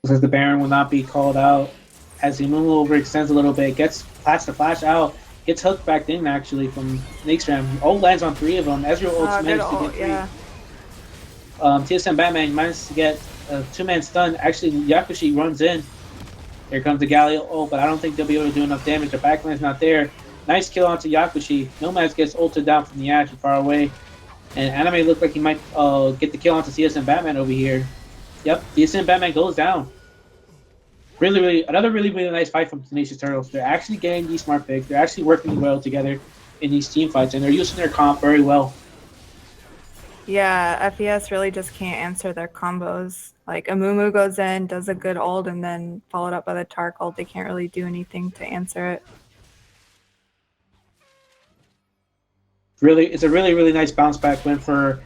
Because the Baron will not be called out as he moves overextends a little bit, gets the flash out, gets hooked back in actually from Nake's Ram. Ult lands on 3 of them. Ezreal ults managed to get 3. Yeah. TSM Batman managed to get a 2-man stun. Actually, Yakushi runs in. Here comes the Galio ult, but I don't think they'll be able to do enough damage. The backline's not there. Nice kill onto Yakushi. Nomads gets ulted down from the Ash far away. And Anime looked like he might get the kill onto TSM Batman over here. Yep, TSM Batman goes down. Another really nice fight from Tenacious Turtles. They're actually getting these smart picks. They're actually working well together in these team fights, and they're using their comp very well. Yeah, FES really just can't answer their combos. Like Amumu goes in, does a good ult, and then followed up by the Tark ult. They can't really do anything to answer it. It's a really nice bounce back win for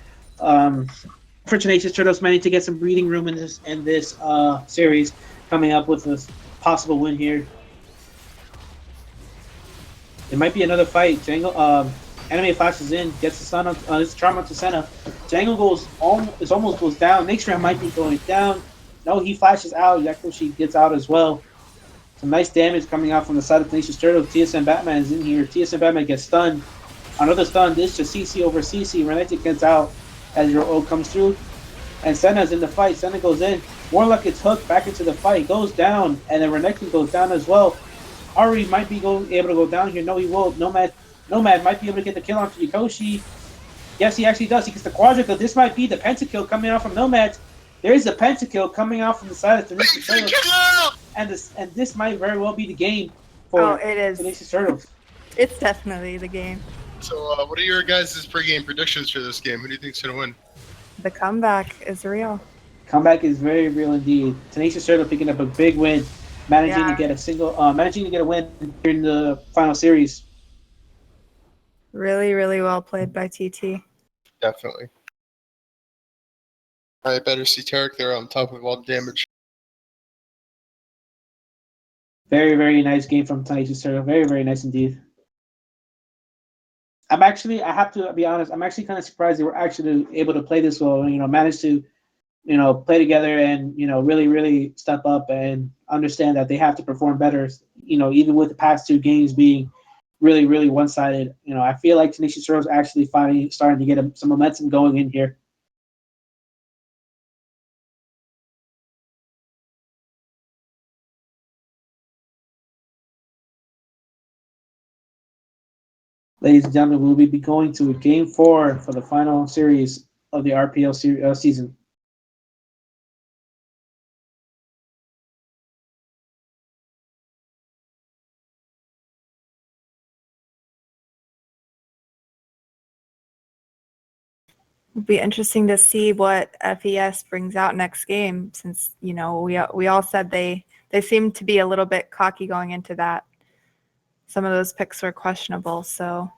Tenacious Turtles, managing to get some breathing room in this series, coming up with a possible win here. It might be another fight. Django, Anime flashes in, gets the stun on his charm onto Senna. Django almost goes down. Nake's Ram might be going down. No, he flashes out. Yakushi gets out as well. Some nice damage coming out from the side of Tenacious Turtles. TSM Batman is in here. TSM Batman gets stunned. Another stun. This to CC over CC. Renetic gets out as your ult comes through. And Senna's in the fight. Senna goes in. Warlock gets hooked back into the fight. Goes down. And then Renekton goes down as well. Ari might be able to go down here. No, he won't. Nomad might be able to get the kill onto Yokoshi. Yes, he actually does. He gets the quadra. This might be the pentakill coming out from Nomad. There is a pentakill coming out from the side of Tenacious Turtles. And this might very well be the game for it is. Tenacious Turtles. It's definitely the game. So, what are your guys' pregame predictions for this game? Who do you think's going to win? The comeback is real. Comeback is very real indeed. Tenacious Turtles picking up a big win, managing to get a win here in the final series. Really well played by TT. Definitely. I better see Tarek there on top of all the damage. Very nice game from Tenacious Turtles. Very nice indeed. I have to be honest, I'm actually kind of surprised they were actually able to play this well, manage to play together and really really step up and understand that they have to perform better. Even with the past two games being really really one sided. I feel like Tenacious Rose actually finally starting to get some momentum going in here. Ladies and gentlemen, we'll be going to Game 4 for the final series of the RPL season. It'll be interesting to see what FES brings out next game, since we all said they seem to be a little bit cocky going into that. Some of those picks were questionable, so.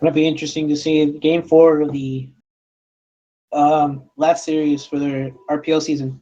It'll be interesting to see Game 4 of the last series for their RPL season.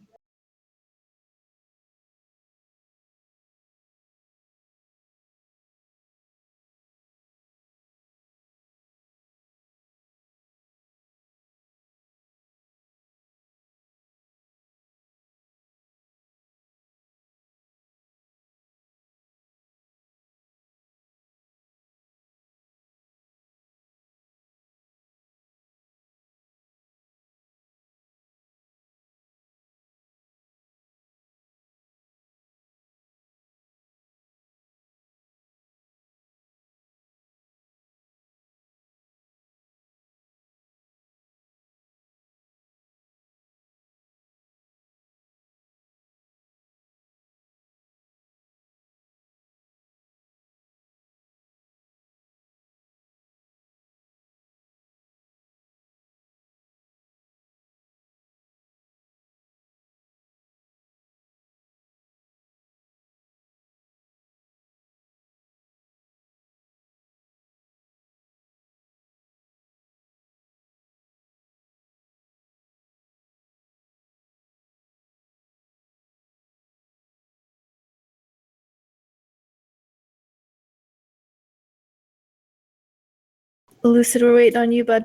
Lucid, we're waiting on you, bud.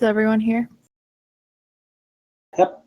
Is everyone here? Yep.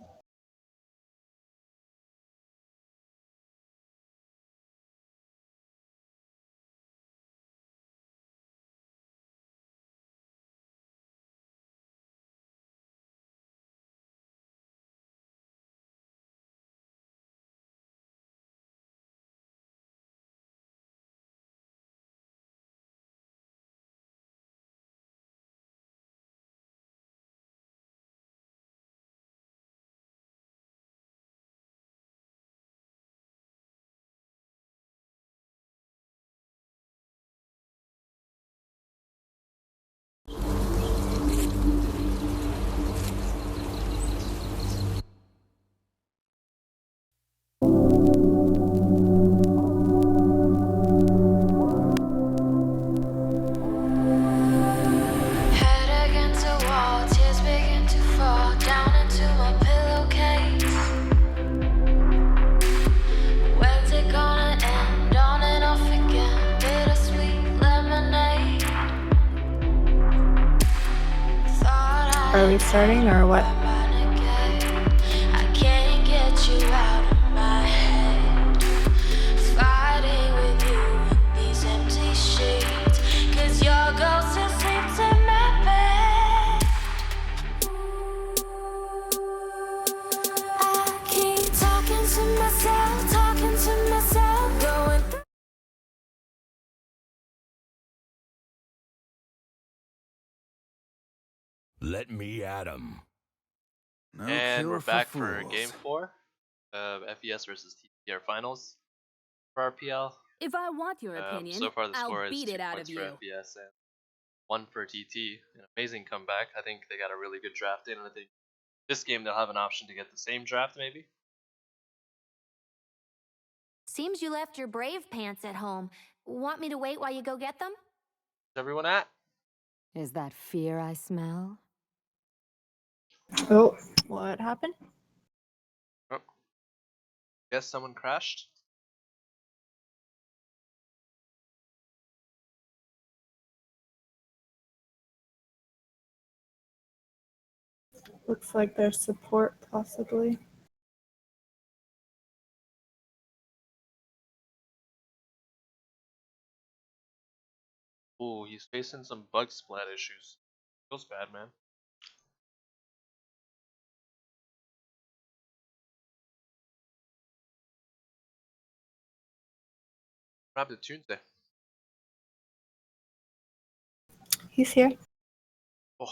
Head against a wall, tears begin to fall down into my pillowcase. When's it gonna end? On and off again, bittersweet lemonade. Are we starting or what? I can't get you out of my head. Fighting with you in these empty sheets. 'Cause your ghost still sleeps in my bed. I keep talking to myself, going through. Let me at 'em. No And cure we're for back for fools. game 4 of FES versus TTR finals for RPL. If I want your So far, the I'll score is beat 2 it out points of for you. FES and 1 for TT. An amazing comeback. I think they got a really good draft in, and I think this game they'll have an option to get the same draft maybe. Is Seems you left your brave pants at home. Want me to wait while you go get them? everyone at? Is that fear I smell? Oh, what happened? Oh. Guess someone crashed. Looks like there's support, possibly. Ooh, he's facing some bug splat issues. Feels bad, man. What happened to Tuesday? He's here. Oh.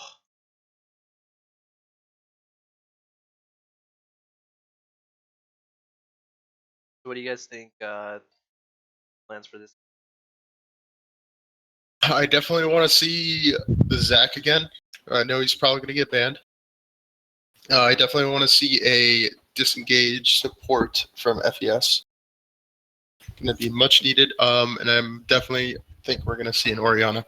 What do you guys think plans for this? I definitely want to see Zach again. I know he's probably going to get banned. I definitely want to see a disengaged support from FES. Going to be much needed. And I'm definitely think we're going to see an Oriana.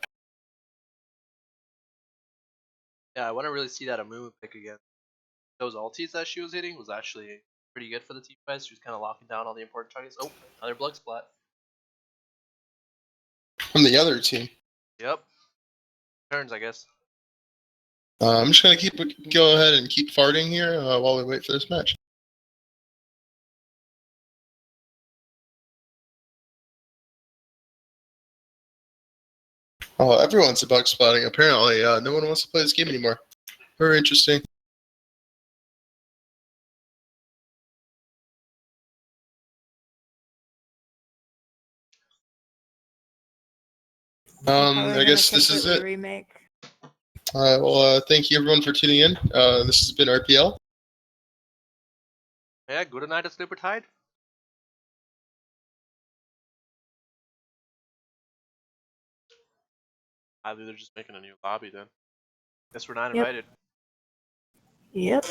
Yeah, I want to really see that Amumu pick again. Those ultis that she was hitting was actually pretty good for the team guys. She was kind of locking down all the important targets. Oh, another blood splat. From the other team. Yep. Turns, I guess. I'm just going to go ahead and keep farting here while we wait for this match. Oh, everyone's a bug spotting. Apparently, no one wants to play this game anymore. Very interesting. I guess this is it. Remake. Well, thank you everyone for tuning in. This has been RPL. Yeah, good night, Slipper Tide. Either they're just making a new lobby then. Guess we're not invited. Yep.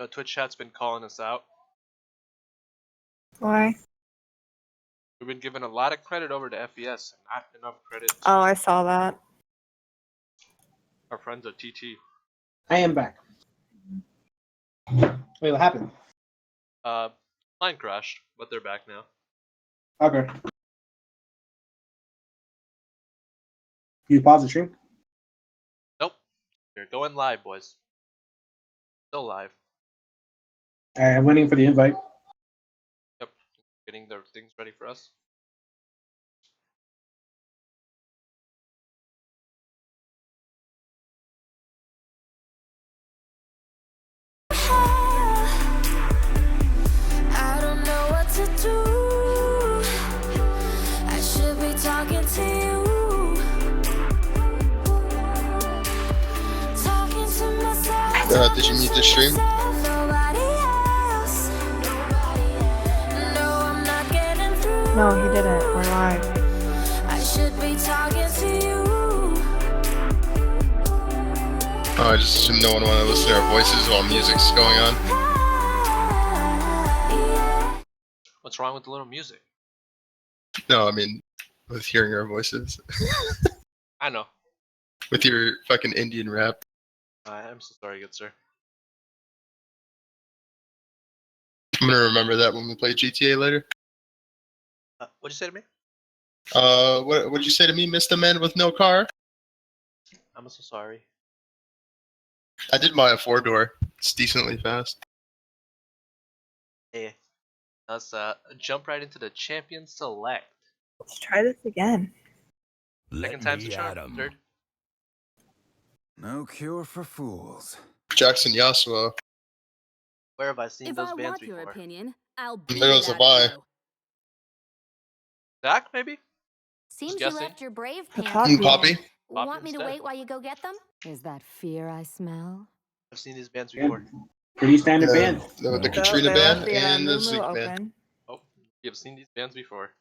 No, Twitch chat's been calling us out. Why? We've been giving a lot of credit over to FES and not enough credit to Oh, I saw that. our friends at TT. I am back. Wait, what happened? Line crashed, but they're back now. Okay. You pause the stream? Nope. We're going live, boys. Still live. I'm waiting for the invite. Yep. Getting their things ready for us. I don't know what to do. I should be talking to you. Talking to myself. Did you mute the stream? Nobody else. No, I'm not getting through. No, he didn't. We're live. I should be talking to you. Oh, I just assume no one want to listen to our voices while music's going on. What's wrong with the little music? No, I mean, with hearing our voices. I know. With your fucking Indian rap. I'm so sorry, good sir. I'm gonna remember that when we play GTA later. What'd you say to me? What'd you say to me, Mr. Man with no car? I'm so sorry. I did buy a 4-door. It's decently fast. Hey, let's jump right into the champion select. Let's try this again. Let Second time's a me charm. at 'em. Third. No cure for fools. Jackson Yasuo. Where have I seen If those I bands want your before? opinion, I'll beat There it goes the out buy. of you. Zach, maybe? Seems you guessing. left your brave The pants Poppy. at Poppy? home. Poppy Want me to instead. wait while you go get them? Is that fear I smell? I've seen these bands Yeah. before. Pretty standard band. The So Katrina they band left the and the Mumu Zeke band. open. Oh, you've seen these bands before.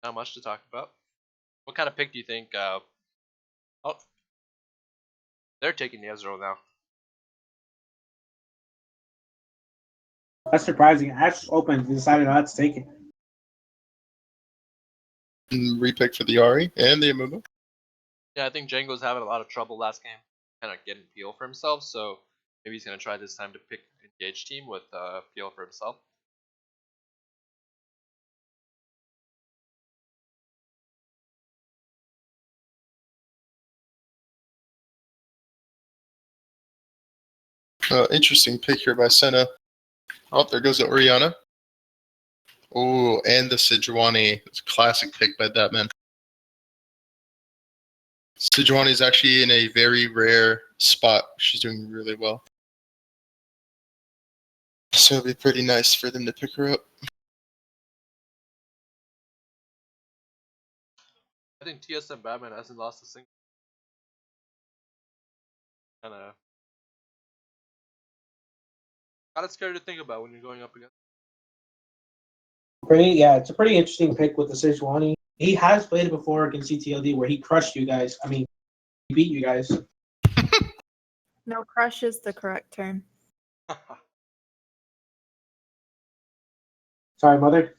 Not much to talk about. What kind of pick do you think? Oh, they're taking the Ezreal now. That's surprising. Ash open and decided not to take it. And repick for the Ari and the Amumu. Yeah, I think Django's having a lot of trouble last game, kind of getting PO for himself. So maybe he's gonna try this time to pick engage team with PO for himself. Interesting pick here by Senna. Oh, there goes the Oriana. Oh, and the Sejuani. It's a classic pick by that man. Sejuani is actually in a very rare spot. She's doing really well. So it'd be pretty nice for them to pick her up. I think TSM Batman hasn't lost a single. Kind of scary to think about when you're going up against. It's a pretty interesting pick with the Sejuani. He has played it before against CTLD where he crushed you guys. I mean, he beat you guys. No, crush is the correct term. Sorry, mother.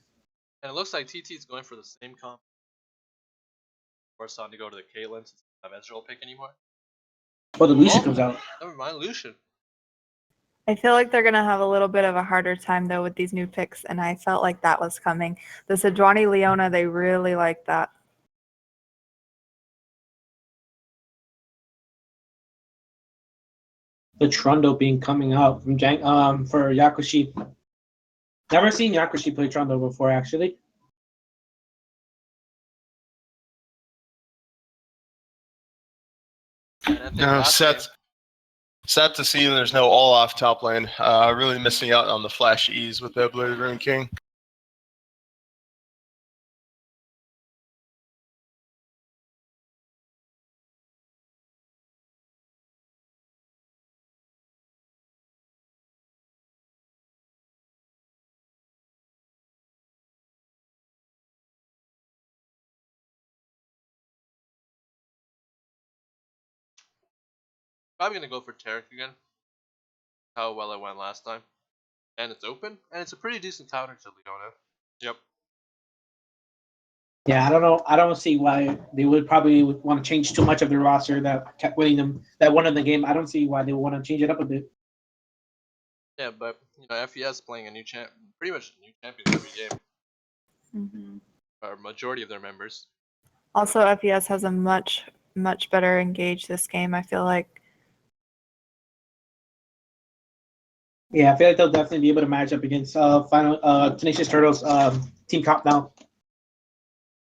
And it looks like TT's going for the same comp. Forced on to go to the Caitlyn since they don't have Ezreal pick anymore. Well, the Lucian comes out. Never mind, Lucian. I feel like they're gonna have a little bit of a harder time though with these new picks, and I felt like that was coming. The Sejuani Leona, they really like that. The Trundle being coming out from for Yakushi. Never seen Yakushi play Trundle before, actually. No, sad to see there's no all off top lane. Really missing out on the flash ease with the Blue Rune King. Probably gonna go for Taric again. How well it went last time. and it's open, and it's a pretty decent counter to Leona. Yep. Yeah, I don't know. I don't see why they would probably want to change too much of their roster that kept winning them, that won in the game. I don't see why they would want to change it up a bit. Yeah, but FES playing a new pretty much a new champion every game, Hmm. or majority of their members. Also, FES has a much better engage this game. I feel like. Yeah, I feel like they'll definitely be able to match up against final Tenacious Turtles team comp now.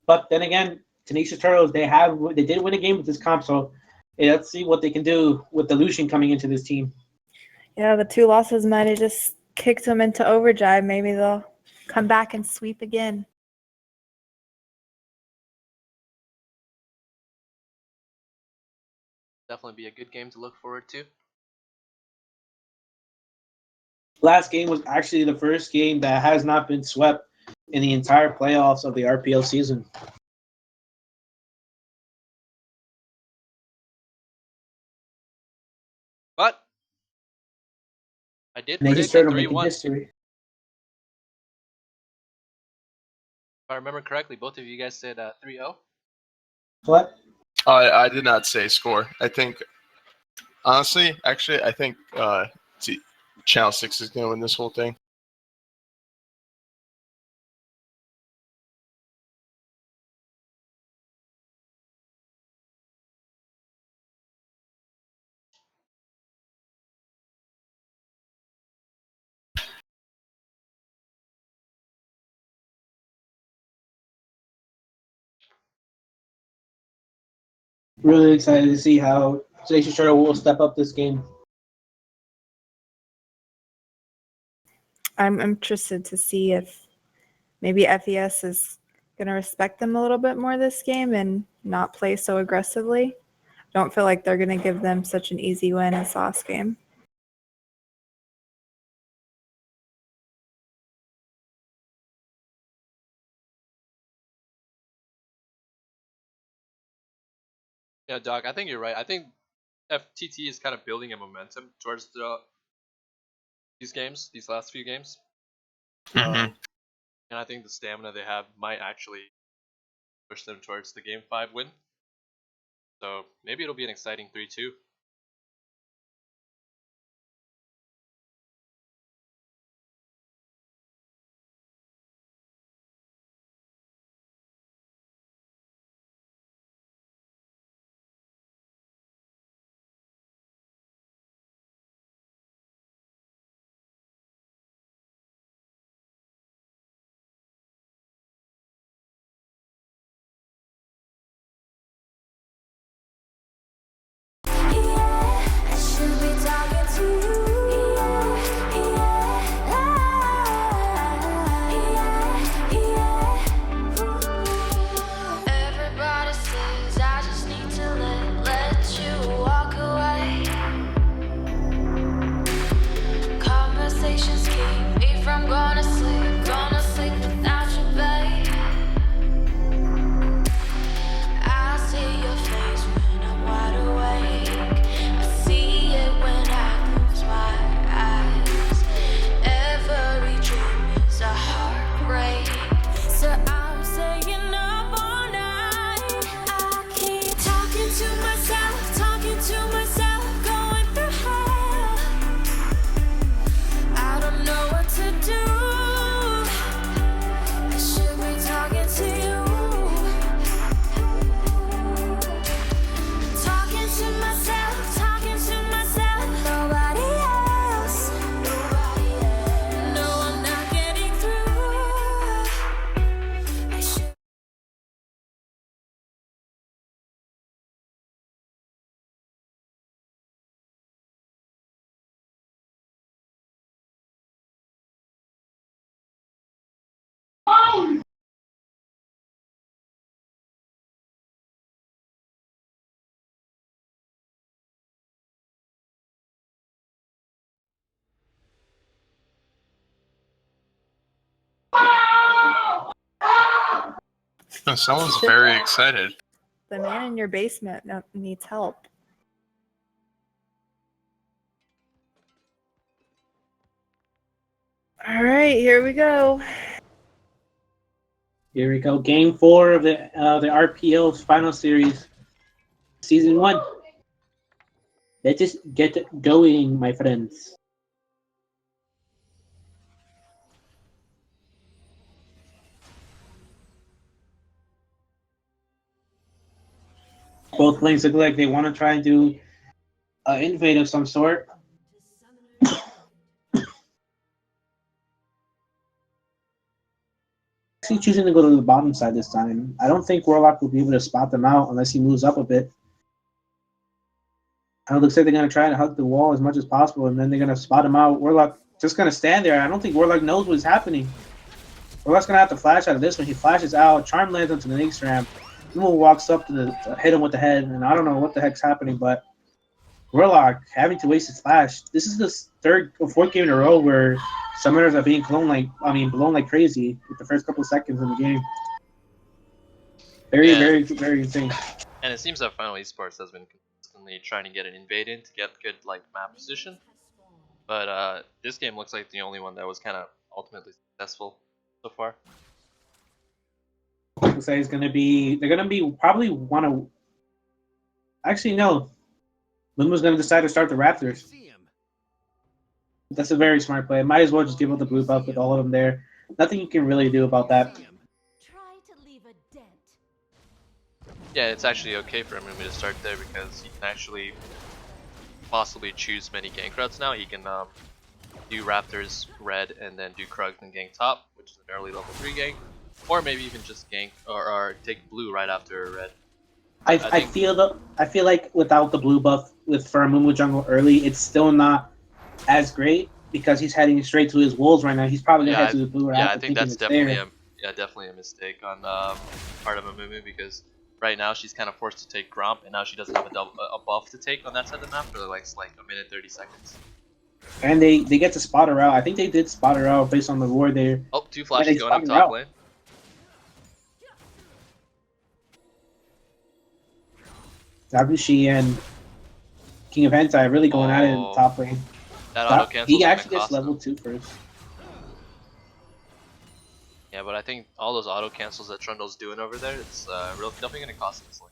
But then again, Tenacious Turtles they did win a game with this comp, so yeah, let's see what they can do with the Lucian coming into this team. Yeah, the 2 losses might have just kicked them into overdrive. Maybe they'll come back and sweep again. Definitely be a good game to look forward to. Last game was actually the first game that has not been swept in the entire playoffs of the RPL season. But I did And they just predict started a making 3-1. history. If I remember correctly, both of you guys said 3-0. What? I did not say score. I think, honestly, actually, I think Channel 6 is going to win this whole thing. Really excited to see how Tenacious Turtle will step up this game. I'm interested to see if maybe FES is going to respect them a little bit more this game and not play so aggressively. Don't feel like they're going to give them such an easy win as last game. Yeah, Doc, I think you're right. I think FTT is kind of building a momentum towards these last few games. Mhm. And I think the stamina they have might actually push them towards the Game 5 win. So maybe it'll be an exciting 3-2. I should be talking to you. Everybody says I just need to let you walk away. Conversations keep me from gonna sleep without you, babe. I see your face when I'm wide awake. I see it when I close my eyes. Every dream is a heartbreak. So I'm staying up all night. I keep talking to myself, going through hell. I don't know what to do. I should be talking to you. Talking to myself, nobody else. No, I'm not getting through. I should. Someone's very excited. The man in your basement needs help. right, here we go. Here we go. Game 4 of the RPL final series, season 1. Let's just get going, my friends. Both lanes look like they want to try and do an invade of some sort. Actually choosing to go to the bottom side this time. I don't think Warlock will be able to spot them out unless he moves up a bit. It looks like they're going to try to hug the wall as much as possible, and then they're going to spot him out. Warlock just going to stand there. I don't think Warlock knows what's happening. Warlock's going to have to flash out of this one. He flashes out. Charm lands onto the next ramp. Moon walks up to hit him with the head, and I don't know what the heck's happening, but Warlock having to waste his flash. This is the third or fourth game in a row where summoners are being blown like crazy with the first couple of seconds in the game. Very insane. And it seems that Final Esports has been consistently trying to get an invade in to get good like map position. But this game looks like the only one that was kind of ultimately successful so far. Looks like they're gonna be probably one of. Actually, no. Lumu's gonna decide to start the Raptors. That's a very smart play. Might as well just give up the blue buff with all of them there. Nothing you can really do about that. Yeah, it's actually okay for Amumi to start there because he can actually possibly choose many gank routes now. He can do Raptors red and then do Krugs and gank top, which is an early level 3 gank, or maybe even just gank or take blue right after red. I feel like without the blue buff for Amumu jungle early, it's still not as great because he's heading straight to his wolves right now. He's probably gonna head to the blue right after. I think that's definitely a mistake on part of Amumu because right now she's kind of forced to take Gromp, and now she doesn't have a buff to take on that side of the map for like a minute 30 seconds. And they get to spot her out. I think they did spot her out based on the ward there. Oh, 2 flashes going up top lane. Zabushi and King of Hentai really going at it in the top lane. That auto cancel. He actually gets level 2 first. Yeah, but I think all those auto cancels that Trundle's doing over there, it's definitely going to cost him this lane.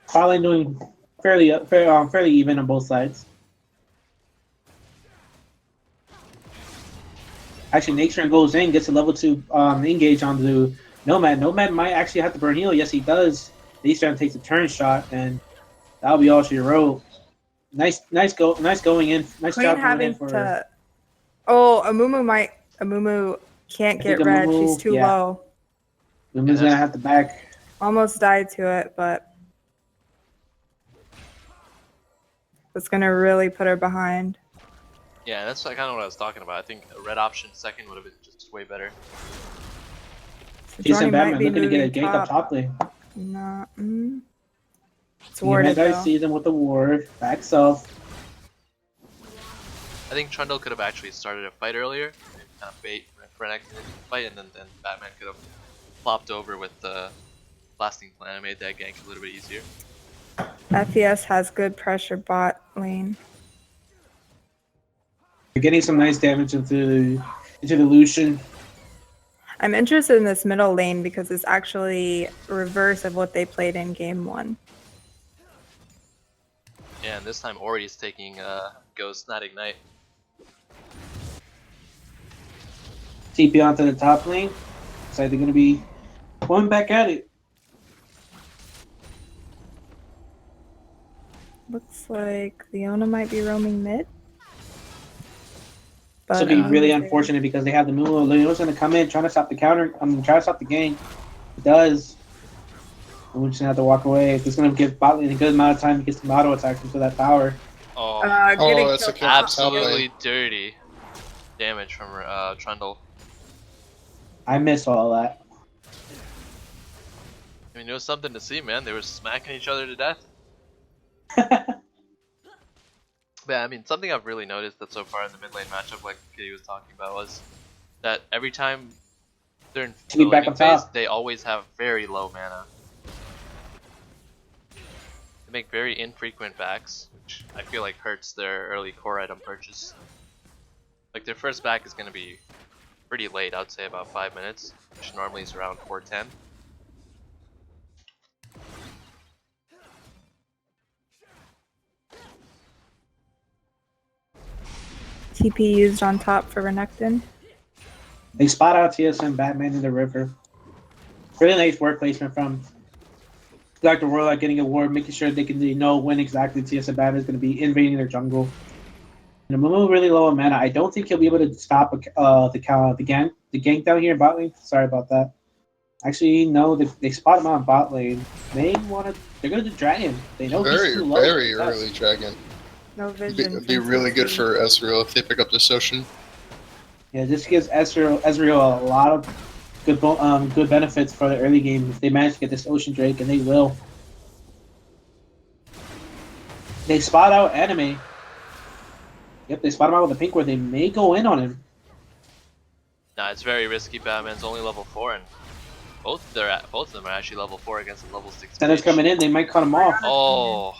Probably doing fairly even on both sides. Actually, Nature goes in, gets a level 2 engage onto Nomad. Nomad might actually have to burn heal. Yes, he does. Nature takes a turn shot, and that'll be all she wrote. Nice going in. Nice Queen job having going in for her. Oh, Amumu can't get red. She's too low. Amumu's gonna have to back. Almost died to it, but it's gonna really put her behind. Yeah, that's kind of what I was talking about. I think a red option second would have been just way better. Jason Batman looking to get a gank up top lane. No. It's warded though. Sees him with the ward. Backs off. I think Trundle could have actually started a fight earlier. Kind of bait for an accident fight, and then Batman could have flopped over with the blasting plan and made that gank a little bit easier. FeS has good pressure bot lane. You're getting some nice damage into the Lucian. I'm interested in this middle lane because it's actually reverse of what they played in game 1. Yeah, and this time Ori is taking Ghost, not Ignite. TP onto the top lane. Looks like they're going to be going back at it. Looks like Leona might be roaming mid. This will be really unfortunate because they have the move. Leona's going to come in, trying to stop the counter. Try to stop the game. It does. And we're just going to have to walk away. It's going to give bot lane a good amount of time to get some auto attacks into that tower. Oh, that's a kill. absolutely dirty damage from Trundle. I miss all that. I mean, it was something to see, man. They were smacking each other to death. Yeah, I mean, something I've really noticed that so far in the mid lane matchup, like Kitty was talking about, was that every time they're in the laning phase, they always have very low mana. make very infrequent backs, which I feel like hurts their early core item purchase. Like their first back is going to be pretty late, I'd say about 5 minutes, which normally is around 4:10. TP used on top for Renekton. They spot out TSM Batman in the river. Really nice work placement from Dr. Warlock getting a ward, making sure they can know when exactly TSM Batman is going to be invading their jungle. And Mumu really low on mana. I don't think he'll be able to stop the gank down here in bot lane. Sorry about that. Actually, no, they spot him on bot lane. They're going to do Dragon. They know he's too low. Very early Dragon. No vision. Be really good for Ezreal if they pick up this Ocean. Yeah, this gives Ezreal a lot of good benefits for the early game if they manage to get this Ocean Drake, and they will. They spot out Anime. Yep, they spot him out with a pink ward. They may go in on him. Nah, it's very risky. Batman's only level 4, and both of them are actually level 4 against a level 6. Senna's coming in. They might cut him off. Oh.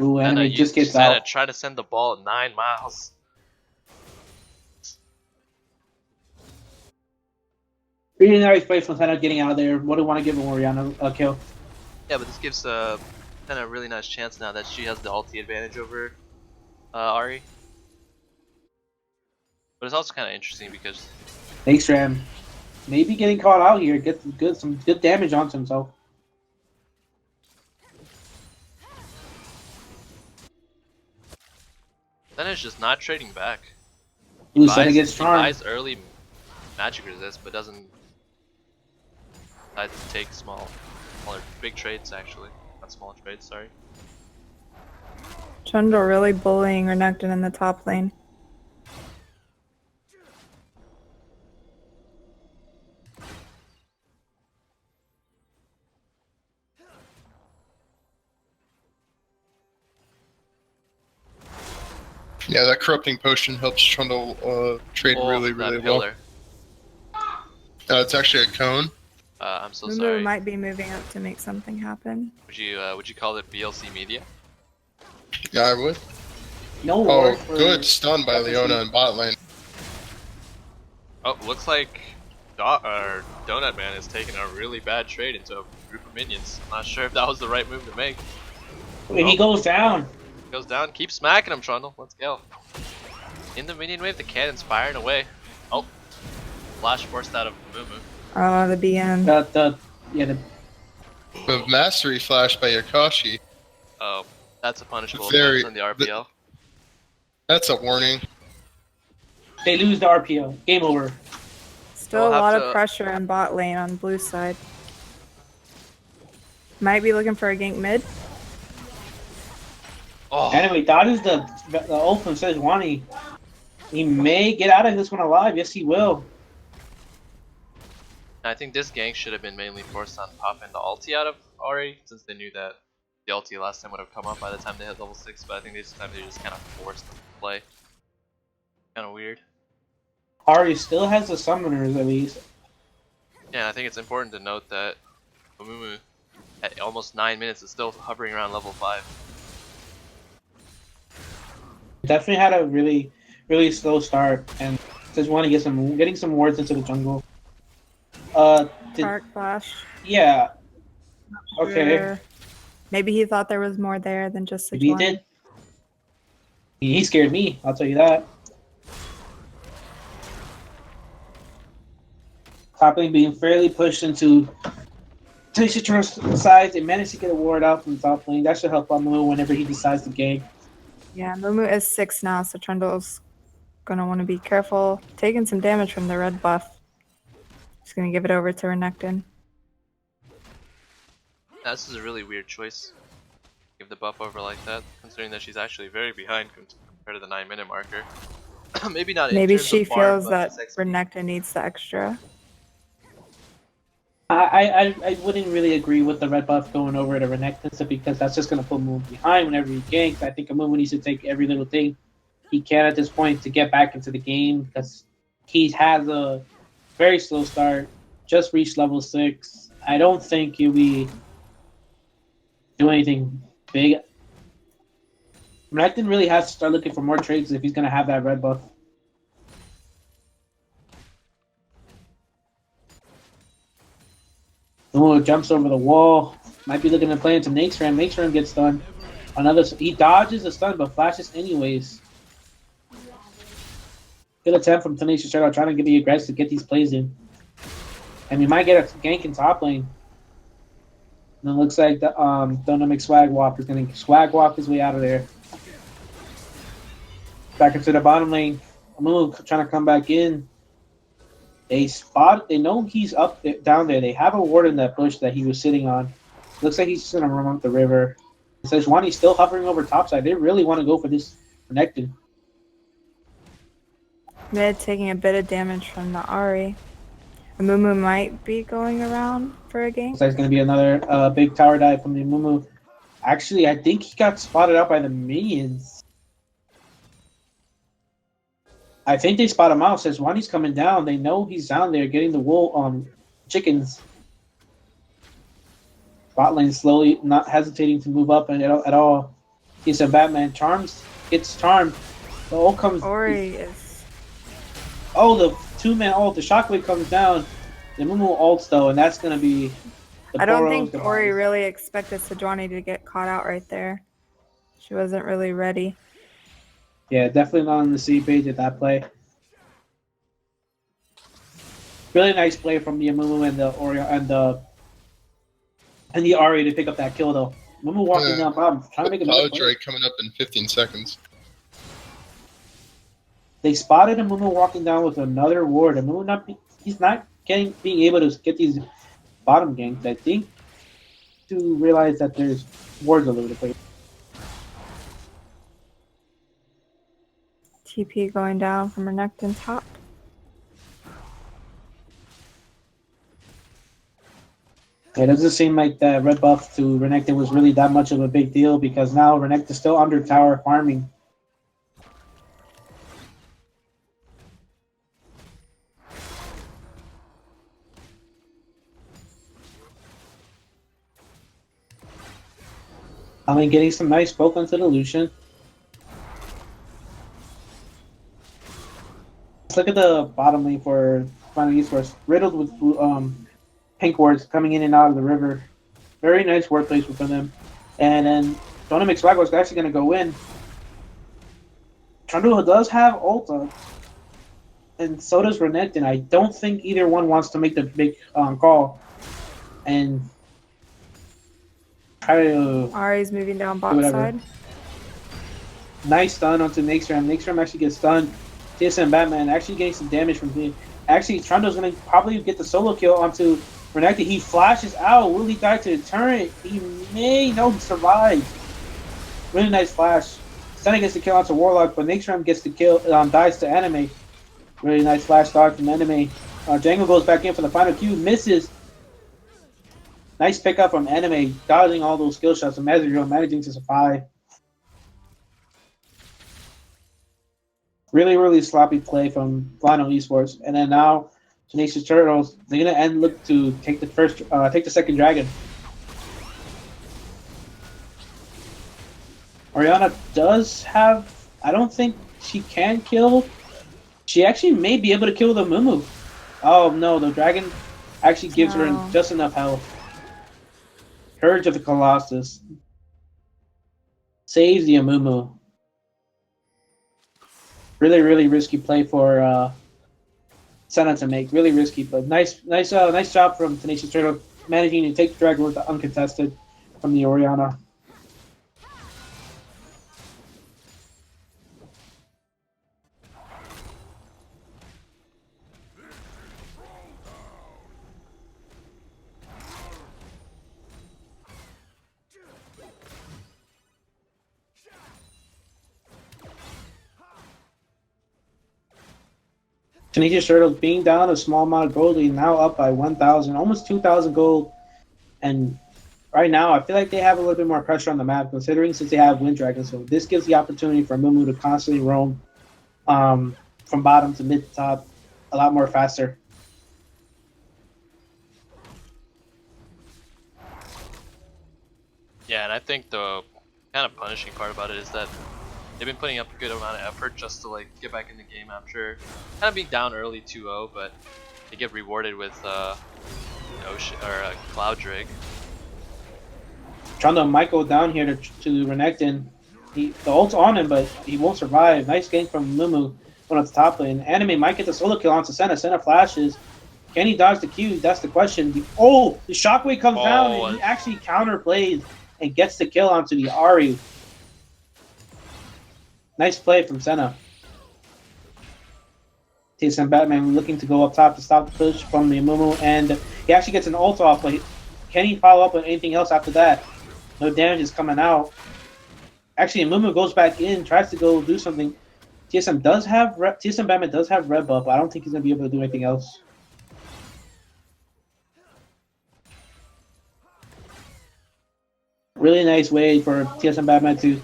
Ooh, Anime just gets Senna out. try to send the ball 9 miles. Really nice play from Senna getting out of there. What do you want to give Orianna a kill? Yeah, but this gives Senna a really nice chance now that she has the ulti advantage over Ahri. But it's also kind of interesting because Thanks, Ram. Maybe getting caught out here gets some good damage onto himself. Senna's just not trading back. Ooh, Senna gets He charmed. buys early magic resist, but doesn't decide to take big trades actually. Not small trades, sorry. Trundle really bullying Renekton in the top lane. Yeah, that corrupting potion helps Trundle trade really well. Pillar. It's actually a cone. I'm so Mumu sorry. might be moving up to make something happen. Would you call it BLC media? Yeah, I would. No Oh, ward for good stun by Leona in bot lane. Oh, looks like Donut Man is taking a really bad trade into a group of minions. I'm not sure if that was the right move to make. And he goes down. Goes down, keep smacking him, Trundle. Let's go. In the minion wave, the cannon's firing away. Oh, flash forced out of Mumu. Oh, the BN. The mastery flash by Yakashi. Oh, that's a punishable Very- offense on the RPL. That's a warning. They lose the RPO. Game over. Still a We'll have lot to- of pressure in bot lane on blue side. Might be looking for a gank mid. Oh, Anyway, that is the ult from Sejuani. He may get out of this one alive. Yes, he will. I think this gank should have been mainly forced on popping the ulti out of Ahri, since they knew that the ulti last time would have come up by the time they hit level 6, but I think this time they just kind of forced them to play. Kind of weird. Ari still has the summoners at least. Yeah, I think it's important to note that Mumu at almost 9 minutes is still hovering around level 5. Definitely had a really, really slow start, and just want to getting some wards into the jungle. Dark flash. Yeah. Okay. Sure. Maybe he thought there was more there than just Maybe he Sejuani. did. He scared me. I'll tell you that. Top lane being fairly pushed into Citro's side. They managed to get a ward out from the top lane. That should help Amu whenever he decides to gank. Yeah, Mumu is 6 now, so Trundle's gonna want to be careful. Taking some damage from the red buff. Just gonna give it over to Renekton. This is a really weird choice. Give the buff over like that, considering that she's actually very behind compared to the 9-minute marker. Maybe not. Maybe in terms she of farm, feels but that just XP. Renekton needs the extra. I wouldn't really agree with the red buff going over to Renekton because that's just going to put Mumu behind whenever he ganks. I think Mumu needs to take every little thing he can at this point to get back into the game because he has a very slow start, just reached level 6. I don't think he'll be doing anything big. Renekton really has to start looking for more trades if he's going to have that red buff. Oh, jumps over the wall. Might be looking to play into Nate's Ram. Nate's Ram gets stunned. He dodges the stun but flashes anyways. Good attempt from Tenacious Turtle trying to be aggressive to get these plays in. And we might get a gank in top lane. And it looks like the Dynamic Swag Walk is going to swag walk his way out of there. Back into the bottom lane. Amumu trying to come back in. They know he's up there, down there. They have a ward in that bush that he was sitting on. Looks like he's just going to run up the river. It says Wani's still hovering over topside. They really want to go for this Renekton. Mid taking a bit of damage from the Ari. Amumu might be going around for a gank. Looks like it's going to be another big tower dive from the Amumu. Actually, I think he got spotted out by the minions. I think they spot him out. Says Wani's coming down. They know he's down there getting the wool chickens. Bot lane slowly, not hesitating to move up at all. He's a Batman. Gets charmed. The ult comes. Ori is. Oh, the 2-man ult. The shockwave comes down. The Mumu ults though, and that's gonna be. I don't think Ori really expected Sejuani to get caught out right there. She wasn't really ready. Yeah, definitely not on the same page at that play. Really nice play from the Amumu and the Ori and the Ari to pick up that kill though. Amumu walking down bottom, trying to make another play. Drake coming up in 15 seconds. They spotted Amumu walking down with another ward. Amumu he's not being able to get these bottom ganks. I think to realize that there's wards all over the place. TP going down from Renekton top. It doesn't seem like the red buff to Renekton was really that much of a big deal because now Renekton's still under tower farming. I mean, getting some nice poke onto the Lucian. Let's look at the bottom lane for Final Esports. Riddled with pink wards coming in and out of the river. Very nice ward placement from them. And then Dynamic Swag was actually going to go in. Trundle does have ult and so does Renekton. I don't think either one wants to make the big call. And Ari's moving down bot side. Nice stun onto Nixram. Nixram actually gets stunned. TSM Batman actually getting some damage from him. Actually, Trundle's going to probably get the solo kill onto Renekton. He flashes out. Will he die to the turret? He may. No, he survives. Really nice flash. Senna gets the kill onto Warlock, but Nixram gets the kill, dies to Anime. Really nice flash dodge from Anime. Django goes back in for the final Q. Misses. Nice pickup from Anime, dodging all those skill shots and Mazuriel managing to survive. Really, really sloppy play from Final Esports. And then now, Tenacious Turtles, they're gonna look to take the second dragon. Orianna does have. I don't think she can kill. She actually may be able to kill the Mumu. Oh no, the dragon actually gives her just enough health. Courage of the Colossus saves the Amumu. Really, really risky play for Senna to make. Really risky, but nice job from Tenacious Turtle managing to take the dragon with the uncontested from the Orianna. Tenacious Turtles being down a small amount of gold, now up by 1,000, almost 2,000 gold. And right now, I feel like they have a little bit more pressure on the map, considering since they have Wind Dragon. So this gives the opportunity for Mumu to constantly roam from bottom to mid to top a lot more faster. Yeah, and I think the kind of punishing part about it is that they've been putting up a good amount of effort just to like get back in the game after kind of being down early 2-0, but they get rewarded with Ocean or Cloud Drake. Trying to Michael down here to Renekton. The ult's on him, but he won't survive. Nice gank from Mumu on its top lane. Anime might get the solo kill onto Senna. Senna flashes. Can he dodge the Q? That's the question. The shockwave comes down and he actually counterplays and gets the kill onto the Ahri. Nice play from Senna. TSM Batman looking to go up top to stop the push from the Mumu, and he actually gets an ult off, but can he follow up with anything else after that? No damage is coming out. Actually, Mumu goes back in, tries to go do something. TSM Batman does have red buff, but I don't think he's gonna be able to do anything else. Really nice way for TSM Batman to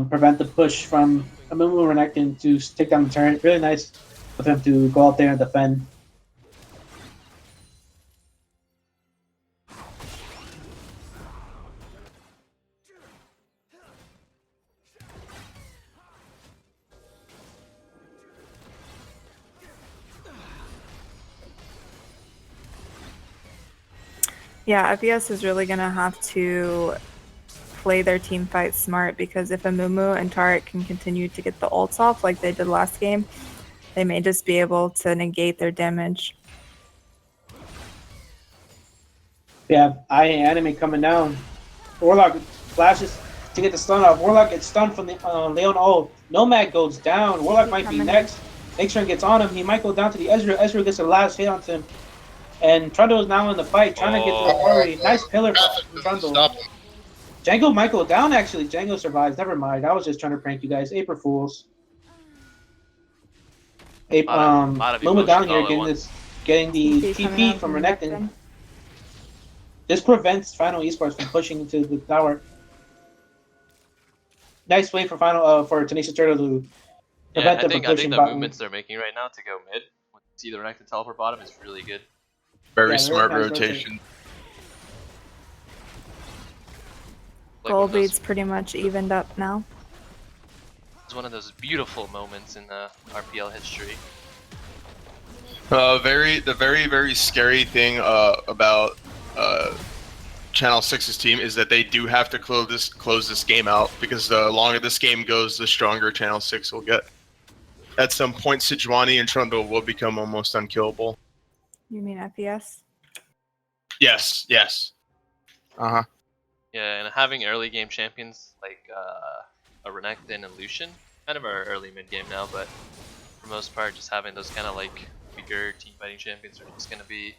prevent the push from Mumu Renekton to take down the turret. Really nice of him to go out there and defend. Yeah, FeS is really gonna have to play their team fight smart, because if a Mumu and Taric can continue to get the ults off like they did last game, they may just be able to negate their damage. Yeah, Anime coming down. Warlock flashes to get the stun off. Warlock gets stunned from the Leon ult. Nomad goes down. Warlock might be next. Make sure he gets on him. He might go down to the Ezreal. Ezreal gets the last hit onto him. And Trundle is now in the fight, trying to get to the party. Nice pillar from Trundle. Django might go down, actually. Django survives. Never mind. I was just trying to prank you guys. April Fools. Luma down here getting the TP from Renekton. This prevents Final Esports from pushing into the tower. Nice way for Tenacious Turtle to prevent them from pushing. I think the movements they're making right now to go mid, when you see the Renekton teleport bottom, is really good. Very smart rotation. Gold lead's pretty much evened up now. It's one of those beautiful moments in the RPL history. The very scary thing about Channel 6's team is that they do have to close this game out, because the longer this game goes, the stronger Channel 6 will get. At some point, Sejuani and Trundle will become almost unkillable. You mean FeS? Yes. Uh-huh. Yeah, and having early game champions like a Renekton and Lucian, kind of our early mid game now, but for the most part, just having those kind of like weaker team fighting champions are just going to be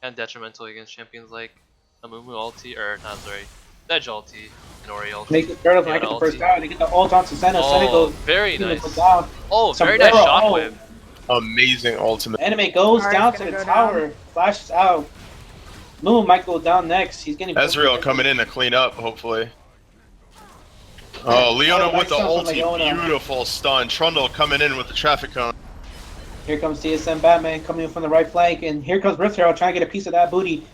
kind of detrimental against champions like Amumu ulti, or not, sorry, Sedge ulti and Ori ulti. Make the Turtles might get the first down. They get the ult onto Senna. Senna goes. Very nice. Very nice shockwave. Amazing ultimate. Anime goes down to the tower, flashes out. Mumu might go down next. He's getting Ezreal coming in to clean up, hopefully. Oh, Leona with the ulti, beautiful stun. Trundle coming in with the traffic cone. Here comes TSM Batman coming in from the right flank, and here comes Rift Herald trying to get a piece of that booty.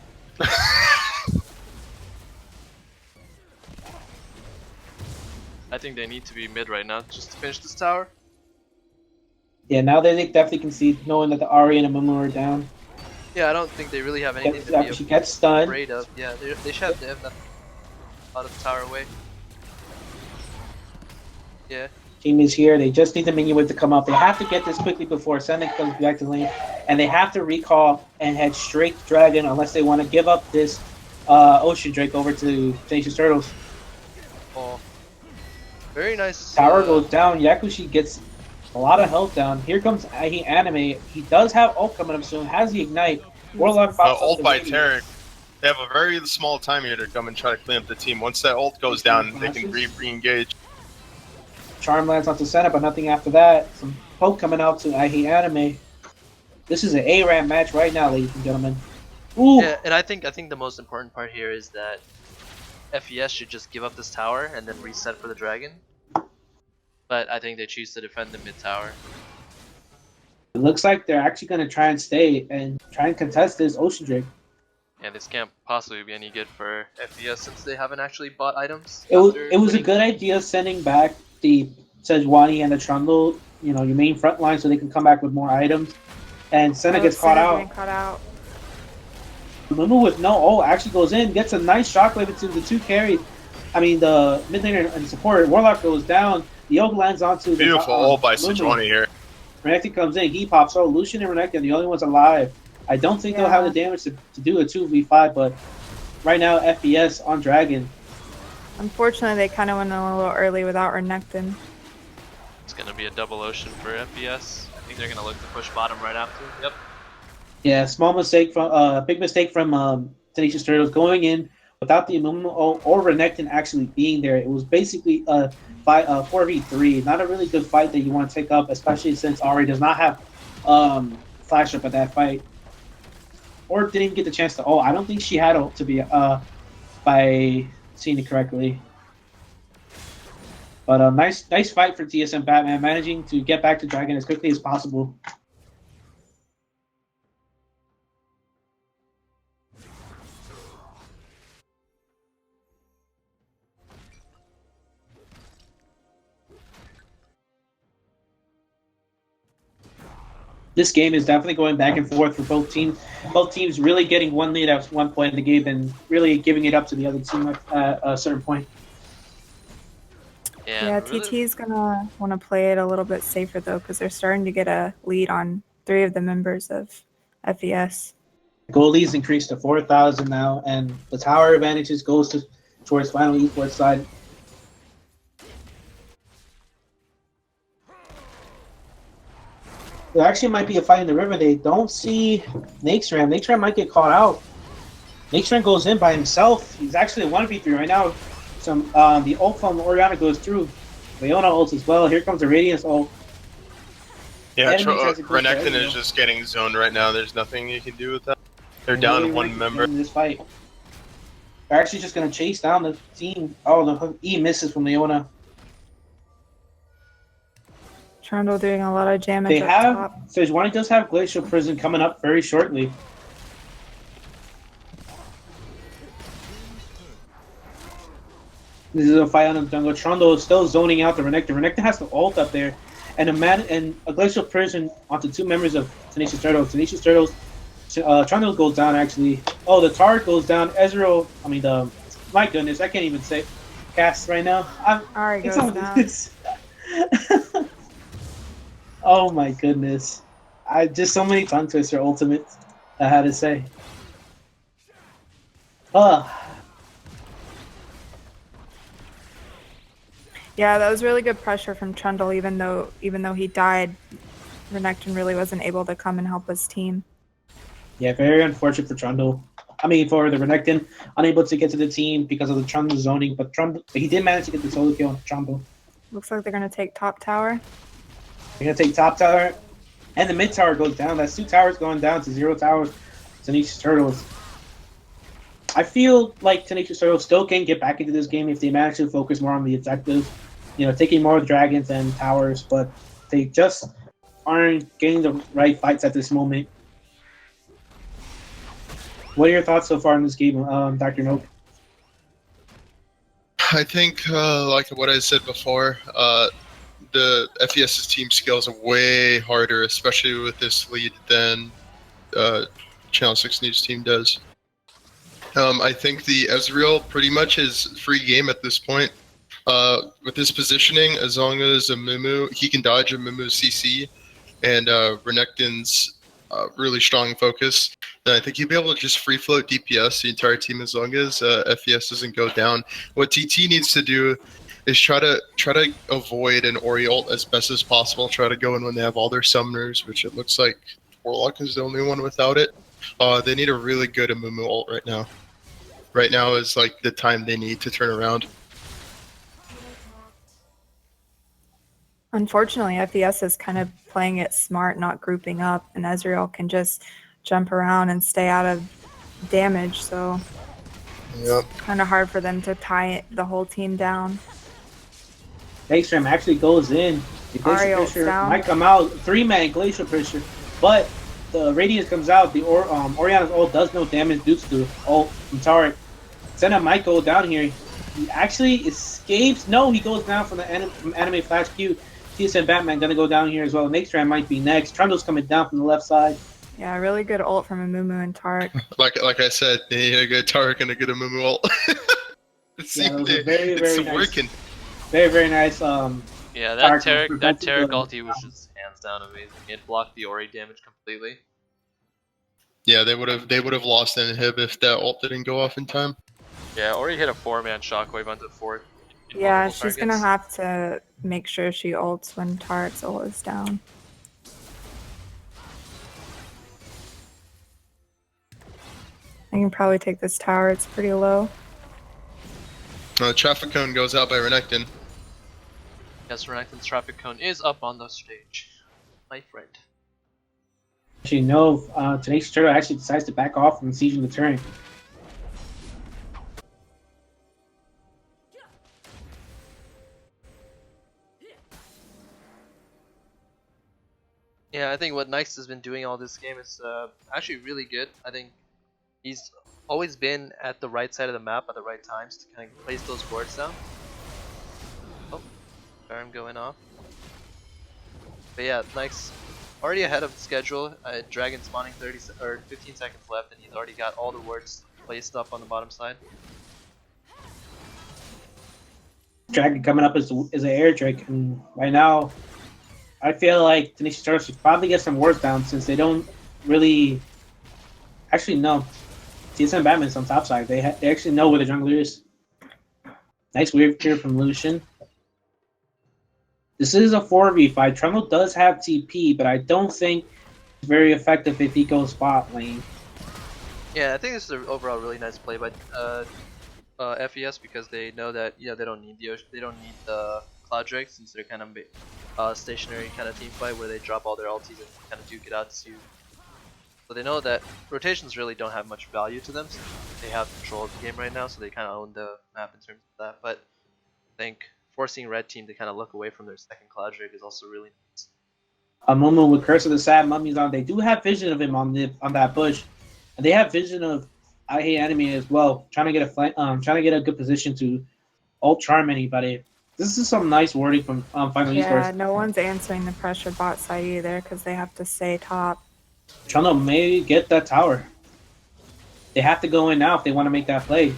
I think they need to be mid right now just to finish this tower. Yeah, now they definitely concede, knowing that the Ahri and the Mumu are down. Yeah, I don't think they really have anything She gets stunned. afraid of. Yeah, they should have that out of the tower away. Yeah. Team is here. They just need the minion wave to come up. They have to get this quickly before Senna comes back to lane, and they have to recall and head straight to Dragon unless they want to give up this Ocean Drake over to Tenacious Turtles. Oh, very nice. Tower goes down. Yakushi gets a lot of health down. Here comes Anime. He does have ult coming up soon. Has the ignite. Warlock ult by Taric. They have a very small time here to come and try to clean up the team. Once that ult goes down, they can re-engage. Charm lands onto Senna, but nothing after that. Some poke coming out to Anime. This is an ARAM match right now, ladies and gentlemen. Ooh. Yeah, and I think the most important part here is that FeS should just give up this tower and then reset for the dragon. But I think they choose to defend the mid tower. It looks like they're actually going to try and stay and try and contest this Ocean Drake. And this can't possibly be any good for FeS since they haven't actually bought items. It was after it was a winning. good idea sending back the Sejuani and the Trundle, you know, your main front line, so they can come back with more items. And Senna gets caught Senna's out. getting caught out. Mumu with no ult actually goes in, gets a nice shockwave into the two carry. I mean, the mid laner and support. Warlock goes down. The Yoga lands onto the Beautiful ult by Mumu. Sejuani here. Renekton comes in, he pops. So Lucian and Renekton, the only ones alive. I don't think they'll have the damage to do a 2v5, but right now, FeS on Dragon. Unfortunately, they kind of went a little early without Renekton. It's going to be a double ocean for FeS. I think they're going to look to push bottom right after. Yep. Yeah, small mistake from big mistake from Tenacious Turtles going in without the Amumu or Renekton actually being there. It was basically a 4v3, not a really good fight that you want to take up, especially since Ari does not have flash up at that fight, or didn't even get the chance to. Oh, I don't think she had ult to be by seeing it correctly. But nice fight for TSM Batman, managing to get back to Dragon as quickly as possible. This game is definitely going back and forth for both teams. Both teams really getting one lead at one point in the game and really giving it up to the other team at a certain point. Yeah, TT's gonna want to play it a little bit safer though, because they're starting to get a lead on 3 of the members of FeS. Goalies increased to 4,000 now, and the tower advantages goes towards Final Esports side. There actually might be a fight in the river. They don't see Nakesram. Nakesram might get caught out. Nakesram goes in by himself. He's actually a 1v3 right now. The ult from Orianna goes through. Leona ults as well. Here comes the Radiance ult. Yeah, Renekton is just getting zoned right now. There's nothing you can do with that. They're down one member. In this fight. They're actually just going to chase down the team. Oh, the E misses from Leona. Trundle doing a lot of damage They up have, top. Sejuani does have Glacial Prison coming up very shortly. This is a fight on the jungle. Trundle is still zoning out the Renekton. Renekton has the ult up there. And a Glacial Prison onto 2 members of Tenacious Turtles. Tenacious Turtles, Trundle goes down actually. Oh, the turret goes down. Ezreal, my goodness, I can't even say cast right now. Ari goes down. Oh my goodness. Just so many tongue twister ultimates I had to say. Yeah, that was really good pressure from Trundle, even though he died, Renekton really wasn't able to come and help his team. Yeah, very unfortunate for Trundle. For the Renekton, unable to get to the team because of the Trundle zoning, but he did manage to get the solo kill on Trundle. Looks like they're gonna take top tower. They're gonna take top tower, and the mid tower goes down. That's 2 towers going down to 0 towers. Tenacious Turtles. I feel like Tenacious Turtles still can get back into this game if they manage to focus more on the objectives, taking more dragons and towers, but they just aren't getting the right fights at this moment. What are your thoughts so far in this game, Dr. Nope? I think, like what I said before, the FeS's team skills are way harder, especially with this lead, than Channel 6 News team does. I think the Ezreal pretty much is free game at this point. With his positioning, as long as he can dodge a Mumu's CC and Renekton's really strong focus, then I think he'll be able to just free float DPS the entire team as long as FeS doesn't go down. What TT needs to do is try to avoid an Ori ult as best as possible. Try to go in when they have all their summoners, which it looks like Warlock is the only one without it. They need a really good Amumu ult right now. Right now is like the time they need to turn around. Unfortunately, FeS is kind of playing it smart, not grouping up, and Ezreal can just jump around and stay out of damage, so yep. It's kind of hard for them to tie the whole team down. Nakesram actually goes in. The Glacial Pressure might come out. 3-man Glacial Pressure, but the radius comes out, the Oriana's ult does no damage due to the ult from Tarek. Senna might go down here. He actually escapes. No, he goes down from the anime flash Q. TSM Batman gonna go down here as well. Nakestrand might be next. Trundle's coming down from the left side. Yeah, really good ult from Amumu and Tarek. Like I said, they need a good Tarek and a good Amumu ult. Yeah, those are very, it's very nice. working. Very, very nice. Yeah, that Tarek Tarek the- ulti was just hands down amazing. It blocked the Ori damage completely. Yeah, they would have lost an inhib if that ult didn't go off in time. Yeah, Ori hit a 4-man shockwave onto 4. Yeah, invulnerable she's gonna targets. have to make sure she ults when Tarek's ult is down. I can probably take this tower, it's pretty low. Traffic cone goes out by Renekton. Yes, Renekton's traffic cone is up on the stage. My friend. Actually, no. Tenacious Turtle actually decides to back off from sieging the turret. Yeah, I think what Nyx has been doing all this game is actually really good. I think he's always been at the right side of the map at the right times to kind of place those wards down. Oh, alarm going off. But yeah, Nyx already ahead of schedule. Dragon spawning 15 seconds left, and he's already got all the wards placed up on the bottom side. Dragon coming up as an air drake, and right now, I feel like Tenacious Turtle should probably get some wards down since they don't really. Actually, no. TSM Batman's on top side. They actually know where the jungler is. Nice wave clear from Lucian. This is a 4v5. Trundle does have TP, but I don't think it's very effective if he goes bot lane. Yeah, I think this is an overall really nice play by FES because they know that they don't need the Cloud Drake since they're kind of stationary kind of team fight where they drop all their ultis and kind of duke it out to. So they know that rotations really don't have much value to them since they have control of the game right now, so they kind of own the map in terms of that. But I think forcing red team to kind of look away from their second Cloud Drake is also really nice. Momo with Curse of the Sad Mummies on. They do have vision of him on that bush, and they have vision of I Hate Anime as well. Trying to get a good position to ult charm anybody. This is some nice wording from Final Yeah, Esports. no one's answering the pressure bot side either because they have to stay top. Trundle may get that tower. They have to go in now if they want to make that play.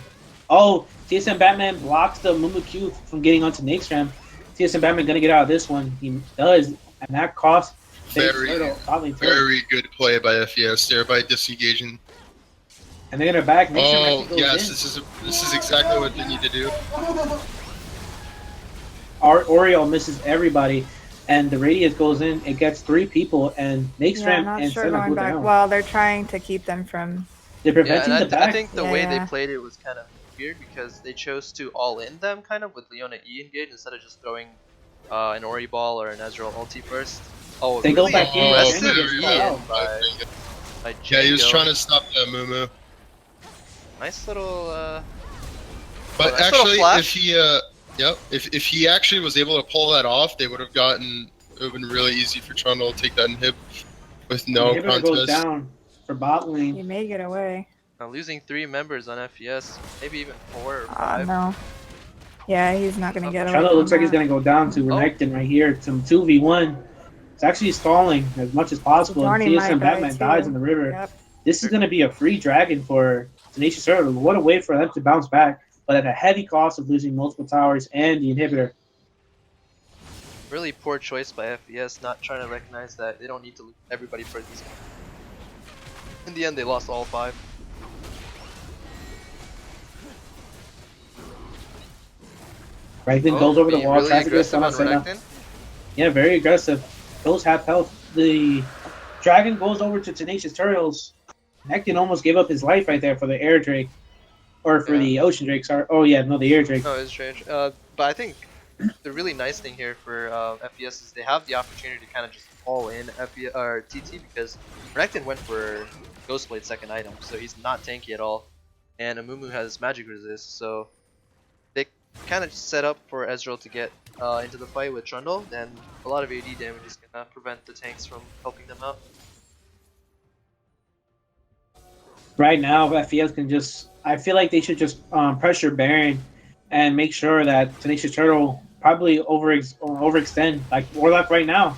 Oh, TSM Batman blocks the Mumu Q from getting onto Nakestrand. TSM Batman gonna get out of this one. He does, and that costs Very good play by FES there by disengaging. And they're gonna back. Oh yes, this is exactly what they need to do. Oriole misses everybody, and the radius goes in. It gets 3 people, and Nakestrand and sure Senna going go back. down. Well, they're trying to keep them from. They're preventing the back. I think the way they played it was kind of weird because they chose to all in them kind of with Leona E engaged instead of just throwing an Ori ball or an Ezreal ulti first. Oh, they really go back in. aggressive Oh, E by Yeah, he was Django. trying to stop the Mumu. Nice little. But nice actually, little flash. if he actually was able to pull that off, they would have gotten. It would have been really easy for Trundle to take that inhib with no Inhibitor goes contest. down for bot lane. You may get away. Now losing 3 members on FES, maybe even 4 or 5. No. Yeah, he's not gonna get away. Trundle from looks like he's that. gonna go down to Renekton right here. Some 2v1. It's actually stalling as much as possible. And Barney might TSM die Batman too. dies in the river. Yep. This is gonna be a free dragon for Tenacious Turtle. What a way for them to bounce back, but at a heavy cost of losing multiple towers and the inhibitor. Really poor choice by FES, not trying to recognize that they don't need to lose everybody for these. In the end, they lost all 5. Renekton goes over the being wall, really tries to get aggressive someone on set up. Renekton. Yeah, very aggressive. Those half health. The dragon goes over to Tenacious Turtles. Renekton almost gave up his life right there for the air drake. Or for the ocean drake, sorry. Oh yeah, no, the air drake. No, it's strange. But I think the really nice thing here for FES is they have the opportunity to kind of just all in FES or TT because Renekton went for Ghostblade second item, so he's not tanky at all, and Amumu has magic resist, so they kind of set up for Ezreal to get into the fight with Trundle. Then a lot of AD damage is gonna prevent the tanks from helping them out. Right now, FES can just. I feel like they should just pressure Baron and make sure that Tenacious Turtle probably overextend like Warlock right now,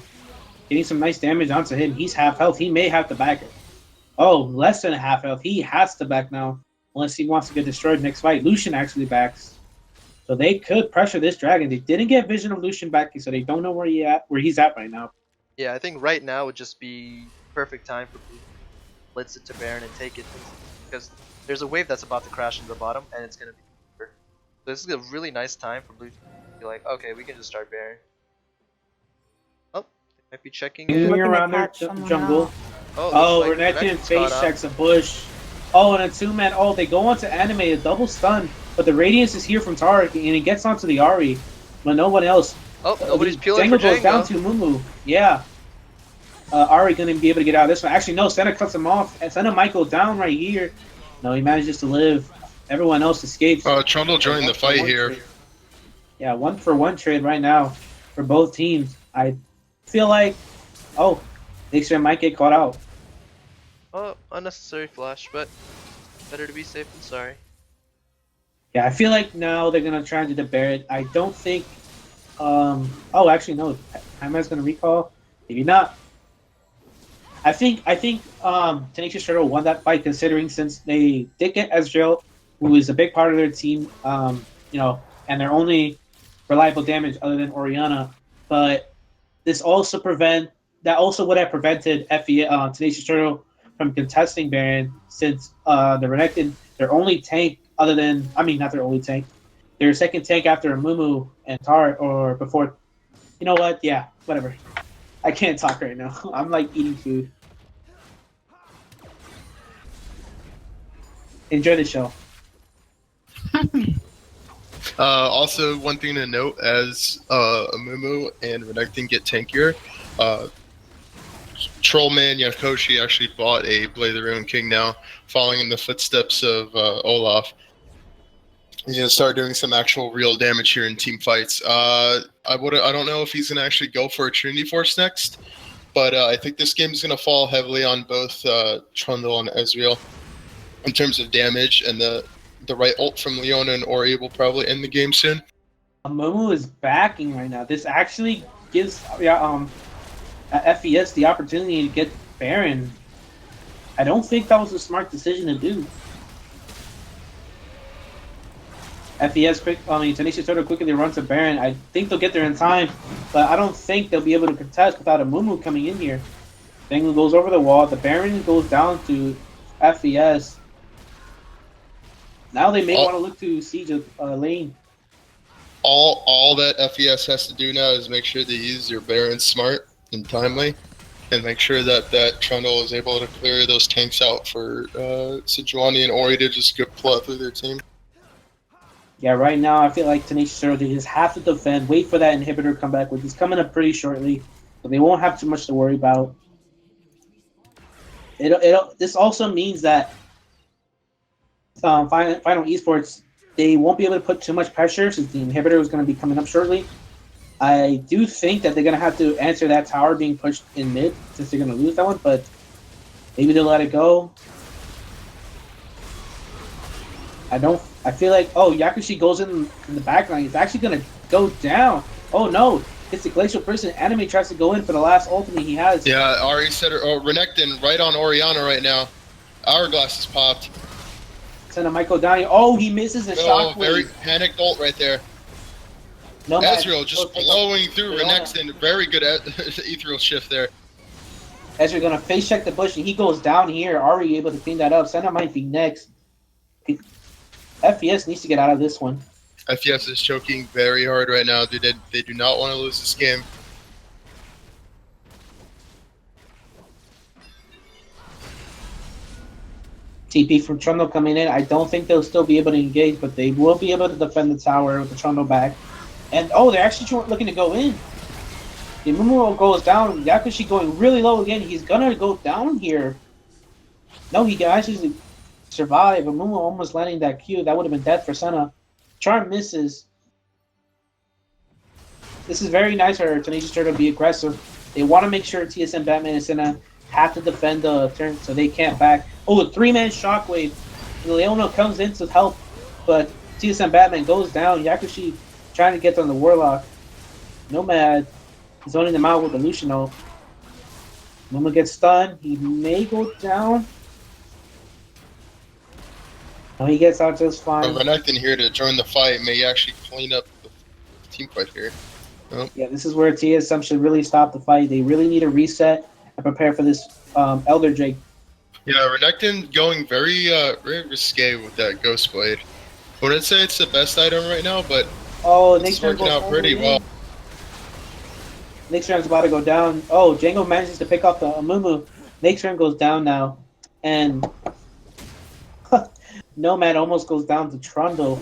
getting some nice damage onto him. He's half health. He may have to back it. Oh, less than half health. He has to back now, unless he wants to get destroyed next fight. Lucian actually backs, so they could pressure this dragon. They didn't get vision of Lucian backing, so they don't know where he's at right now. Yeah, I think right now would just be perfect time for Blue to blitz it to Baron and take it because there's a wave that's about to crash into the bottom and it's gonna be. So this is a really nice time for Blue to be like, okay, we can just start Baron. Oh, they might be checking. Moving Looking to around their catch someone jungle. out. Oh, looks like Renekton Renekton's caught face up. checks a bush. Oh, and a two-man. Oh, they go onto anime, a double stun, but the Radiance is here from Tarek, and he gets onto the Ari, but no one else. Oh, nobody's peeling for Django goes down Django. to Mumu. Yeah. Ari gonna be able to get out of this one. Actually, no, Senna cuts him off, and Senna might go down right here. No, he manages to live. Everyone else escapes. Trundle joined the fight here. Trade. Yeah, 1-for-1 trade right now for both teams. I feel like, Nixon might get caught out. Oh, unnecessary flash, but better to be safe than sorry. Yeah, I feel like now they're gonna try to do the Barrett. I don't think. Actually no. Jaime's gonna recall. Maybe not. I think Tenacious Turtle won that fight considering since they did get Ezreal, who is a big part of their team. And their only reliable damage other than Orianna. But this also would have prevented Tenacious Turtle from contesting Baron since the Renekton, their only tank other than, not their only tank, their second tank after Mumu and Tar, or before, you know what, yeah, whatever. I can't talk right now. I'm like eating food. Enjoy the show. Also, one thing to note as Amumu and Renekton get tankier, Trollman Yakoshi actually bought a Blade of the Ruined King now, following in the footsteps of Olaf. He's gonna start doing some actual real damage here in team fights. I don't know if he's gonna actually go for a Trinity Force next, but I think this game is gonna fall heavily on both Trundle and Ezreal in terms of damage, and the right ult from Leona and Ori will probably end the game soon. Momo is backing right now. This actually gives FES the opportunity to get Baron. I don't think that was a smart decision to do. Tenacious Turtle quickly runs to Baron. I think they'll get there in time, but I don't think they'll be able to contest without a Mumu coming in here. Django goes over the wall. The Baron goes down to FES. Now they may want to look to siege a lane. All that FES has to do now is make sure they use their Baron smart and timely, and make sure that Trundle is able to clear those tanks out for Sejuani and Ori to just get plow through their team. Yeah, right now I feel like Tenacious Turtle, they just have to defend, wait for that inhibitor comeback, which is coming up pretty shortly, so they won't have too much to worry about. This also means that Final Esports, they won't be able to put too much pressure since the inhibitor is going to be coming up shortly. I do think that they're going to have to answer that tower being pushed in mid since they're going to lose that one, but maybe they'll let it go. I feel like, Yakushi goes in the backline. He's actually going to go down. Oh no, it's the Glacial Person. Anime tries to go in for the last ultimate he has. Yeah, Ari said, Renekton right on Orianna right now. Hourglass is popped. Send a Michael down here. Oh, he misses a shockwave. Very panicked ult right there. No, Ezreal just blowing through Renekton. Very good ethereal shift there. Ezreal gonna face check the bush and he goes down here. Ari able to clean that up. Senna might be next. FES needs to get out of this one. FES is choking very hard right now. They do not want to lose this game. TP from Trundle coming in. I don't think they'll still be able to engage, but they will be able to defend the tower with the Trundle back. And they're actually looking to go in. The Mumu goes down. Yakushi going really low again. He's gonna go down here. No, he can actually survive. Mumu almost landing that Q. That would have been death for Senna. Charm misses. This is very nice for Tenacious Turtle to be aggressive. They want to make sure TSM, Batman, and Senna have to defend the turn, so they can't back. Oh, a 3-man shockwave. Leona comes in to help, but TSM Batman goes down. Yakushi trying to get on the Warlock. Nomad zoning them out with the Luciano. Momo gets stunned. He may go down. No, he gets out just fine. Renekton here to join the fight may actually clean up the team fight here. Oh. Yeah, this is where TSM should really stop the fight. They really need a reset and prepare for this Elder Drake. Yeah, Renekton going very risque with that Ghost Blade. I wouldn't say it's the best item right now, but it's working out pretty well. Nixram's about to go down. Oh, Django manages to pick up the Amumu. Nixram goes down now. And Nomad almost goes down to Trundle.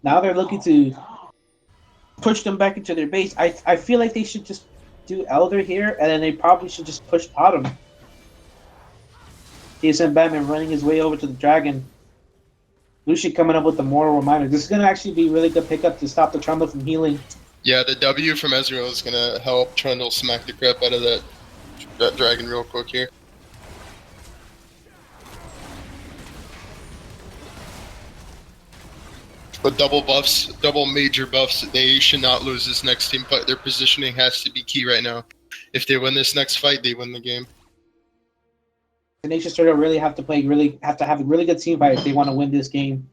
Now they're looking to push them back into their base. I feel like they should just do Elder here, and then they probably should just push bottom. TSM Batman running his way over to the Dragon. Lucian coming up with the moral reminder. This is going to actually be a really good pickup to stop the Trundle from healing. Yeah, the W from Ezreal is going to help Trundle smack the crap out of that Dragon real quick here. But double buffs, double major buffs, they should not lose this next team fight. Their positioning has to be key right now. If they win this next fight, they win the game. Tenacious Turtle really have to have a really good team fight if they want to win this game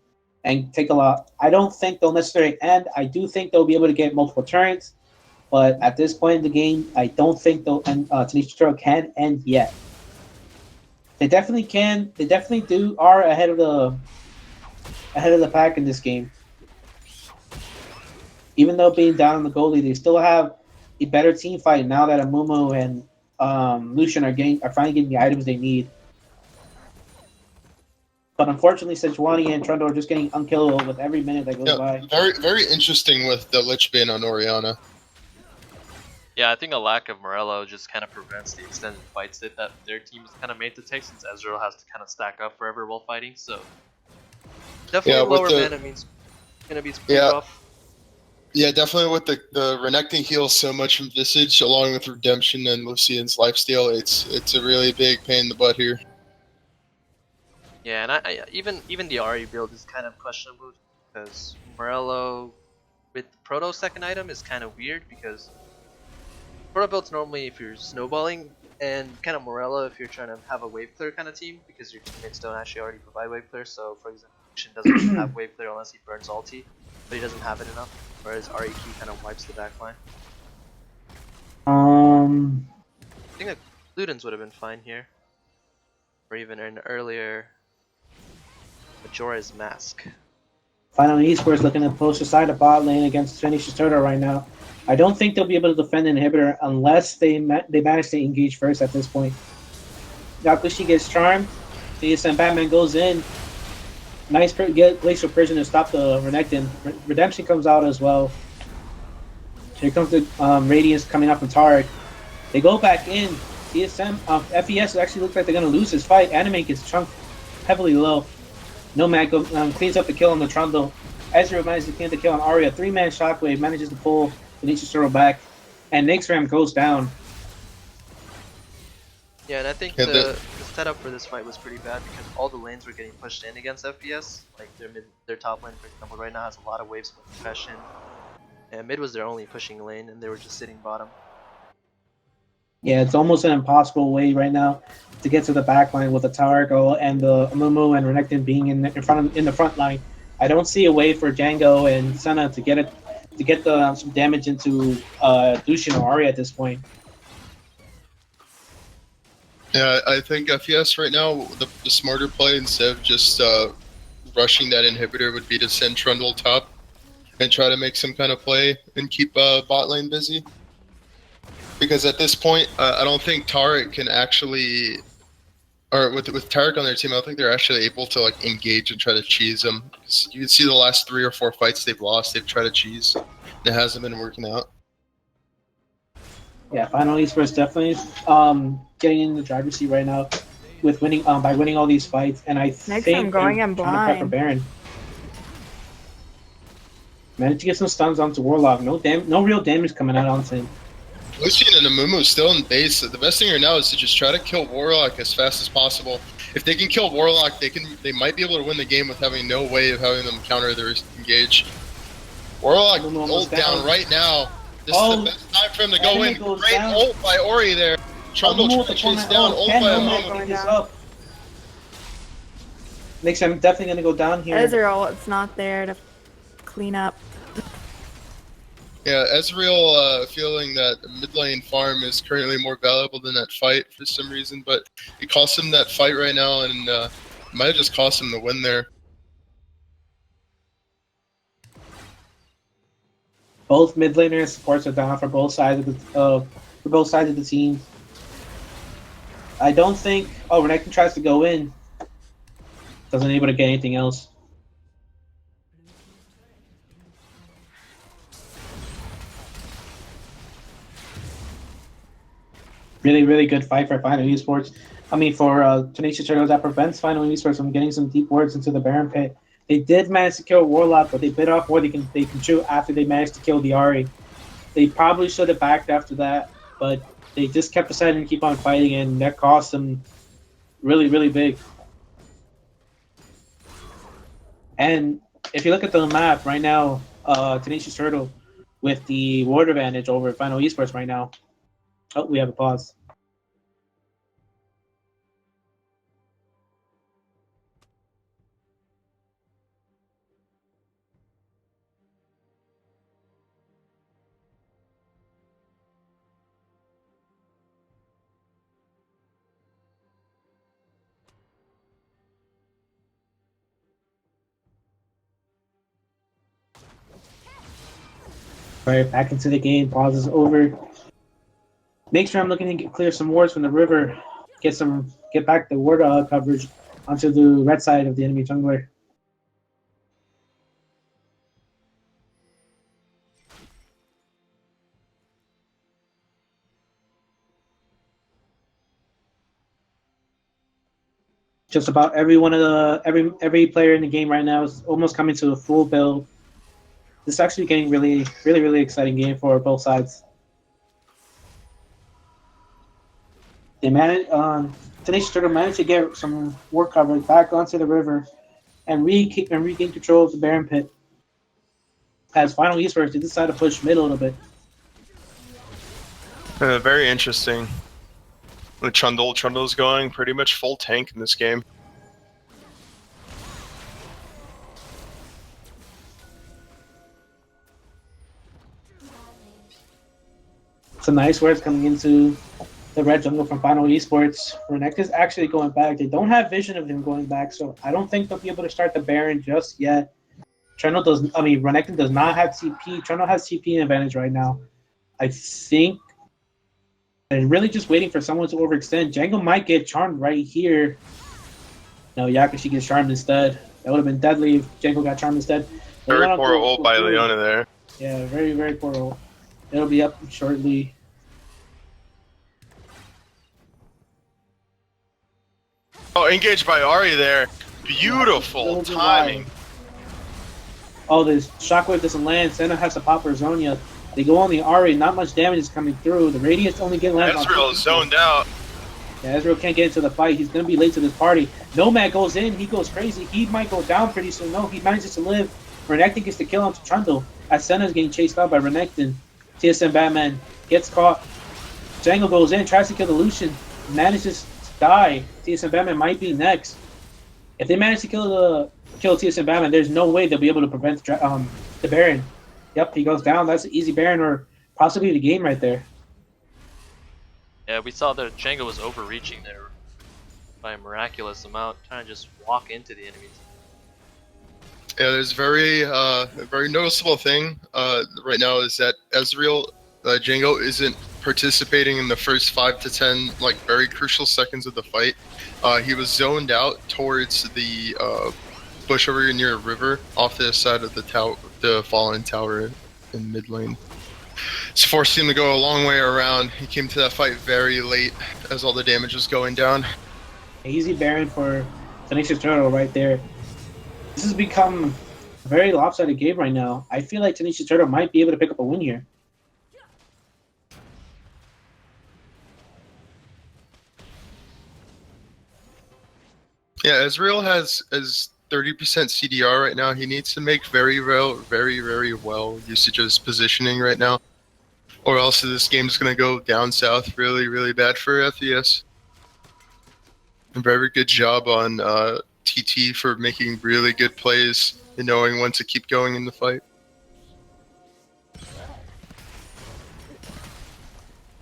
and take a lot. I don't think they'll necessarily end. I do think they'll be able to get multiple turns, but at this point in the game, I don't think they'll end. Tenacious Turtle can end yet. They definitely can. They definitely are ahead of the pack in this game. Even though being down on the goalie, they still have a better team fight now that Amumu and Lucian are finally getting the items they need. But unfortunately, Sejuani and Trundle are just getting unkillable with every minute that goes by. Very, very interesting with the Lich Bane on Orianna. Yeah, I think a lack of Morello just kind of prevents the extended fights that their team is kind of made to take, since Ezreal has to kind of stack up forever while fighting. So definitely lower mana means it's gonna be pretty rough. Yeah, definitely with the Renekton heals so much from Visage, along with Redemption and Lucian's lifesteal, it's a really big pain in the butt here. Yeah, and I even the Ari build is kind of questionable, because Morello with the Proto second item is kind of weird, because Proto builds normally if you're snowballing, and kind of Morello if you're trying to have a wave clear kind of team, because your teammates don't actually already provide wave clear. So for example, Lucian doesn't have wave clear unless he burns ulti, but he doesn't have it enough, whereas REQ kind of wipes the backline. I think Ludens would have been fine here, or even an earlier Majora's Mask. Final Esports looking to push aside the bot lane against Tenacious Turtle right now. I don't think they'll be able to defend an inhibitor unless they manage to engage first at this point. Yakushi gets charmed. TSM Batman goes in. Nice Glacial Prison to stop the Renekton. Redemption comes out as well. Here comes the Radiance coming up from Tarek. They go back in. TSM, FeS actually looks like they're going to lose this fight. Anime gets chunked heavily low. Nomad cleans up the kill on the Trundle. Ezreal manages to clean the kill on Arya. 3-man Shockwave manages to pull Tenacious Turtle back. And Nixram goes down. Yeah, and I think the setup for this fight was pretty bad, because all the lanes were getting pushed in against FeS. Like their top lane, for example, right now has a lot of waves with compression. And mid was their only pushing lane, and they were just sitting bottom. Yeah, it's almost an impossible way right now to get to the back line with the Targo and the Amumu and Renekton being in the front line. I don't see a way for Django and Senna to get some damage into Lucian or Arya at this point. Yeah, I think FeS right now, the smarter play, instead of just rushing that inhibitor, would be to send Trundle top and try to make some kind of play and keep bot lane busy. Because at this point, I don't think Tarek can actually, or with Tarek on their team, I don't think they're actually able to like engage and try to cheese them. You can see the last 3 or 4 fights they've lost, they've tried to cheese. It hasn't been working out. Yeah, Final Esports definitely getting in the driver's seat right now with winning by winning all these fights, and I think I'm going in trying to prep for blind. Baron. Managed to get some stuns onto Warlock. No real damage coming out onto him. Lucian and Amumu still in base. The best thing right now is to just try to kill Warlock as fast as possible. If they can kill Warlock, they might be able to win the game with having no way of having them counter their engage. Warlock ult down right now. This is the best time for him to go in. Great ult by Ori there. Trundle trying to chase down ult by Amumu. Next, I'm definitely gonna go down here. Ezreal, it's not there to clean up. Yeah, Ezreal feeling that mid lane farm is currently more valuable than that fight for some reason, but it cost him that fight right now, and might have just cost him the win there. Both mid laners supports are down for both sides of the team. I don't think. Oh, Renekton tries to go in. Doesn't able to get anything else. Really, really good fight for Final Esports. I mean, for Tenacious Turtles, that prevents Final Esports from getting some deep wards into the Baron pit. They did manage to kill Warlock, but they bit off more they can chew after they managed to kill the Ahri. They probably should have backed after that, but they just kept deciding to keep on fighting, and that cost them really, really big. And if you look at the map right now, Tenacious Turtle with the ward advantage over Final Esports right now. Oh, we have a pause. Right, back into the game. Pause is over. Make sure I'm looking to clear some wards from the river. Get back the ward coverage onto the red side of the enemy jungler. Just about every player in the game right now is almost coming to a full build. This is actually getting really, really, really exciting game for both sides. They managed, Tenacious Turtle managed to get some ward coverage back onto the river and regain control of the Baron pit. As Final Esports, they decided to push mid a little bit. Very interesting. The Trundle's going pretty much full tank in this game. Some nice words coming into the red jungle from Final Esports. Renekton's actually going back. They don't have vision of him going back, so I don't think they'll be able to start the Baron just yet. Renekton does not have TP. Trundle has TP advantage right now. I think they're really just waiting for someone to overextend. Django might get charmed right here. No, Yakashi gets charmed instead. That would have been deadly if Django got charmed instead. Very poor ult by Leona there. Yeah, very, very poor ult. It'll be up shortly. Oh, engaged by Ahri there. Beautiful timing. Oh, this shockwave doesn't land. Senna has to pop her Zonia. They go on the Ahri. Not much damage is coming through. The radius only getting landed on. Ezreal is zoned out. Yeah, Ezreal can't get into the fight. He's going to be late to this party. Nomad goes in. He goes crazy. He might go down pretty soon. No, he manages to live. Renekton gets the kill onto Trundle as Senna's getting chased out by Renekton. TSM Batman gets caught. Django goes in, tries to kill the Lucian. Manages to die. TSM Batman might be next. If they manage to kill TSM Batman, there's no way they'll be able to prevent the Baron. Yep, he goes down. That's an easy Baron or possibly the game right there. Yeah, we saw that Django was overreaching there by a miraculous amount, trying to just walk into the enemies. Yeah, there's a very noticeable thing right now is that Ezreal Django isn't participating in the first 5 to 10 very crucial seconds of the fight. He was zoned out towards the bush over near a river off the side of the fallen tower in mid lane. It's forced him to go a long way around. He came to that fight very late as all the damage was going down. Easy Baron for Tenacious Turtle right there. This has become a very lopsided game right now. I feel like Tenacious Turtle might be able to pick up a win here. Yeah, Ezreal has 30% CDR right now. He needs to make very well usage of his positioning right now, or else this game's gonna go down south really bad for FES. A very good job on TT for making really good plays and knowing when to keep going in the fight.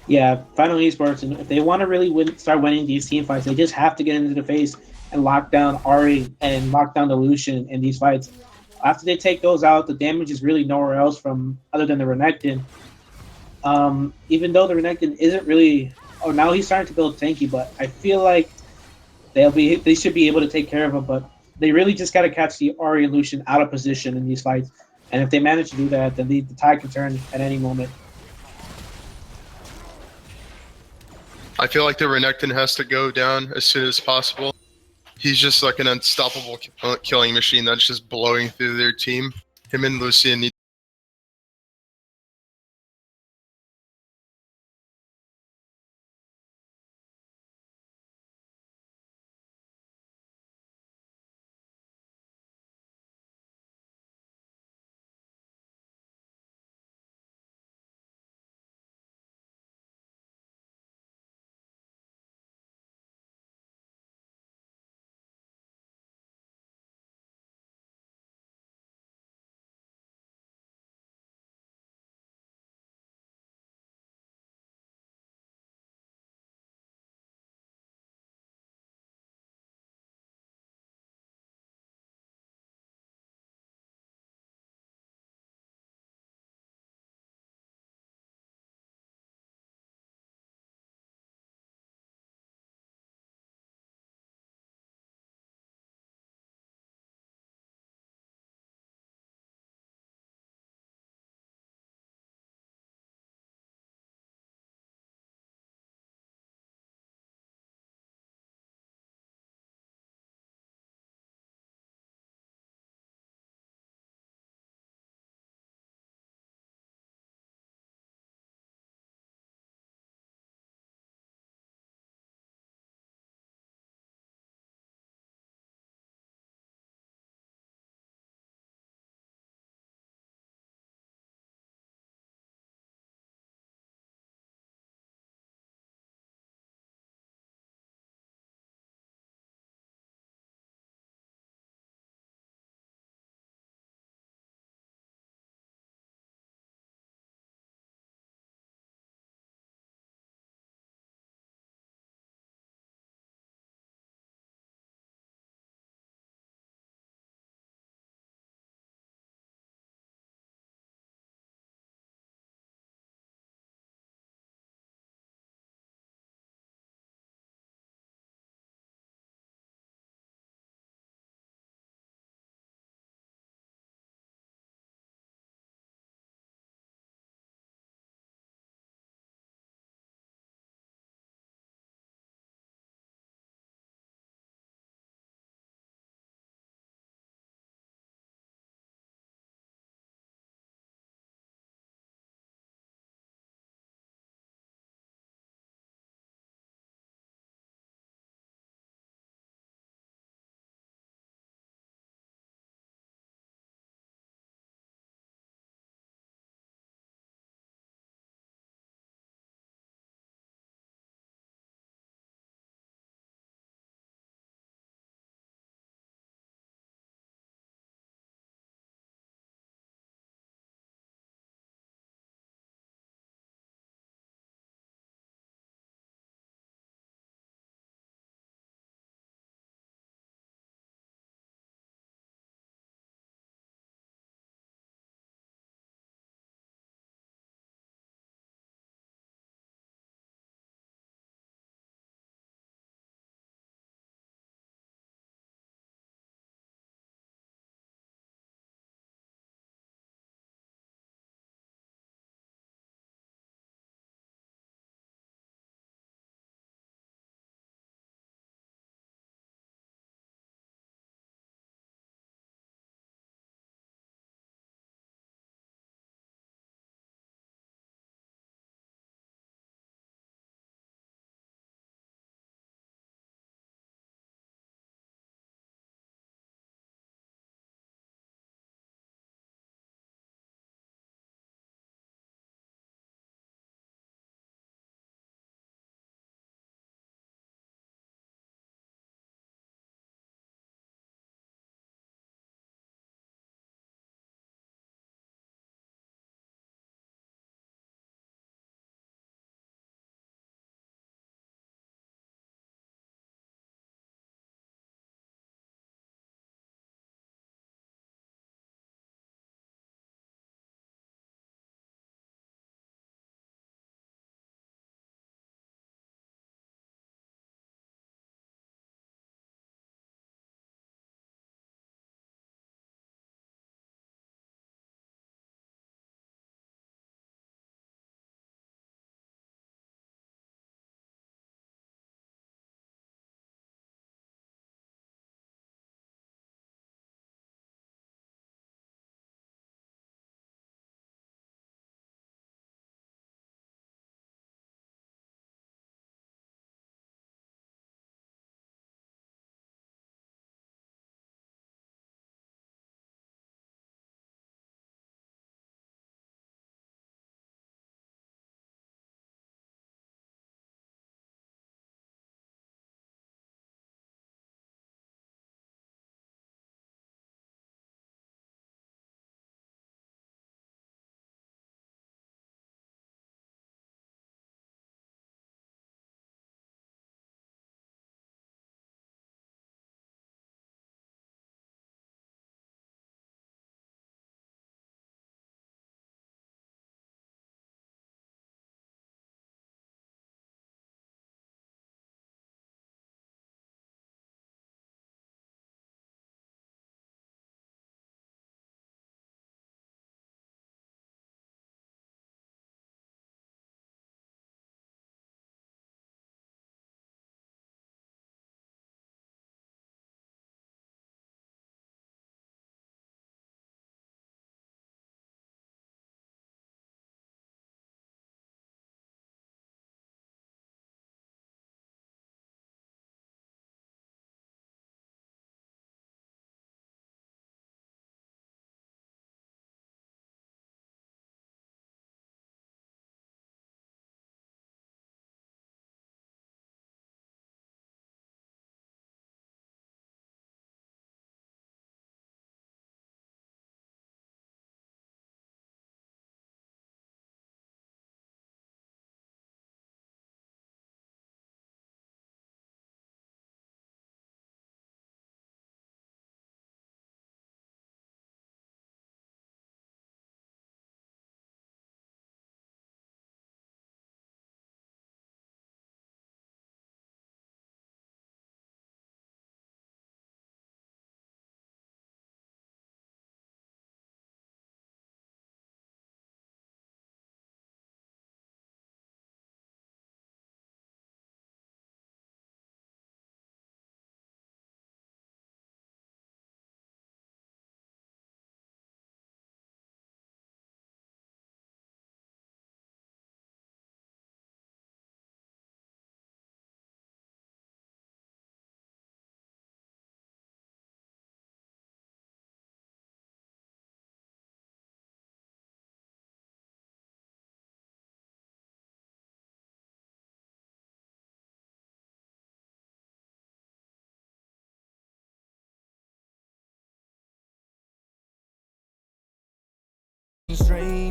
Yeah, Final Esports, and if they want to really start winning these team fights, they just have to get into the face and lock down Ari and lock down the Lucian in these fights. After they take those out, the damage is really nowhere else from other than the Renekton. Even though the Renekton isn't really, oh, now he's starting to build tanky, but I feel like they should be able to take care of him. But they really just got to catch the Ari and Lucian out of position in these fights, and if they manage to do that, then the tide can turn at any moment. I feel like the Renekton has to go down as soon as possible. He's just like an unstoppable killing machine that's just blowing through their team. Him and Lucian need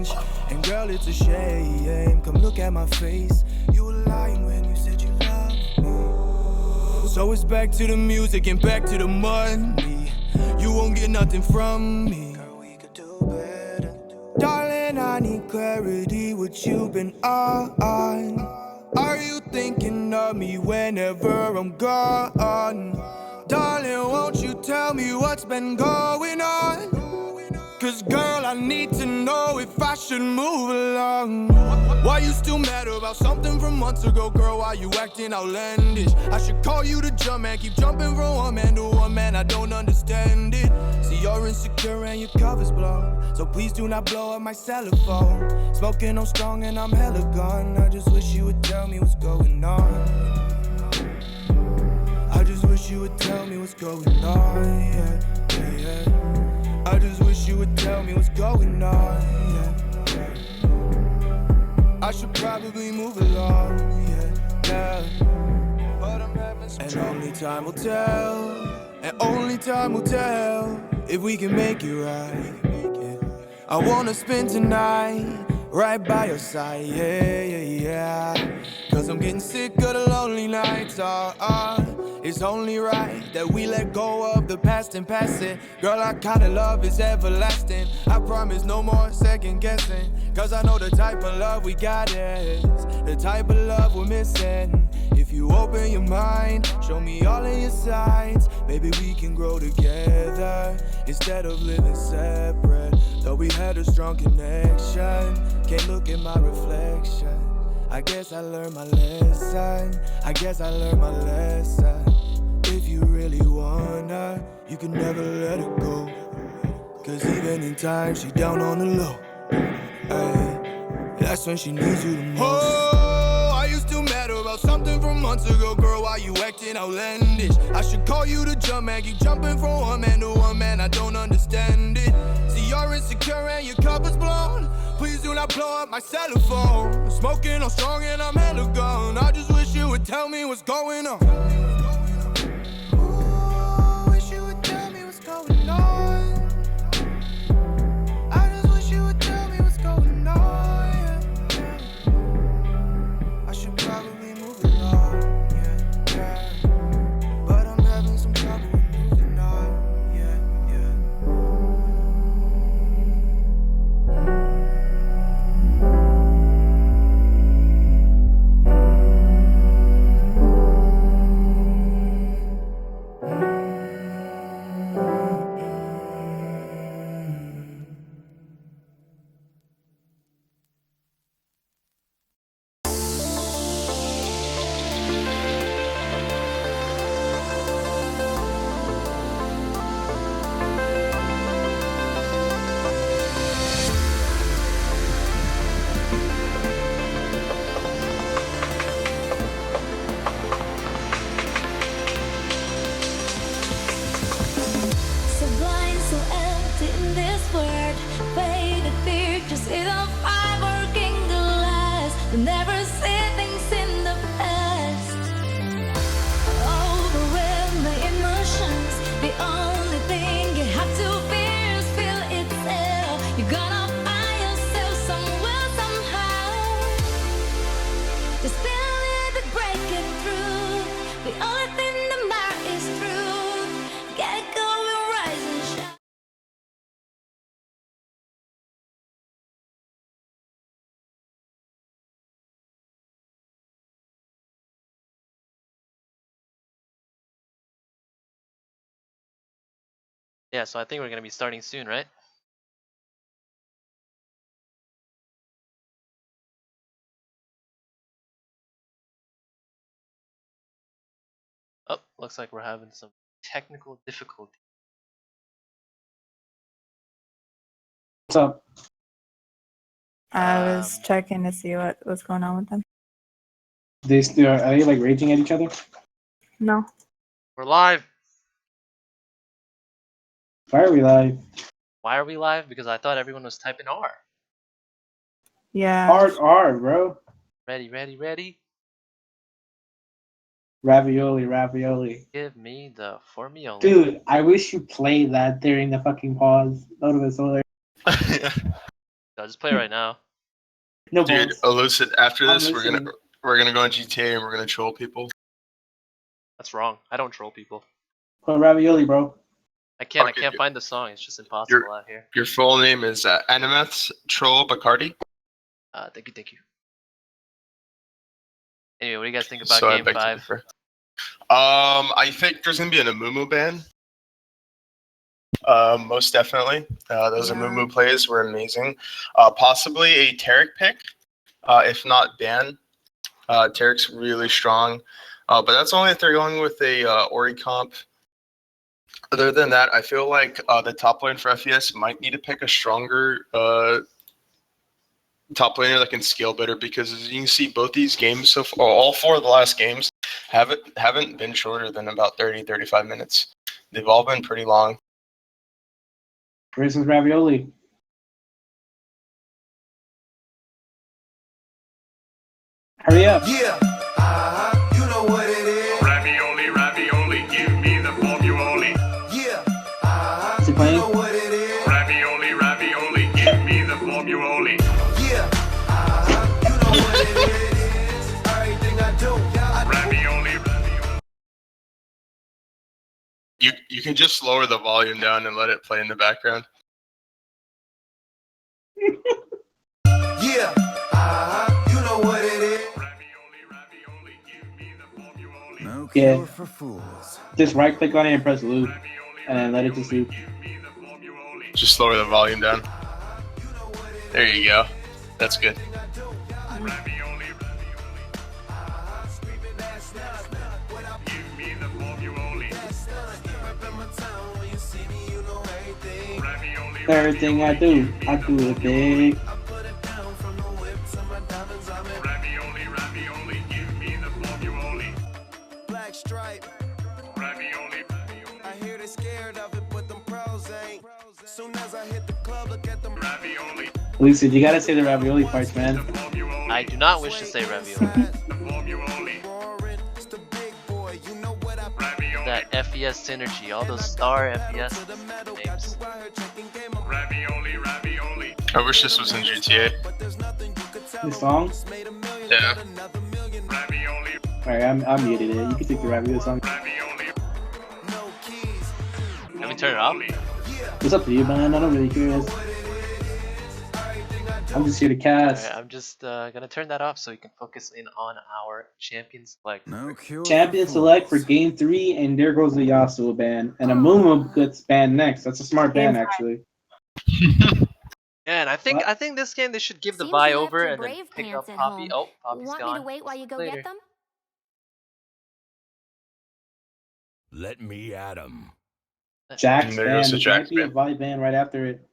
change. And girl, it's a shame. Come look at my face. You were lying when you said you loved me. So it's back to the music and back to the money. You won't get nothing from me. Girl, we could do better. Darling, I need clarity. What you been on? Are you thinking of me whenever I'm gone? Darling, won't you tell me what's been going on? Cause girl, I need to know if I should move along. Why you still mad about something from months ago, girl? Why you acting outlandish? I should call you the jump man, keep jumping from one man to one man, I don't understand it. See, you're insecure and your cover's blown, so please do not blow up my cell phone. Smoking on strong and I'm hella gone. I just wish you would tell me what's going on. I just wish you would tell me what's going on, yeah, yeah, yeah. I just wish you would tell me what's going on, yeah, yeah. I should probably move along, yeah, yeah. But I'm having some trouble. And only time will tell, and only time will tell if we can make it right, yeah. I wanna spend tonight right by your side, yeah, yeah, yeah. Cause I'm getting sick of the lonely nights, it's only right that we let go of the past and pass it. Girl, our kind of love is everlasting. I promise no more second guessing. Cause I know the type of love we got is the type of love we're missing. If you open your mind, show me all of your sides, maybe we can grow together instead of living separate. Though we had a strong connection, can't look at my reflection. I guess I learned my lesson. I guess I learned my lesson. If you really wanna, you can never let it go. Cause even in times she down on the low, ay, that's when she needs you the most. Oh, are you still mad about something from months ago, girl? Why you acting outlandish? I should call you the jump man, keep jumping from one man to one man, I don't understand it. See, you're insecure and your cup is blown. Please do not blow up my cell phone. Smoking on strong and I'm hella gone. I just wish you would tell me what's going on. Ooh, wish you would tell me what's going on. I just wish you would tell me what's going on, yeah, yeah. I should probably move along, yeah, yeah. But I'm having some trouble with moving on, yeah, yeah. So blind, so empty in this world. Faded fear, just sit on fire, working glass. You never see things in the past. Overwhelm my emotions. The only thing you have to fear is feel itself. You gotta find yourself somewhere, somehow. Just feel it breaking through. The only thing that matters is truth. Get going, rise and shine. Yeah, so I think we're gonna be starting soon, right? Oh, looks like we're having some technical difficulty. What's up? I was checking to see what's going on with them. They still are they like raging at each other? No. We're live. Why are we live? Why are we live? Because I thought everyone was typing R. Yeah. R, bro. Ready, ready, ready. Ravioli, ravioli. Give me the formula. Dude, I wish you played that during the fucking pause. That would have been so hilarious. No, just play right now. No Dude, balls. Elucid, after I'm this, listening. we're gonna go on GTA and we're gonna troll people. That's wrong. I don't troll people. Put ravioli, bro. I can't. Okay, I can't dude. find the song. It's just impossible out here. Your full name is Animaths Troll Bacardi. Thank you. Thank you. Anyway, what do you guys think about So I Game beg to 5? differ. I think there's gonna be an Amumu ban. Most definitely. Those Yeah. Amumu plays were amazing. Possibly a Tarek pick, if not ban. Tarek's really strong, but that's only if they're going with a Ori comp. Other than that, I feel like the top lane for FES might need to pick a stronger top laner that can scale better, because as you can see, both these games so far, all 4 of the last games haven't been shorter than about 30-35 minutes. They've all been pretty long. Where's his ravioli? Hurry up. Yeah, you know what it is. Ravioli, ravioli, give me the formula. Yeah, Is he you playing? know what it is. Ravioli, ravioli, give me the formula. Yeah, you know what it is. Everything I do, Ravioli, ravioli. You can just lower the volume down and let it play in the background. yeah, you know what it is. Ravioli, ravioli, give me the formula. No Yeah. cure for fools. Just right click on it and press loop. And let it just loop. Just lower the volume down. There you go. That's good. Ravioli, give me the formula. Ravioli, Everything I do it big. ravioli, ravioli, give me the formula. Black stripe. Ravioli, I hear they scared of it, but them pros ain't. Soon as I hit the club, look at them ravioli, Lisa, you gotta say the ravioli parts, man. I do not wish to say ravioli. roaring. It's the big boy, you know what I That FES synergy, all those star FES names. ravioli, ravioli. I wish this was in GTA. This song? Yeah. Ravioli, Alright, I'm muted it. You can take the ravioli song. ravioli, Let me turn it off. It's up to you, man. I don't really care. I'm just here to cast. Alright, I'm just gonna turn that off so we can focus in on our champion select. No cure Champion select for game 3, and there goes the Yasuo ban. And Amumu gets banned next. That's a smart ban, actually. Yeah, and I think this game they should give the Seems Vi you left over your and then brave pick pants up at Poppy. home. Oh, Poppy's Want gone. me to wait while you go Later. get them? Let me at him. Jack's There goes ban. the This Jack's might be a ban. Vi ban right after it.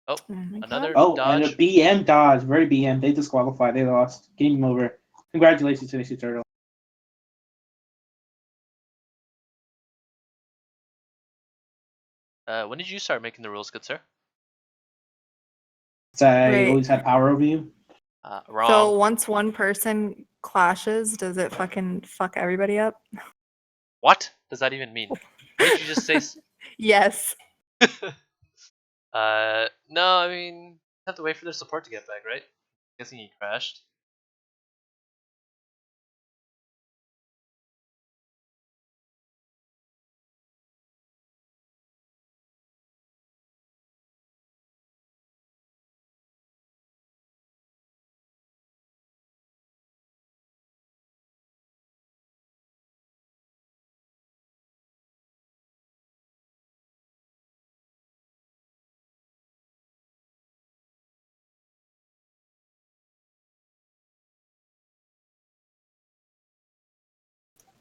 Oh, my another Oh, dodge. and a BM dodge. Very BM. They disqualified. They lost. Game over. Congratulations to Nixie Turtle. When did you start making the rules, good sir? So I Right. always had power over you. Wrong. So once one person clashes, does it fucking fuck everybody up? What does that even mean? What did you just say? Yes. No, I mean, you have to wait for their support to get back, right? Guessing he crashed.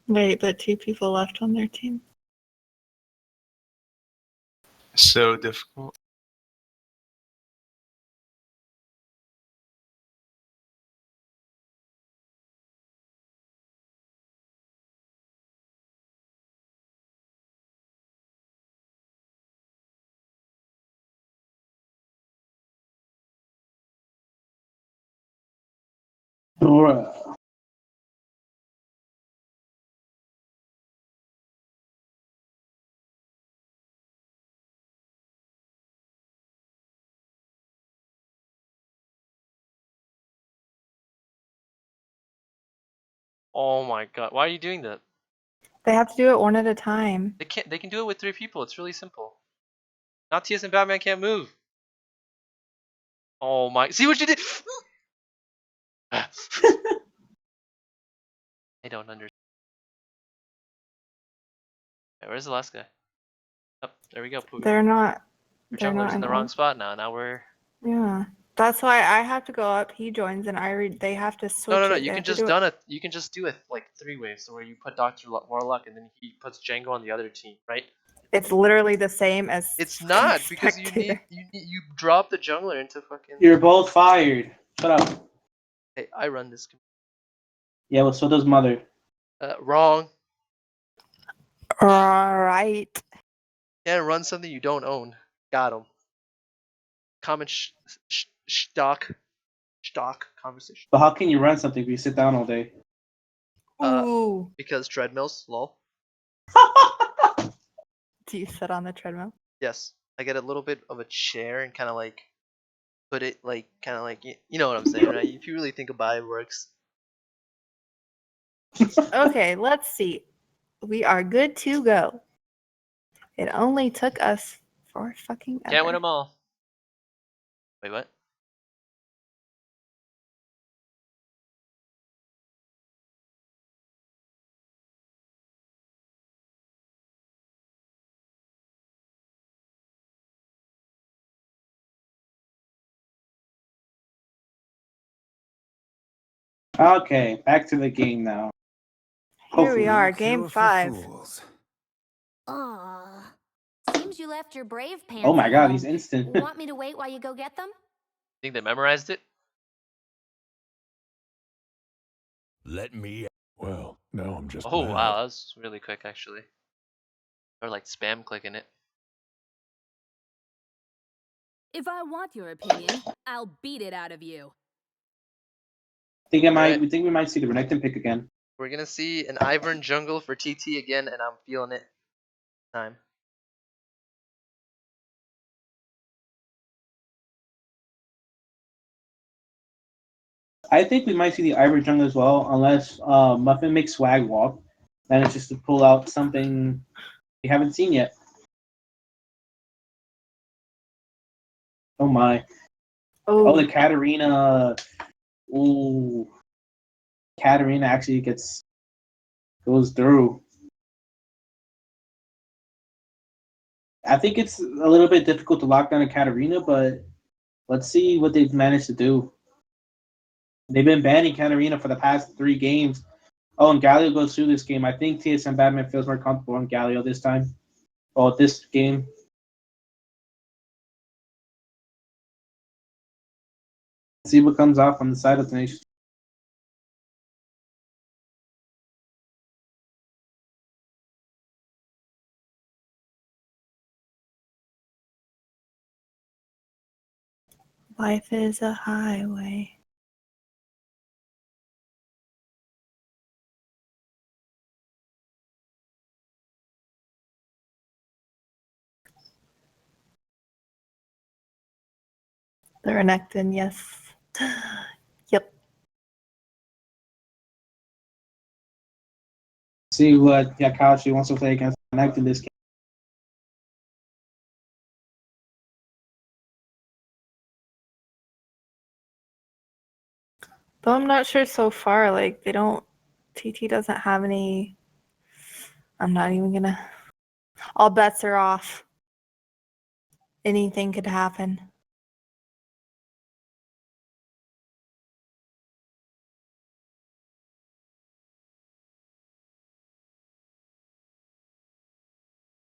Wait, but 2 people left on their team. So difficult. Bruh. Oh my god, why are you doing that? They have to do it one at a time. They can't. They can do it with 3 people. It's really simple. Not TS and Batman can't move. Oh my! See what you did? I don't understand. Where's the last guy? Oh, there we go. Pooh. They're not. Our They're jungler's not in the wrong spot now. Now we're. Yeah. That's why I have to go up. He joins, and they have to switch No. it. You They can have to just do it. You can just do it like 3 waves, so where you put Doctor Warlock and then he puts Django on the other team, right? It's literally the same as. It's not because Spectator. you drop the jungler into fucking. You're both fired. Shut up. Hey, I run this. Yeah, well, so does mother. Wrong. Right. Can't run something you don't own. Got him. Common stock conversation. But how can you run something if you sit down all day? Ooh. Because treadmills, lol. Do you sit on the treadmill? Yes, I get a little bit of a chair and kind of like put it like kind of like you know what I'm saying, right? If you really think about it, it works. Okay, let's see. We are good to go. It only took us for fucking ever. Can't win them all. Wait, what? Okay, back to the game now. Here we Hopefully. are, game 5. Aw. Seems you left your brave pants Oh my at god, home. he's instant. Want me to wait while you go get them? Think they memorized it? Let me. Well, now I'm just. Oh mad. wow, that was really quick actually. Or like spam clicking it. If I want your opinion, I'll beat it out of you. We think we might see the Renekton pick again. We're gonna see an Ivern jungle for TT again, and I'm feeling it. Time. I think we might see the Ivern jungle as well, unless Muffin makes swag walk. Then it's just to pull out something we haven't seen yet. Oh my. Oh, the Katarina. Ooh. Katarina actually goes through. I think it's a little bit difficult to lock down a Katarina, but let's see what they've managed to do. They've been banning Katarina for the past 3 games. Oh, and Galio goes through this game. I think TSM Batman feels more comfortable on Galio this time. Oh, this game. See what comes out from the side of the nation. Life is a highway. The Renekton, yes. Yep. See what Yakashi wants to play against Connect in this game. Though I'm not sure so far, like they don't TT doesn't have any. I'm not even gonna. All bets are off. Anything could happen.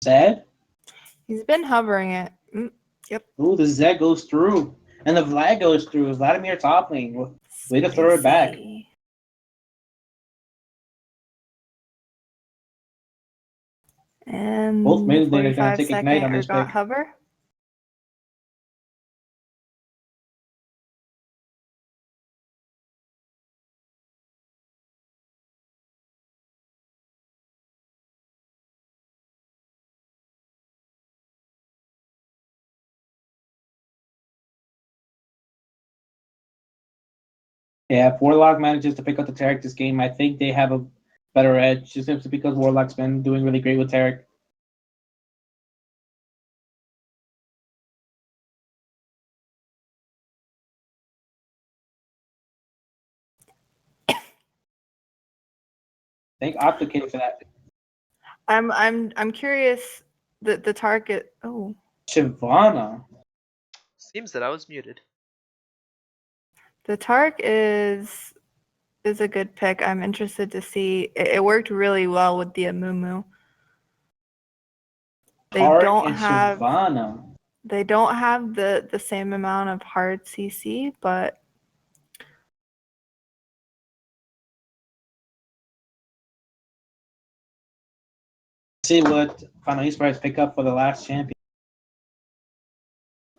Zed? He's been hovering it. Yep. Ooh, the Zed goes through. And the Vlad goes through. Vladimir top lane. Way to throw it back. And Both mid laners gonna 45 take Ignite on second this got pick. hover. Yeah, if Warlock manages to pick up the Tarek this game, I think they have a better edge, just simply because Warlock's been doing really great with Tarek. Thank Opticate for that. I'm curious the target. Oh, Shyvana. Seems that I was muted. the Tark is a good pick. I'm interested to see. It worked really well with the Amumu. They Tarek don't and have Shyvana. they don't have the same amount of hard CC, but See what Final Esports pick up for the last champion.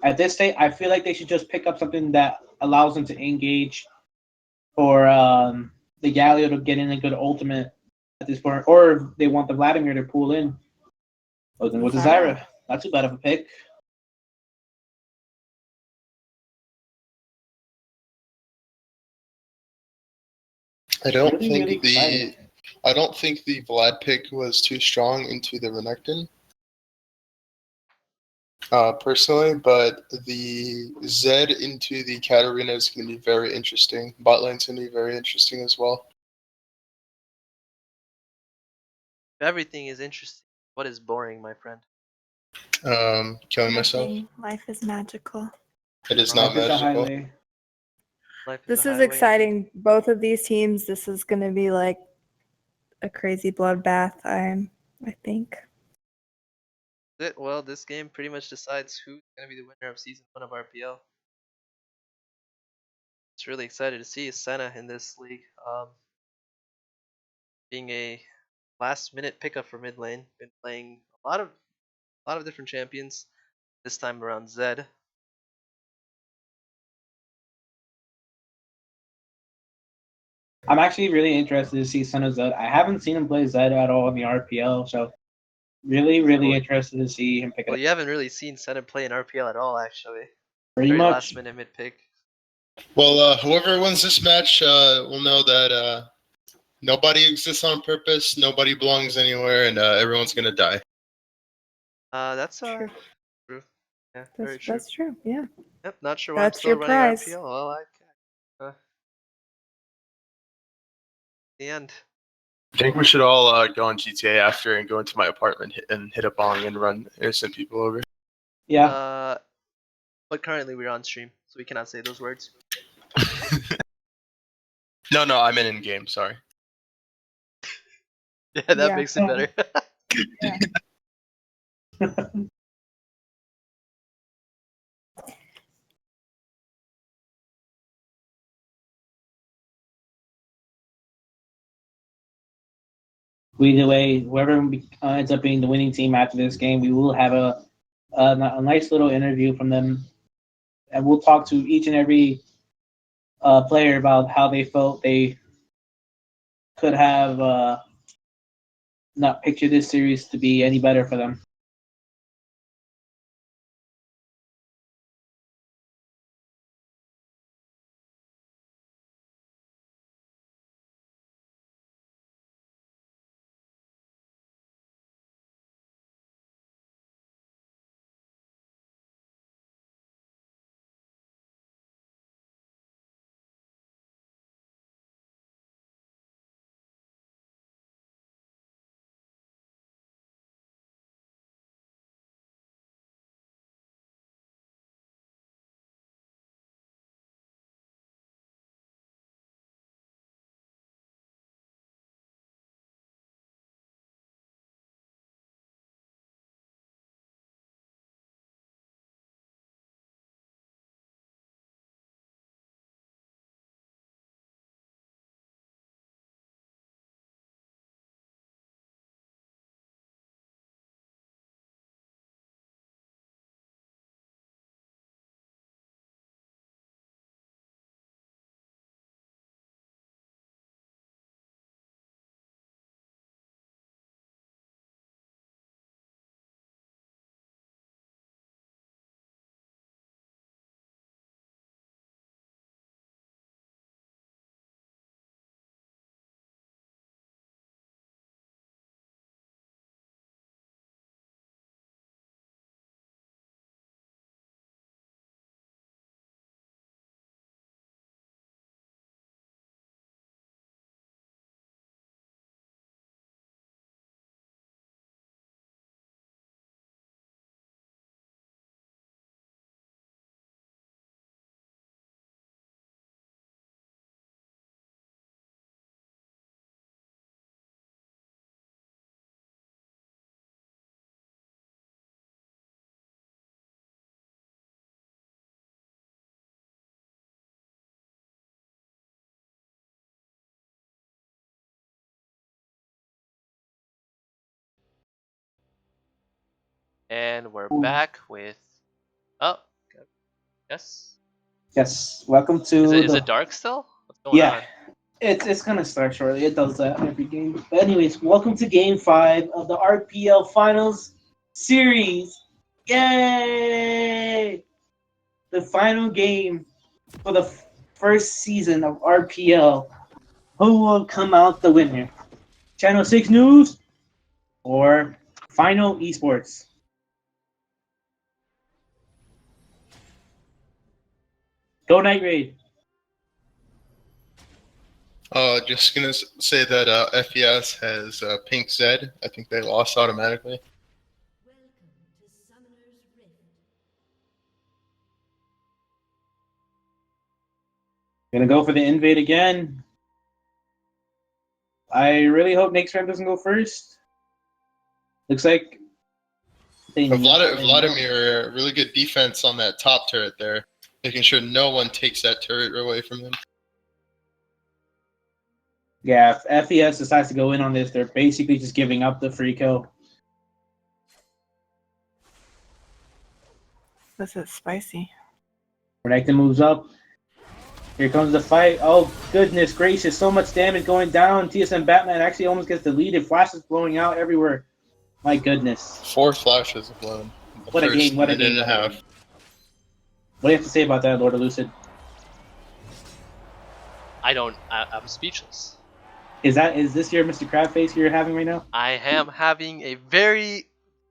At this state, I feel like they should just pick up something that allows them to engage for the Galio to get in a good ultimate at this point, or if they want the Vladimir to pull in. With the Zyra. Not too bad of a pick. I don't Really, think really exciting. the Vlad pick was too strong into the Renekton. Personally, but the Zed into the Katarina is going to be very interesting. Bot lane's going to be very interesting as well. Everything is interesting. What is boring, my friend? Killing myself. nothing. Life is magical. It is not Life is a magical. highway. Life This a is highway. exciting. Both of these teams. This is going to be like a crazy bloodbath. I think. Well, this game pretty much decides who's gonna be the winner of season 1 of RPL. It's really excited to see Senna in this league. Being a last-minute pickup for mid lane, been playing a lot of different champions. This time around Zed. I'm actually really interested to see Son of Zed. I haven't seen him play Zed at all in the RPL, so really, really interested to see him pick it Well, up. you haven't really seen Senna play in RPL at all, actually. Pretty Very much. last-minute mid pick. Well, whoever wins this match will know that nobody exists on purpose, nobody belongs anywhere, and everyone's going to die. That's True. true. Yeah, very true. That's true. Yeah. Yep, not sure why I'm That's still your running prize. RPL. Well, the end. I think we should all go on GTA after and go into my apartment and hit a bong and run innocent people over. Yeah. But currently we're on stream, so we cannot say those words. No, I meant in game. Sorry. Yeah, that Yeah. makes it better. Yeah. Either way, whoever ends up being the winning team after this game, we will have a nice little interview from them, and we'll talk to each and every player about how they felt they could have not pictured this series to be any better for them. And we're Ooh. back with. Oh, yes. Yes, welcome to Is the. it dark still? What's going Yeah, on? it's gonna start shortly. It does that every game. But anyways, welcome to Game 5 of the RPL Finals Series. Yay! The final game for the first season of RPL. Who will come out the winner? Channel 6 News or Final Esports? Go Night Raid. Just gonna say that FES has Pink Zed. I think they lost automatically. Gonna go for the invade again. I really hope Nick's friend doesn't go first. Looks like Vladimir, really good defense on that top turret there, making sure no one takes that turret away from him. Yeah, if FES decides to go in on this, they're basically just giving up the free kill. This is spicy. Renekton moves up. Here comes the fight. Oh, goodness gracious. So much damage going down. TSM Batman actually almost gets deleted. Flashes blowing out everywhere. My goodness. 4 flashes have blown. What a game. What a game. And a half. What do you have to say about that, Lord Elucid? I'm speechless. Is this your Mr. Crab face you're having right now? I am having a very,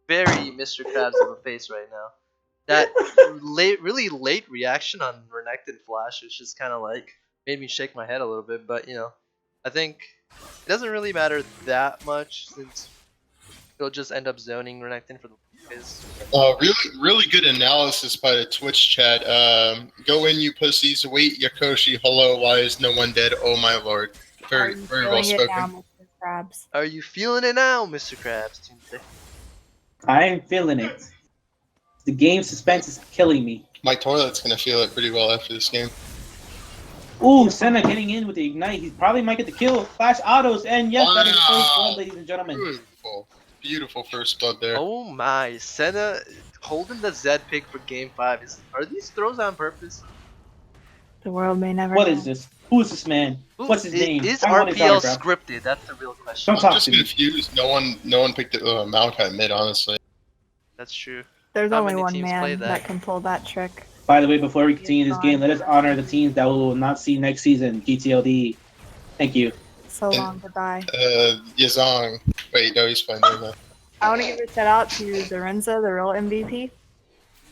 very Mr. Krabs of a face right now. That really late reaction on Renekton Flash is just kind of like made me shake my head a little bit. But I think it doesn't really matter that much since he'll just end up zoning Renekton for the phase. Really good analysis by the Twitch chat. Go in, you pussies. Wait, Yakoshi. Hello. Why is no one dead? Oh my lord. Very well spoken. Are you feeling it now, Mr. Krabs? I'm feeling it. The game suspense is killing me. My toilet's gonna feel it pretty well after this game. Ooh, Senna getting in with the ignite. He probably might get the kill. Flash autos, and yes, that is first blood, ladies and gentlemen. Beautiful first blood there. Oh my, Senna holding the Zed pick for game 5. Are these throws on purpose? The world may never What know. is this? Who is this man? What's his name? Is I want his RPL autograph. scripted? That's the real question. I'm just confused. No one picked Maokai mid, honestly. That's true. There's Not only many one teams play man that can pull that trick. By the way, before we continue this game, let us honor the teams that we will not see next season. GTLD. Thank you. So long, goodbye. Yazong. Wait, no, he's playing there now. I want to give a shout out to Zorenza, the real MVP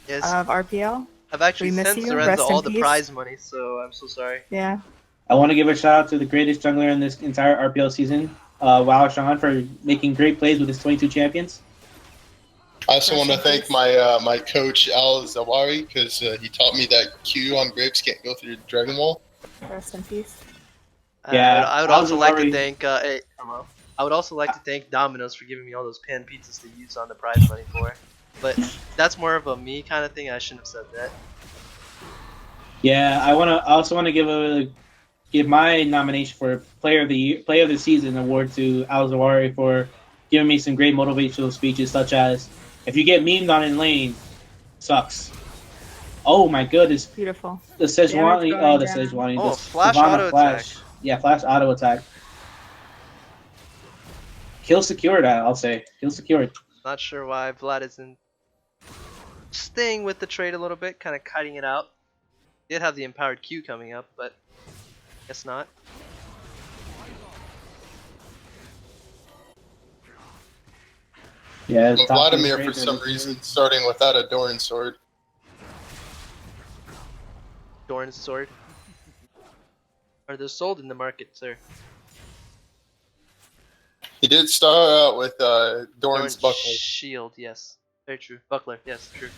of RPL. I've actually We miss sent you. Zorenza Rest in all the peace. prize money, so I'm so sorry. Yeah. I want to give a shout out to the greatest jungler in this entire RPL season, Wow Sean, for making great plays with his 22 champions. I also want to thank my my coach Al Zawari because he taught me that Q on Grapes can't go through the Dragon Wall. Rest in peace. Yeah, I would also like to thank. Hello. I would also like to thank Domino's for giving me all those pan pizzas to use on the prize money for. But that's more of a me kind of thing. I shouldn't have said that. Yeah, I also want to give my nomination for Player of the Season award to Al Zawari for giving me some great motivational speeches, such as "If you get memed on in lane, sucks." Oh my goodness! Beautiful. The Sejuani. Oh, the Sejuani. Oh, the flash Shyvana auto flash. attack. Yeah, flash auto attack. Kill secured. I'll say kill secured. Not sure why Vlad isn't staying with the trade a little bit, kind of cutting it out. Did have the empowered Q coming up, but guess not. Yeah, But Vladimir, for some reason, starting without a Doran sword. Doran's sword. Are they sold in the market, sir? He did start out with Doran's buckler. Shield, yes. Very true. Buckler, yes, true.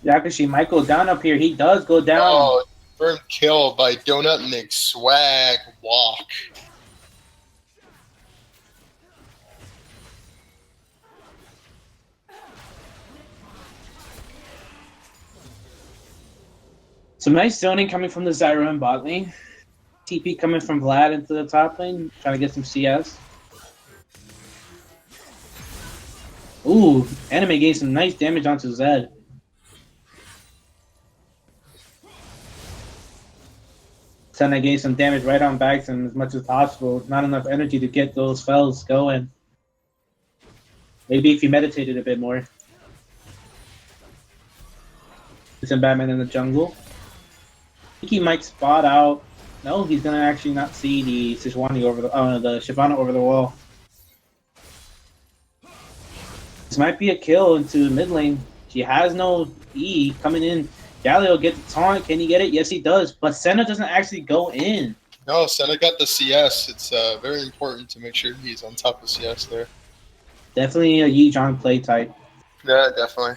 Yakushi might go down up here. He does go down. Oh, firm kill by Donut Nick. Swag walk. Some nice zoning coming from the Zyro and bot lane. TP coming from Vlad into the top lane, trying to get some CS. Ooh, Anime getting some nice damage onto Zed. Senna getting some damage right on back to him as much as possible. Not enough energy to get those spells going. Maybe if he meditated a bit more. Some Batman in the jungle. I think he might spot out. No, he's gonna actually not see the Sejuani over the Shyvana over the wall. This might be a kill into mid lane. She has no E coming in. Galio gets the taunt. Can he get it? Yes, he does. But Senna doesn't actually go in. No, Senna got the CS. It's very important to make sure he's on top of CS there. Definitely a Yi Zhang play type. Yeah, definitely.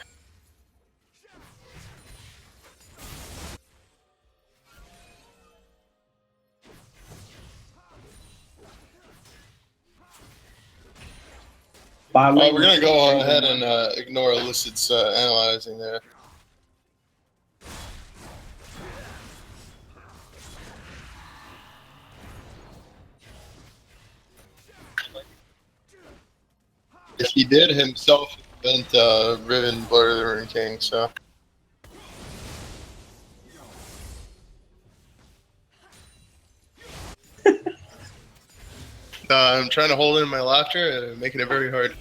We're gonna go ahead and ignore Illicit's analyzing there. He did himself invent Riven Blur of the Rune King, so. I'm trying to hold in my laughter and making it very hard.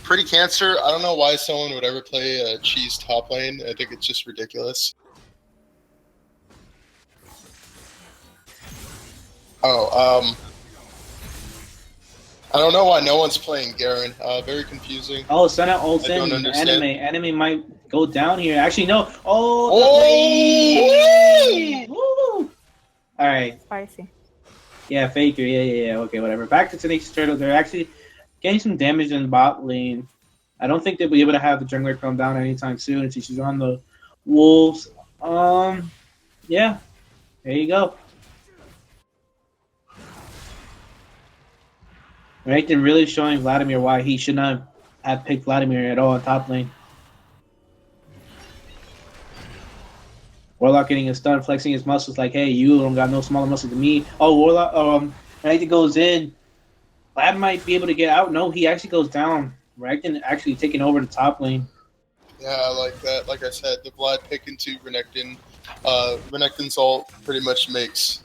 Pretty cancer. I don't know why someone would ever play a cheese top lane. I think it's just ridiculous. Oh, I don't know why no one's playing Garen. Very confusing. Oh, Senna ults I don't in. understand. Anime might go down here. Actually, no. Oh! Woo! All right. Spicy. Yeah, Faker. Yeah. Okay, whatever. Back to Tenacious Turtle. They're actually getting some damage in bot lane. I don't think they'll be able to have the jungler come down anytime soon since she's on the Wolves. Yeah. There you go. Right, they're really showing Vladimir why he should not have picked Vladimir at all in top lane. Warlock getting a stun, flexing his muscles like, hey, you don't got no smaller muscle than me. Oh, Warlock, Renekton goes in. Vlad might be able to get out. No, he actually goes down. Renekton actually taking over the top lane. Yeah, I like that. Like I said, the Vlad pick into Renekton. Renekton's ult pretty much makes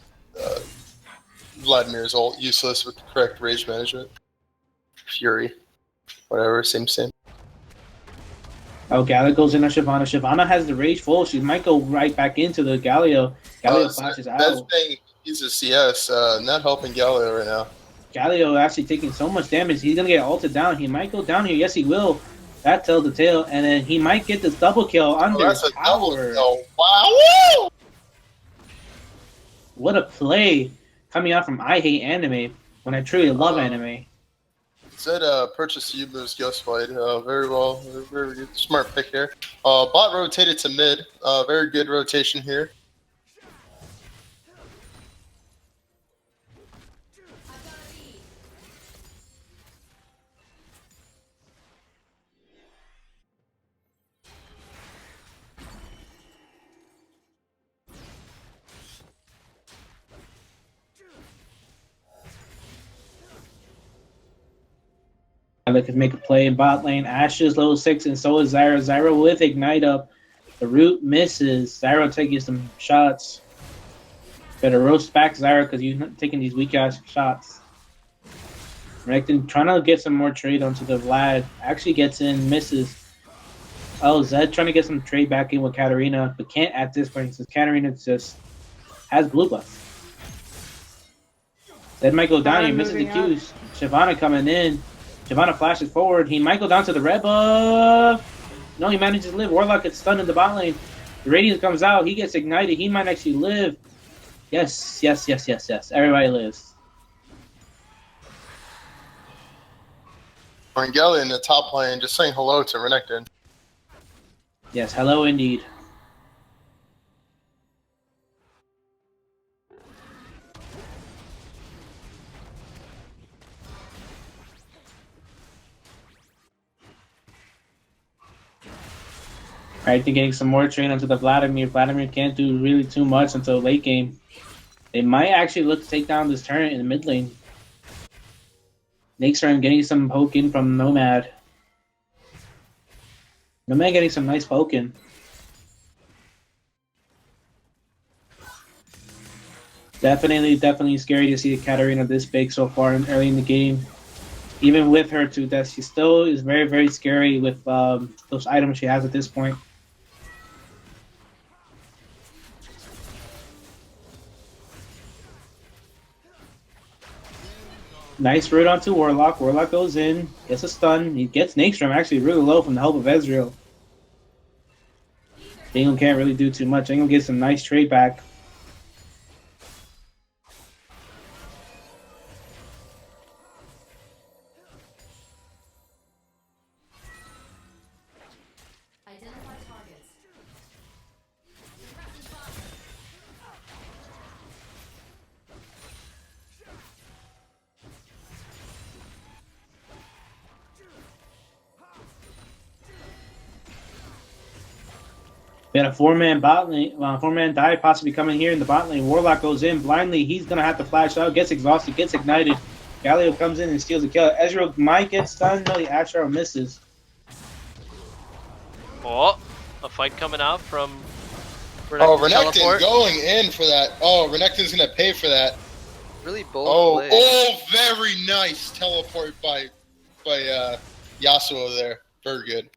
Vladimir's ult useless with the correct rage management. Fury. Whatever, same. Oh, Galio goes in on Shyvana. Shyvana has the rage full. She might go right back into the Galio. Galio flashes out. That's saying he's a CS, not helping Galio right now. Galio actually taking so much damage. He's going to get ulted down. He might go down here. Yes, he will. That tells the tale. And then he might get this double kill under that's a double tower. kill. Wow! What a play coming out from I Hate Anime when I truly love anime. Said purchase Yubu's Ghostblade. Very well. Very good. Smart pick here. Bot rotated to mid. Very good rotation here. That could make a play in bot lane. Ashe is level 6, and so is Zyra. Zyra with Ignite up. The root misses. Zyra taking some shots. Better roast back Zyra because you're not taking these weak ass shots. Renekton trying to get some more trade onto the Vlad. Actually gets in, misses. Oh, Zed trying to get some trade back in with Katarina, but can't at this point since Katarina just has blue buff. Zed might go down here, misses the Qs. Shyvana coming in. Shyvana flashes forward. He might go down to the red buff. No, he manages to live. Warlock gets stunned in the bot lane. The Radiance comes out. He gets ignited. He might actually live. Yes. Everybody lives. Rangeli in the top lane just saying hello to Renekton. Yes, hello indeed. Right, they're getting some more train onto the Vladimir. Vladimir can't do really too much until late game. They might actually look to take down this turret in the mid lane. Nakestorm getting some poke in from Nomad. Nomad getting some nice poke in. Definitely scary to see Katarina this big so far early in the game. Even with her 2 deaths, she still is very scary with those items she has at this point. Nice root onto Warlock. Warlock goes in, gets a stun. He gets Nakestrom actually really low from the help of Ezreal. England can't really do too much. England gets some nice trade back. We had a 4-man bot lane, 4-man dive possibly coming here in the bot lane. Warlock goes in blindly. He's gonna have to flash out. Gets exhausted. Gets ignited. Galio comes in and steals the kill. Ezreal might get stunned. No, the Astro misses. Oh, a fight coming out from. Renekton going in for that. Oh, Renekton's gonna pay for that. Really bold play. Oh, very nice teleport by Yasuo there. Very good.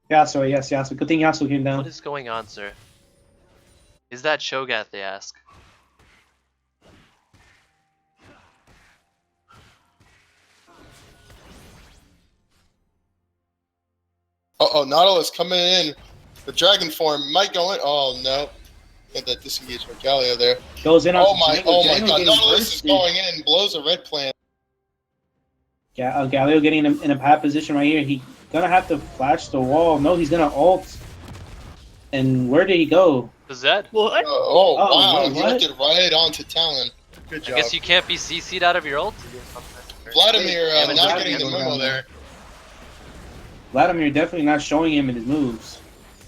Yasuo, yes, Yasuo. Good thing Yasuo came down. What is going on, sir? Is that Shogat, they ask? Uh-oh, Nautilus coming in. The dragon form might go in. Oh, no. Get that disengage from Galio there. Goes in. Oh my god. Nautilus is going in. Blows a red plant. Yeah, Galio getting in a bad position right here. He's gonna have to flash the wall. No, he's gonna ult. And where did he go? The Zed. What? Wow. Wait, He left it right onto Talon. Good job. I guess you can't be CC'd out of your ult. Vladimir not getting the memo there. Vladimir definitely not showing him in his moves.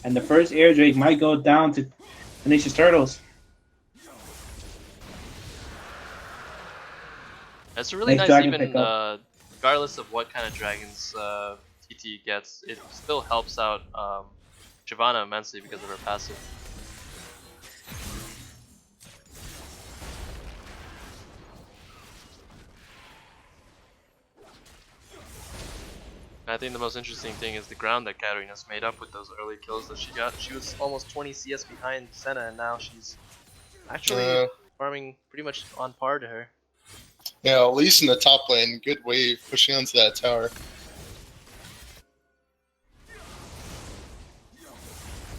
And the first air drake might go down to Tenacious Turtles. That's a really Nice nice, dragon even pickup. regardless of what kind of dragons TT gets, it still helps out Shyvana immensely because of her passive. I think the most interesting thing is the ground that Katarina's made up with those early kills that she got. She was almost 20 CS behind Senna, and now she's actually farming pretty much on par to her. Yeah, at least in the top lane. Good wave pushing onto that tower.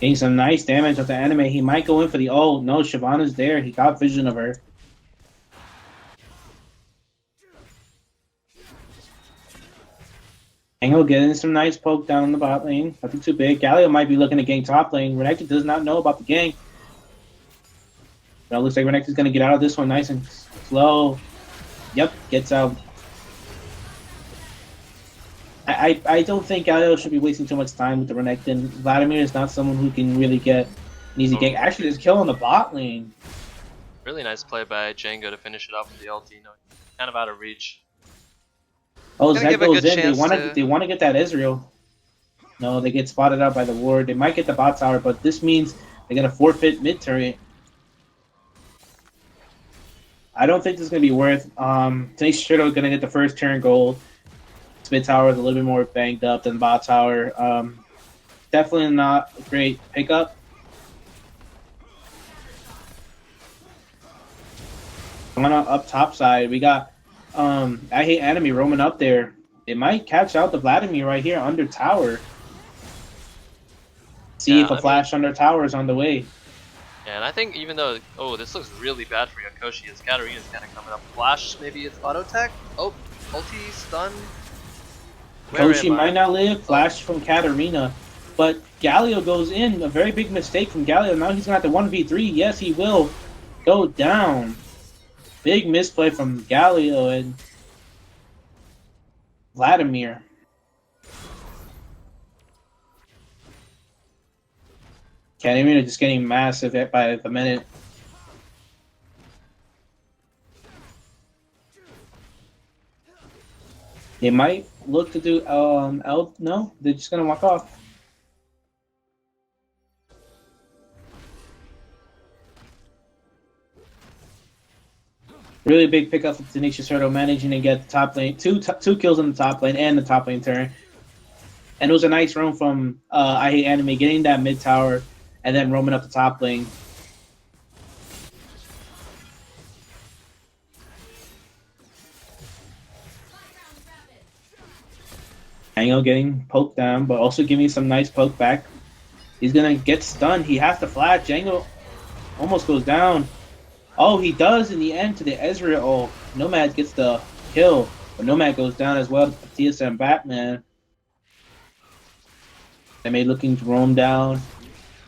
Getting some nice damage with the anime. He might go in for the ult. No, Shyvana's there. He got vision of her. Angle getting some nice poke down in the bot lane. Nothing too big. Galio might be looking to gank top lane. Renekton does not know about the gank. But it looks like Renekton's going to get out of this one nice and slow. Yep, gets out. I don't think Galio should be wasting too much time with the Renekton. Vladimir is not someone who can really get an easy gank. Actually, there's a kill on the bot lane. Really nice play by Django to finish it off with the ulti. No, kind of out of reach. Oh, Zed goes in. They want to get that Ezreal. No, they get spotted out by the ward. They might get the bot tower, but this means they're gonna forfeit mid turret. I don't think this is gonna be worth. Tenacious Turtle is gonna get the first turn gold. Mid tower is a little bit more banged up than bot tower. Definitely not a great pickup. I'm gonna up top side. We got I hate enemy roaming up there. It might catch out the Vladimir right here under tower. See if a flash under tower is on the way. Yeah, and I think even though this looks really bad for Yokoshi, as Katarina's kind of coming up. Flash, maybe it's auto tech. Oh, ulti stun. Koshi might not live. Flash from Katarina. But Galio goes in. A very big mistake from Galio. Now he's going to have to 1v3. Yes, he will go down. Big misplay from Galio and Vladimir. Catamina just getting massive hit by the minute. They might look to do no, they're just gonna walk off. Really big pickup for Tenacious Turtle, managing to get the top lane, two kills in the top lane and the top lane turn. And it was a nice roam from I Hate Anime, getting that mid tower and then roaming up the top lane. Django getting poked down, but also giving some nice poke back. He's gonna get stunned. He has to flash. Django almost goes down. Oh, he does in the end to the Ezreal. Oh, Nomad gets the kill, but Nomad goes down as well to TSM Batman. They may looking to roam down.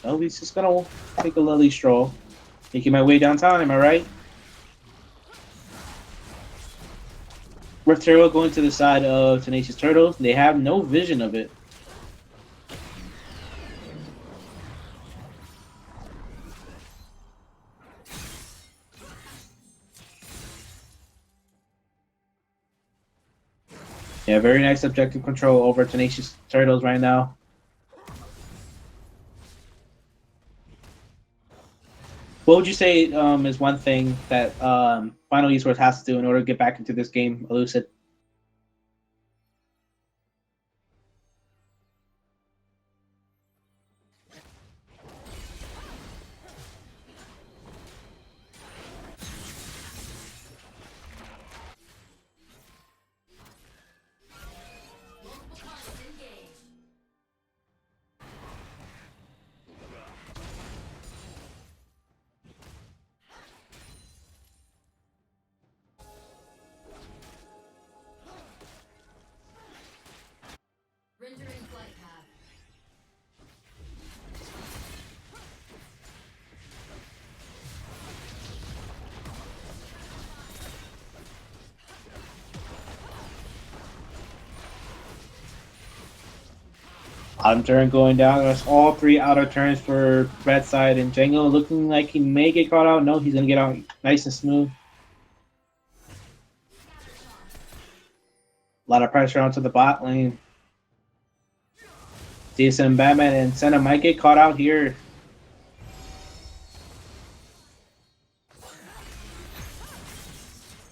Oh, he's just gonna take a lily stroll. Making my way downtown, am I right? Rift Turtle going to the side of Tenacious Turtles. They have no vision of it. Yeah, very nice objective control over Tenacious Turtles right now. What would you say is one thing that Final Esports has to do in order to get back into this game, Elucid? Autumn turn going down. That's all three outer turns for red side, and Django looking like he may get caught out. No, he's gonna get out nice and smooth. A lot of pressure onto the bot lane. DSM Batman and Senna might get caught out here.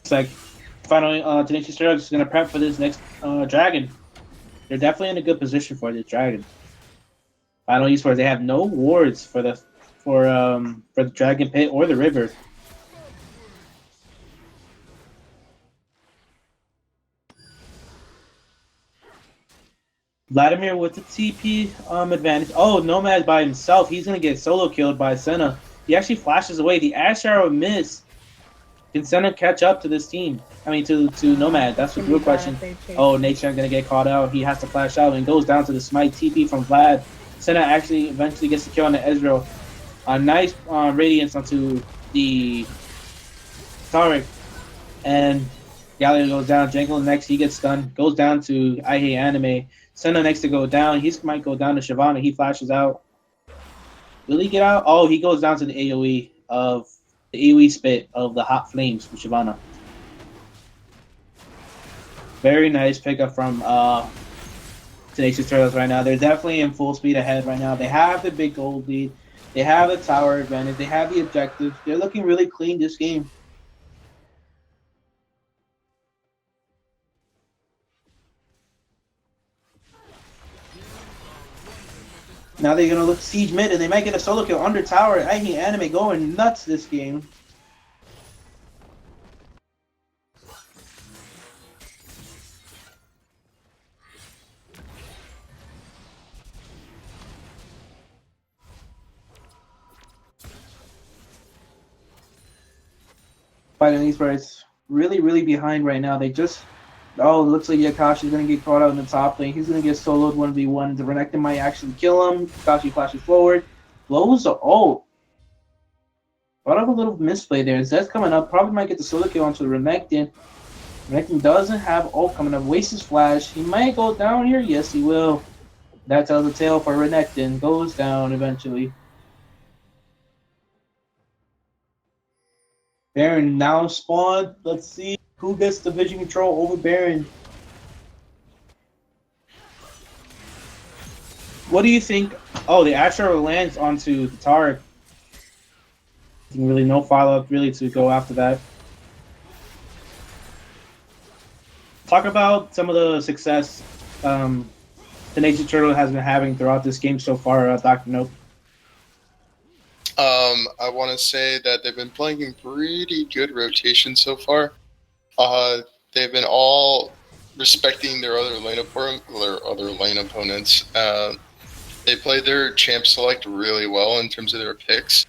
It's like finally Tenacious Turtles is gonna prep for this next dragon. They're definitely in a good position for this dragon. Final Esports, they have no wards for the dragon pit or the river. Vladimir with the TP advantage. Oh, Nomad by himself. He's gonna get solo killed by Senna. He actually flashes away. The Ash Arrow miss. Can Senna catch up to this team? I mean, to Nomad. That's the real question. Oh, Nature gonna get caught out. He has to flash out and goes down to the smite TP from Vlad. Senna actually eventually gets the kill on the Ezreal. A nice radiance onto the Tarek. And Galio goes down. Django next, he gets stunned. Goes down to I Hate Anime. Senna next to go down. He might go down to Shyvana. He flashes out. Will he get out? Oh, he goes down to the AoE of the AoE spit of the hot flames from Shyvana. Very nice pickup from Tenacious Turtles right now. They're definitely in full speed ahead right now. They have the big gold lead. They have the tower advantage. They have the objectives. They're looking really clean this game. Now they're gonna look siege mid, and they might get a solo kill under tower. I Hate Anime going nuts this game. Fighting these guys really behind right now. They just it looks like Yakashi's gonna get caught out in the top lane. He's gonna get soloed 1v1. The Renekton might actually kill him. Yakashi flashes forward. Blows the ult. Thought of a little misplay there. Zed's coming up. Probably might get the solo kill onto the Renekton. Renekton doesn't have ult coming up. Wastes his flash. He might go down here. Yes, he will. That tells the tale for Renekton. Goes down eventually. Baron now spawned. Let's see who gets the vision control over Baron. What do you think? Oh, the Astro lands onto the tower. Really, no follow up really to go after that. Talk about some of the success the Nature Turtle has been having throughout this game so far, Dr. Nope. I want to say that they've been playing in pretty good rotation so far. They've been all respecting their other lane opponents. They played their champ select really well in terms of their picks.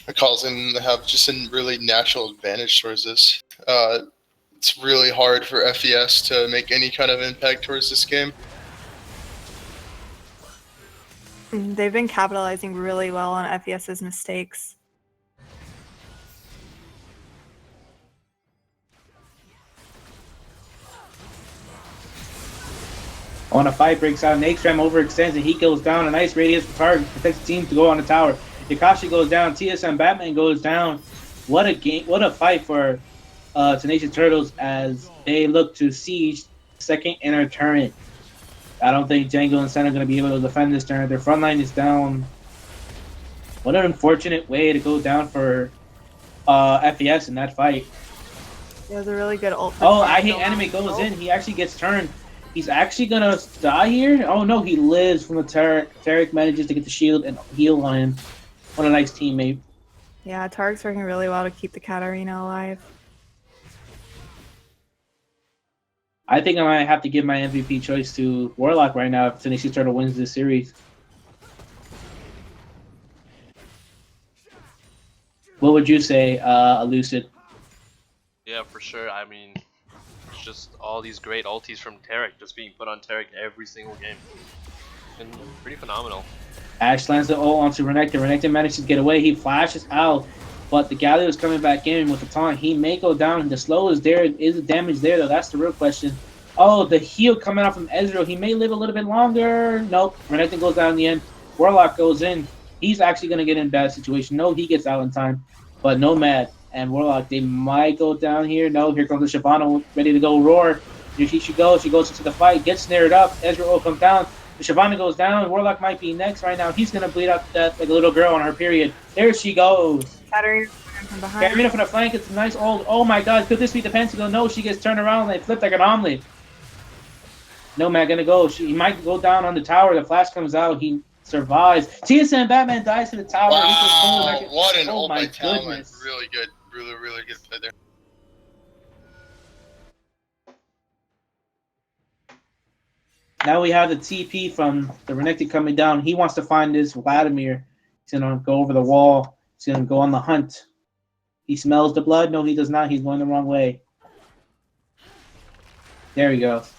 It causing them to have just a really natural advantage towards this. It's really hard for FeS to make any kind of impact towards this game. They've been capitalizing really well on FES's mistakes. When a fight breaks out, Nakestram overextends and he goes down. A nice radius for target protects the team to go on the tower. Yakashi goes down. TSM Batman goes down. What a game! What a fight for Tenacious Turtles as they look to siege second inner turret. I don't think Django and Sen are going to be able to defend this turret. Their front line is down. What an unfortunate way to go down for FES in that fight. It was a really good ult. Oh, I hate anime goes in. He actually gets turned. He's actually going to die here? Oh, no, he lives from the Tarek. Tarek manages to get the shield and heal on him. What a nice teammate. Yeah, Tarek's working really well to keep the Katarina alive. I think I might have to give my MVP choice to Warlock right now if Tenacious Turtle wins this series. What would you say, Elucid? Yeah, for sure. I mean, it's just all these great ultis from Tarek just being put on Tarek every single game. And pretty phenomenal. Ash lands the ult onto Renekton. Renekton manages to get away. He flashes out, but the Galio is coming back in with the taunt. He may go down. The slow is there. Is the damage there, though? That's the real question. Oh, the heal coming out from Ezreal. He may live a little bit longer. Nope. Renekton goes down in the end. Warlock goes in. He's actually going to get in a bad situation. No, he gets out in time. But Nomad and Warlock, they might go down here. No, here comes the Shyvana ready to go roar. Here she goes. She goes into the fight. Gets snared up. Ezreal comes down. The Shyvana goes down. Warlock might be next right now. He's going to bleed out to death like a little girl on her period. There she goes. Katarina from behind. Katarina from the flank. It's a nice old. Oh my god. Could this be the Pentacle? No, she gets turned around and they flip like an omelet. Nomad going to go. He might go down on the tower. The flash comes out. He survives. TSM Batman dies to the tower. Wow. What an ult my by Talon. goodness. Really good. Really good play there. Now we have the TP from the Renekton coming down. He wants to find this Vladimir. He's going to go over the wall. He's going to go on the hunt. He smells the blood. No, he does not. He's going the wrong way. There he goes.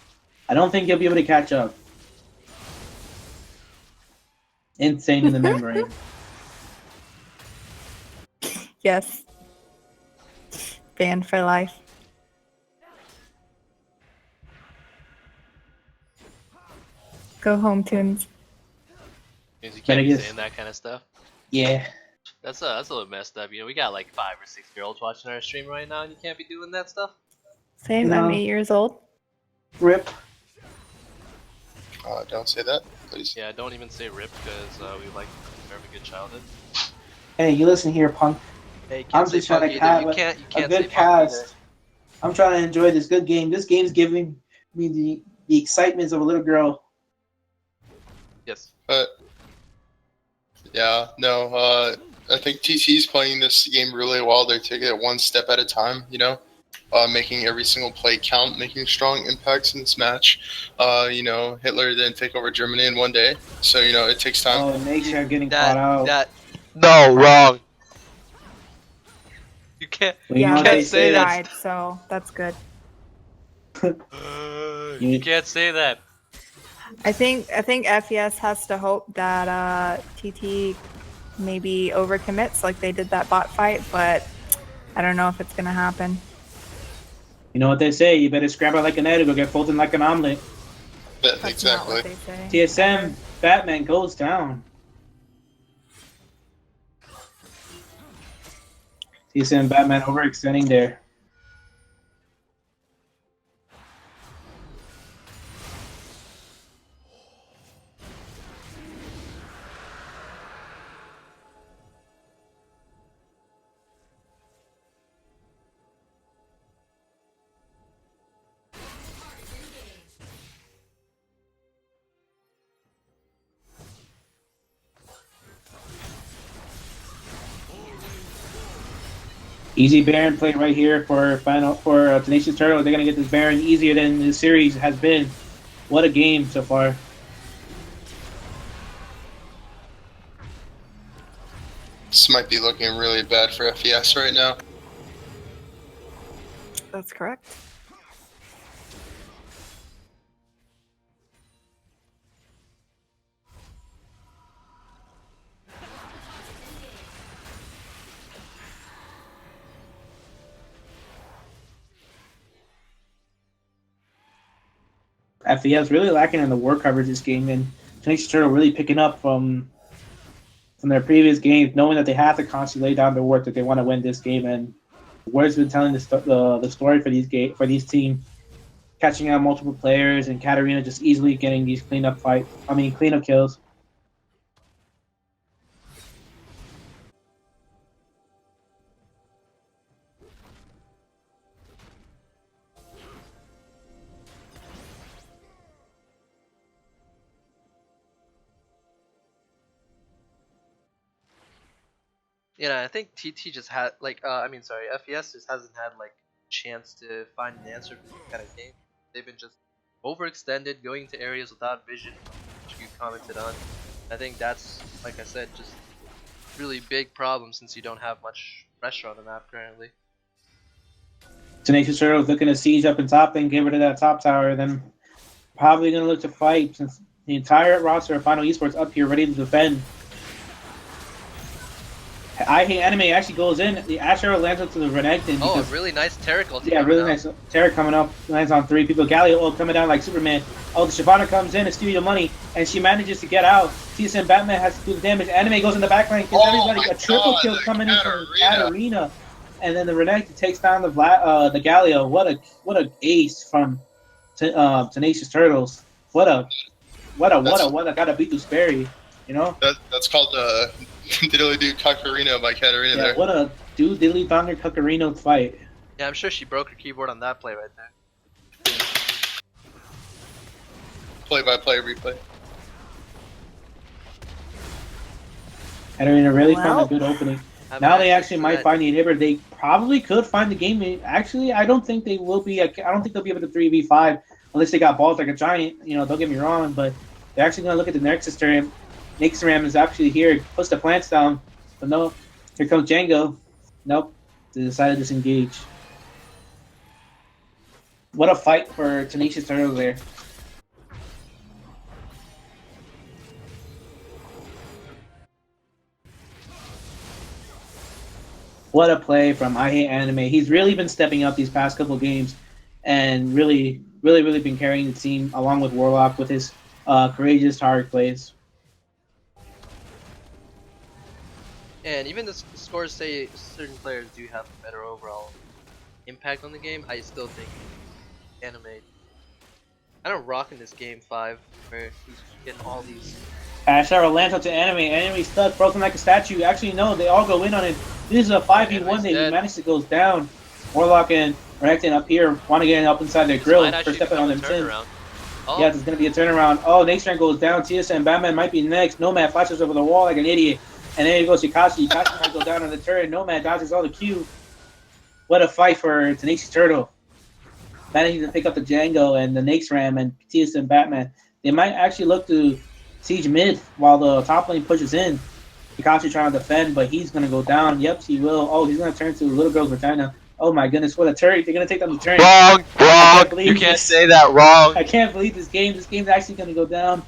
I don't think he'll be able to catch up. Insane in the memory. Yes. Banned for life. Go home, Tunes. Means you can't But I be guess- saying that kind of stuff. Yeah. That's a little messed up. You know, we got like 5 or 6-year-olds watching our stream right now, and you can't be doing that stuff. Same, No. I'm 8 years old. Rip. Don't say that, please. Yeah, don't even say rip because we like to have a good childhood. Hey, you listen here, punk. Hey, you I'm can't say just trying punk to either. have You can't a say good punk either. cast. I'm trying to enjoy this good game. This game's giving me the excitements of a little girl. Yes. But yeah, no, I think TC's playing this game really well. They're taking it one step at a time, you know, making every single play count, making strong impacts in this match. You know, Hitler didn't take over Germany in one day, so you know it takes time. Oh, Nature getting caught out. No, wrong. You can't. Well, you know Yeah, what they they say, died, so that's good. You can't say that. I think FES has to hope that TT maybe overcommits like they did that bot fight, but I don't know if it's gonna happen. You know what they say, you better scramble like an egg or go get folded like an omelet. But That's not what exactly. they say. TSM Batman goes down. TSM and Batman overextending there. Easy Baron play right here for Tenacious Turtle. They're gonna get this Baron easier than the series has been. What a game so far. This might be looking really bad for FeS right now. That's correct. FeS really lacking in the war coverage this game, and Tenacious Turtle really picking up from their previous games, knowing that they have to constantly lay down their work that they want to win this game. And Ward's been telling the story for these teams, catching out multiple players, and Katarina just easily getting these cleanup kills. Yeah, I think TT just had FeS just hasn't had like chance to find an answer for this kind of game. They've been just overextended, going to areas without vision, which you commented on. I think that's, like I said, just really big problem since you don't have much pressure on the map currently. Tenacious Turtle is looking to siege up and top and get rid of that top tower, then probably going to look to fight since the entire roster of Final Esports up here ready to defend. I Hate Anime actually goes in. The Asher lands into the Renekton. Oh, really nice Terek ulti. Yeah, really nice. Terek coming up, lands on 3 people. Galio coming down like Superman. Oh, the Shyvana comes in to steal your money, and she manages to get out. TSM Batman has to do the damage. Anime goes in the backline, gets everybody. A triple kill coming in from Katarina. And then the Renekton takes down the Galio. What a ace from Tenacious Turtles. What a gotta beat this Sperry. You know? That's called Diddly Do Kakarino by Katarina there. What a Diddly Thunder Kakarino fight. Yeah, I'm sure she broke her keyboard on that play right there. Play-by-play replay. Katarina really found a good opening. Now they actually might find the inhibitor. They probably could find the game. Actually, I don't think they will be. I don't think they'll be able to 3v5 unless they got balls like a giant. You know, don't get me wrong, but they're actually going to look at the Nexus turn. Nexus Ram is actually here. Puts the plants down, but no. Here comes Django. Nope. They decided to disengage. What a fight for Tenacious Turtles there. What a play from I Hate Anime. He's really been stepping up these past couple of games and really been carrying the team along with Warlock with his courageous hard plays. And even the scores say certain players do have a better overall impact on the game, I still think Anime I don't rock in this game 5 where he's getting all these. Ashara lands up to Anime. Anime stuck, frozen like a statue. Actually, no, they all go in on him. This is a 5v1 that he managed to go down. Warlock and Renekton up here want to get up inside their grill for stepping on them tins. Oh. Yeah, there's going to be a turnaround. Oh, Natestrand goes down. TSM Batman might be next. Nomad flashes over the wall like an idiot. And then he goes Yakashi. Yakashi might go down on the turret. Nomad dodges all the Q. What a fight for Tenacious Turtle. Managing to pick up the Django and the Natestrand and TSM Batman. They might actually look to siege mid while the top lane pushes in. Yakashi trying to defend, but he's going to go down. Yep, he will. Oh, he's going to turn to Little Girl's Vagina. Oh my goodness, what a turret. They're going to take down the turret. Wrong! You can't say that, wrong! I can't believe this game. This game's actually going to go down.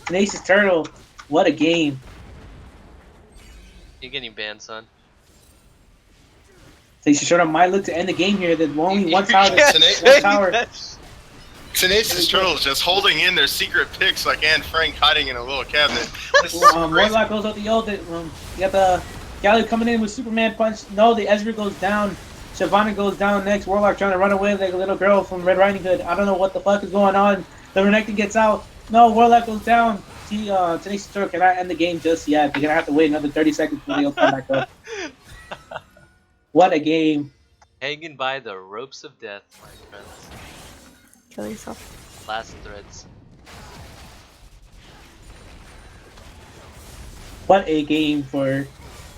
Tenacious Turtle, what a game. You're getting banned, son. Tenacious Turtle might look to end the game here. There's only one tower. Tenacious Turtles just holding in their secret picks like Anne Frank hiding in a little cabinet. Warlock goes out the ult. You got the Galio coming in with Superman punch. No, the Ezreal goes down. Shyvana goes down next. Warlock trying to run away like a little girl from Red Riding Hood. I don't know what the fuck is going on. The Renekton gets out. No, Warlock goes down. Tenacious Turtle cannot end the game just yet. They're going to have to wait another 30 seconds before they'll come back up. What a game. Hanging by the ropes of death, my friends. Kill yourself. Last threads. What a game for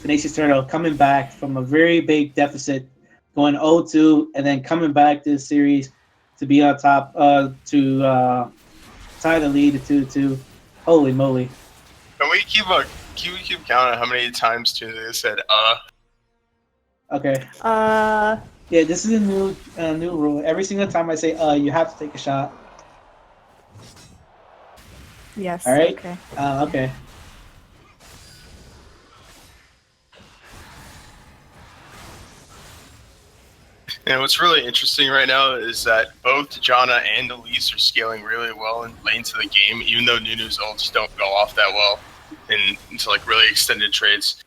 Tenacious Turtle, coming back from a very big deficit, going 0-2, and then coming back this series to be on top, to tie the lead to 2-2. Holy moly. Can we keep count on how many times Tuesday said Okay. Yeah, this is a new rule. Every single time I say you have to take a shot. Yes. All right. Okay. Okay. And what's really interesting right now is that both Janna and Elise are scaling really well in late into the game, even though Nunu's ults don't go off that well into like really extended trades.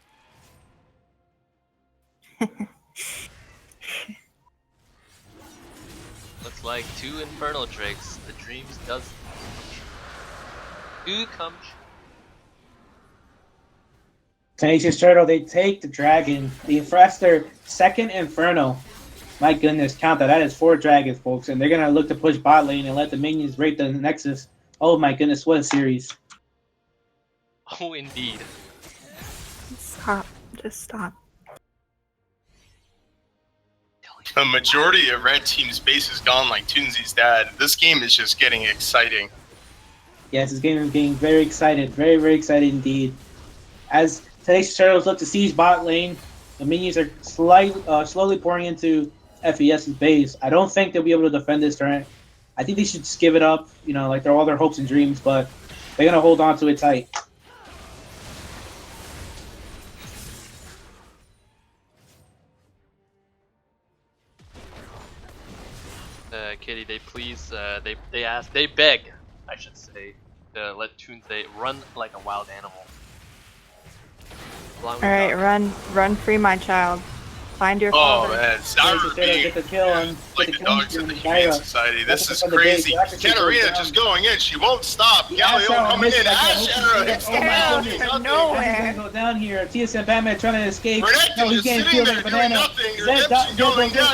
Looks like 2 Infernal Drakes. The dreams does do come true. Tenacious Turtle, they take the dragon. They infest their second Inferno. My goodness, count that. That is 4 dragons, folks. And they're going to look to push bot lane and let the minions raid the Nexus. Oh my goodness, what a series. Oh, indeed. Stop. Just stop. The majority of Red Team's base is gone like Toonsy's dad. This game is just getting exciting. Yes, this game is getting very excited. Very, very excited indeed. As Tenacious Turtles look to siege bot lane, the minions are slowly pouring into FES's base. I don't think they'll be able to defend this turn. I think they should just give it up, like they're all their hopes and dreams, but they're going to hold on to it tight. Kitty, they beg, I should say, to let Toonse run like a wild animal. Alright, run free, my child. Find your father. Oh man, Zyra Get the kill on like the dogs in the Humane Society. This is crazy. Katarina just going in. She won't stop. Galio coming in. Ash Arrow hits the ground. From nowhere. Go down here. TSM Batman trying to escape. Renekton No, he's is getting sitting killed there in doing banana. nothing. Zed Redemption's going down.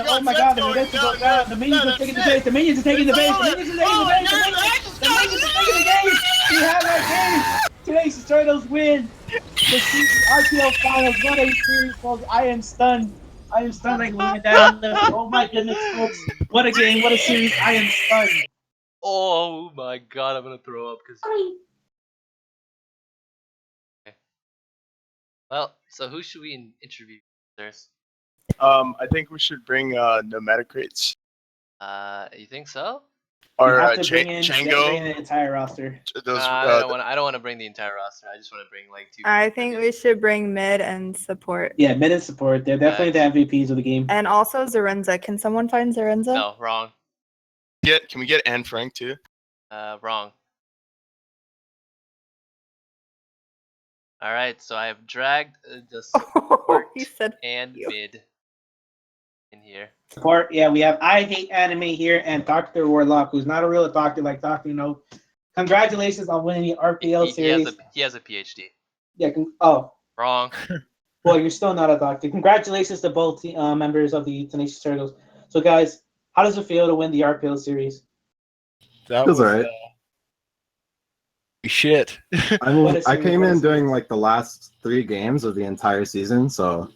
Oh my god, the Redemption goes down. The minions are taking the base. The minions are taking the base. The minions are taking the base. The minions are taking the base. We have our game. Tenacious Turtles win the RPL Finals. What a series, folks. I am stunned. I am stunned like laying down. Oh my goodness, folks. What a game. What a series. I am stunned. Oh my god, I'm gonna throw up because. Okay. Well, so who should we interview? There's. I think we should bring nomadic crates. You think so? Or have to bring in Django. the entire roster. Those, I don't want to bring the entire roster. I just want to bring like 2. I think we should bring mid and support. Yeah, mid and support. They're definitely the MVPs of the game. And also Zarenza. Can someone find Zarenza? No, wrong. Can we get Anne Frank too? Wrong. All right, so I have dragged the support He said and mid in here. Support, yeah, we have I Hate Anime here and Dr. Warlock, who's not a real doctor like Dr. No. Congratulations on winning the RPL series. He has a PhD. Yeah, Wrong. Well, you're still not a doctor. Congratulations to both members of the Tenacious Turtles. So, guys, how does it feel to win the RPL series? That was alright. Shit. I mean, I came in doing like the last 3 games of the entire season, so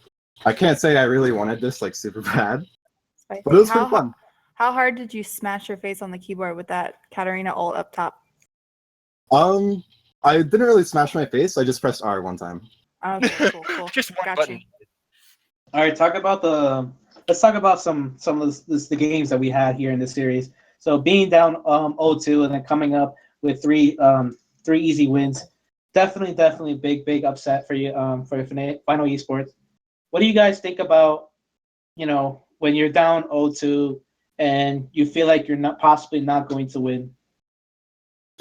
I can't say I really wanted this like super bad. But it was pretty fun. How hard did you smash your face on the keyboard with that Katarina ult up top? I didn't really smash my face. I just pressed R one time. Okay, cool. Just one Got button. you. All right, let's talk about some of the games that we had here in this series. So being down 0-2 and then coming up with three easy wins, definitely big upset for you for Final Esports. What do you guys think about when you're down 0-2 and you feel like you're possibly not going to win?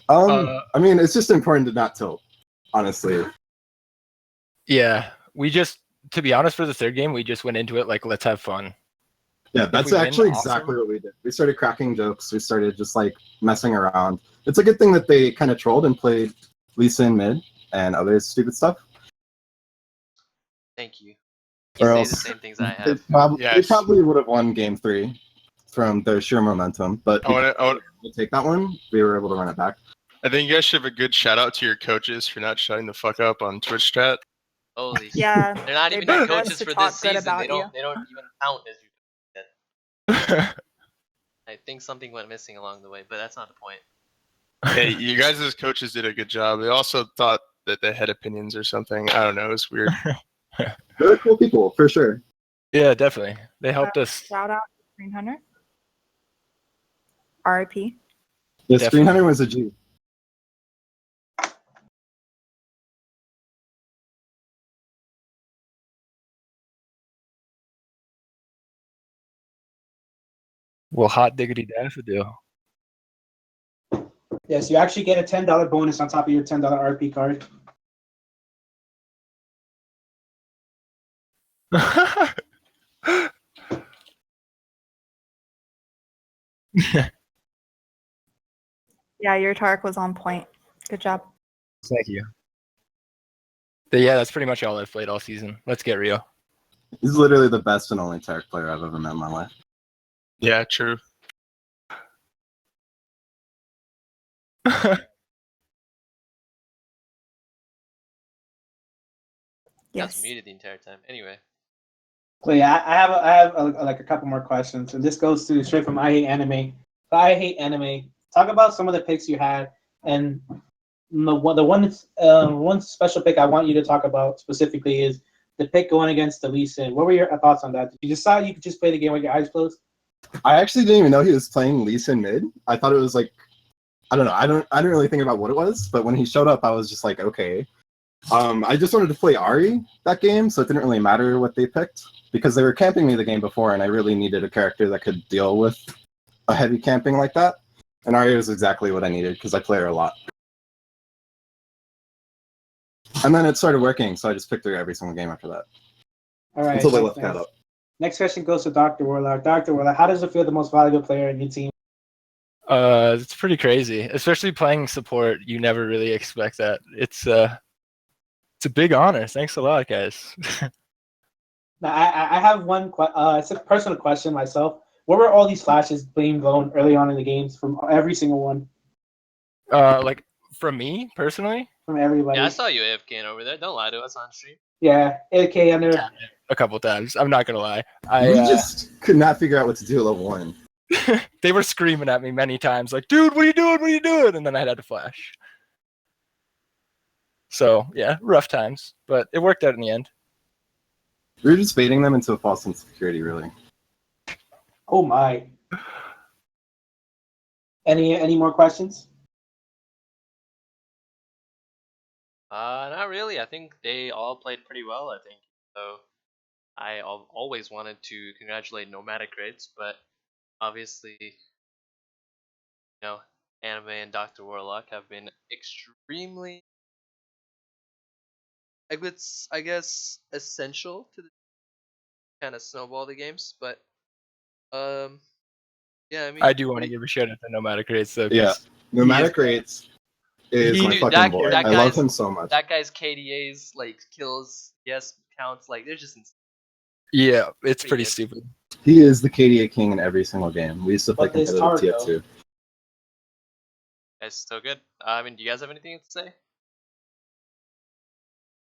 I mean, it's just important to not tilt, honestly. Yeah. we just, to be honest, for the third game, we just went into it like, let's have fun. Yeah, If that's we win, actually awesome. exactly what we did. We started cracking jokes. We started just like messing around. It's a good thing that they kind of trolled and played Lee Sin mid and other stupid stuff. Thank you. You Or say else the same things I have. they probably would have won game 3 from their sheer momentum. But because we were able to take that one, we were able to run it back. I think you guys should have a good shout out to your coaches for not shutting the fuck up on Twitch chat. Holy Yeah, shit. They're not they even your begged us coaches to for talk this good season. about They don't you. they don't even count as your I think something went missing along the way, but that's not the point. Hey, you guys as coaches did a good job. They also thought that they had opinions or something. I don't know. It's weird. They're cool people, for sure. Yeah, definitely. They helped us. Shout out to Screen Hunter. RIP. The Screen Hunter was a G. Well, hot diggity daffodil. Yes, you actually get a $10 bonus on top of your $10 RP card. Yeah, your Tark was on point. Good job. Thank you. But yeah, that's pretty much all I've played all season. Let's get real. He's literally the best and only Tarek player I've ever met in my life. Yeah, true. I was muted the entire time. Anyway. Clay, I have like a couple more questions, and this goes to straight from I Hate Anime. I Hate Anime. Talk about some of the picks you had, and the one special pick I want you to talk about specifically is the pick going against the Lee Sin. What were your thoughts on that? Did you decide you could just play the game with your eyes closed? I actually didn't even know he was playing Lee Sin mid. I thought it was like, I don't know. I didn't really think about what it was, but when he showed up, I was just like, okay. I just wanted to play Ari that game, so it didn't really matter what they picked because they were camping me the game before, and I really needed a character that could deal with a heavy camping like that. And Ari was exactly what I needed because I play her a lot. And then it started working, so I just picked her every single game after that. All right. Until they left that up. Next question goes to Dr. Warlock. Dr. Warlock, how does it feel the most valuable player in your team? It's pretty crazy, especially playing support. You never really expect that. It's a big honor. Thanks a lot, guys. Now, I have one. It's a personal question myself. What were all these flashes being blown early on in the games from every single one? Like from me personally. From everybody. Yeah, I saw you AFKing over there. Don't lie to us on stream. Yeah, AFK under. A couple times. I'm not gonna lie. We just could not figure out what to do at level 1. They were screaming at me many times, like, "Dude, what are you doing? What are you doing?" And then I had to flash. So yeah, rough times, but it worked out in the end. We were just baiting them into a false sense of security, really. Oh my. Any more questions? Not really. I think they all played pretty well. I think so. I always wanted to congratulate Nomadic Raids, but obviously, Anime and Dr. Warlock have been extremely, I guess, essential to the kind of snowball the games. But yeah, I mean, I do want to give a shout out to Nomadic Rates though. Yeah, Nomadic Rates is my fucking boy. I love him so much. That guy's KDAs, like kills, yes, counts, like they're just insane. Yeah, it's pretty stupid. He is the KDA king in every single game. We used to play competitive TF2. It's still good. I mean, do you guys have anything to say?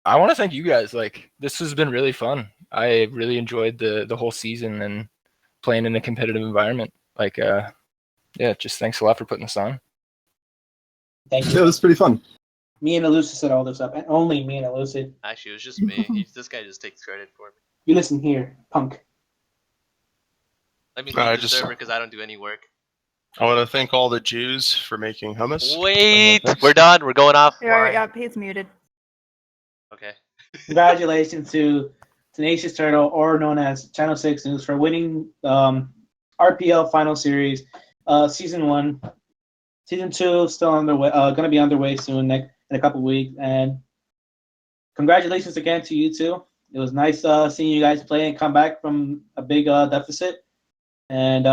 I want to thank you guys. Like, this has been really fun. I really enjoyed the whole season and playing in a competitive environment. Like, yeah, just thanks a lot for putting this on. Thank you. It was pretty fun. Me and Elucid set all this up, and only me and Elucid. Actually, it was just me. This guy just takes credit for me. You listen here, punk. Let me leave the server because I don't do any work. I want to thank all the Jews for making hummus. Wait, we're done. We're going off. Yeah, he's muted. Okay. Congratulations to Tenacious Turtle, or known as Channel 6 News, for winning RPL Final Series, Season 1. Season 2 still underway. Going to be underway soon, in a couple weeks. And congratulations again to you two. It was nice seeing you guys play and come back from a big deficit, and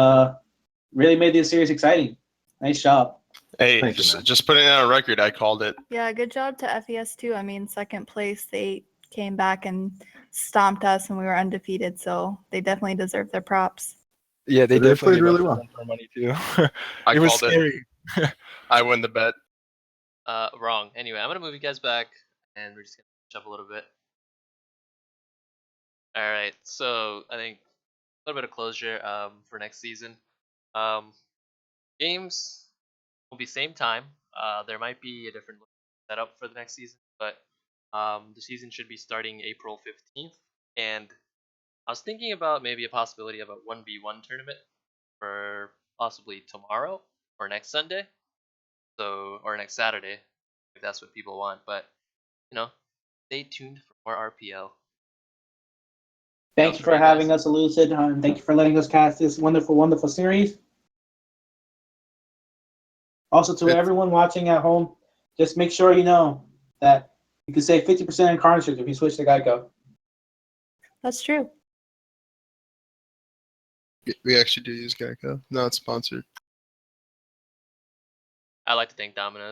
really made this series exciting. Nice job. Hey, Thank you, man. just putting it on record, I called it. Yeah, good job to FES too. I mean, second place, they came back and stomped us, and we were undefeated. So they definitely deserve their props. Yeah, they They definitely played really gave us well. a run for our money too. I It was called scary. I win the bet. Wrong. Anyway, I'm gonna move you guys back, and we're just gonna catch up a little bit. All right. So I think a little bit of closure for next season. Games will be same time. There might be a different setup for the next season, but the season should be starting April 15th. And I was thinking about maybe a possibility of a 1v1 tournament for possibly tomorrow or next Sunday. So, or next Saturday, if that's what people want. But, you know, stay tuned for more RPL. Thank you for having us, Elucid, and thank you for letting us cast this wonderful, wonderful series. Also, to everyone watching at home, just make sure you know that you can save 50% in car insurance if you switch to Geico. That's true. We actually do use Geico. Not sponsored. I like to thank Domino's.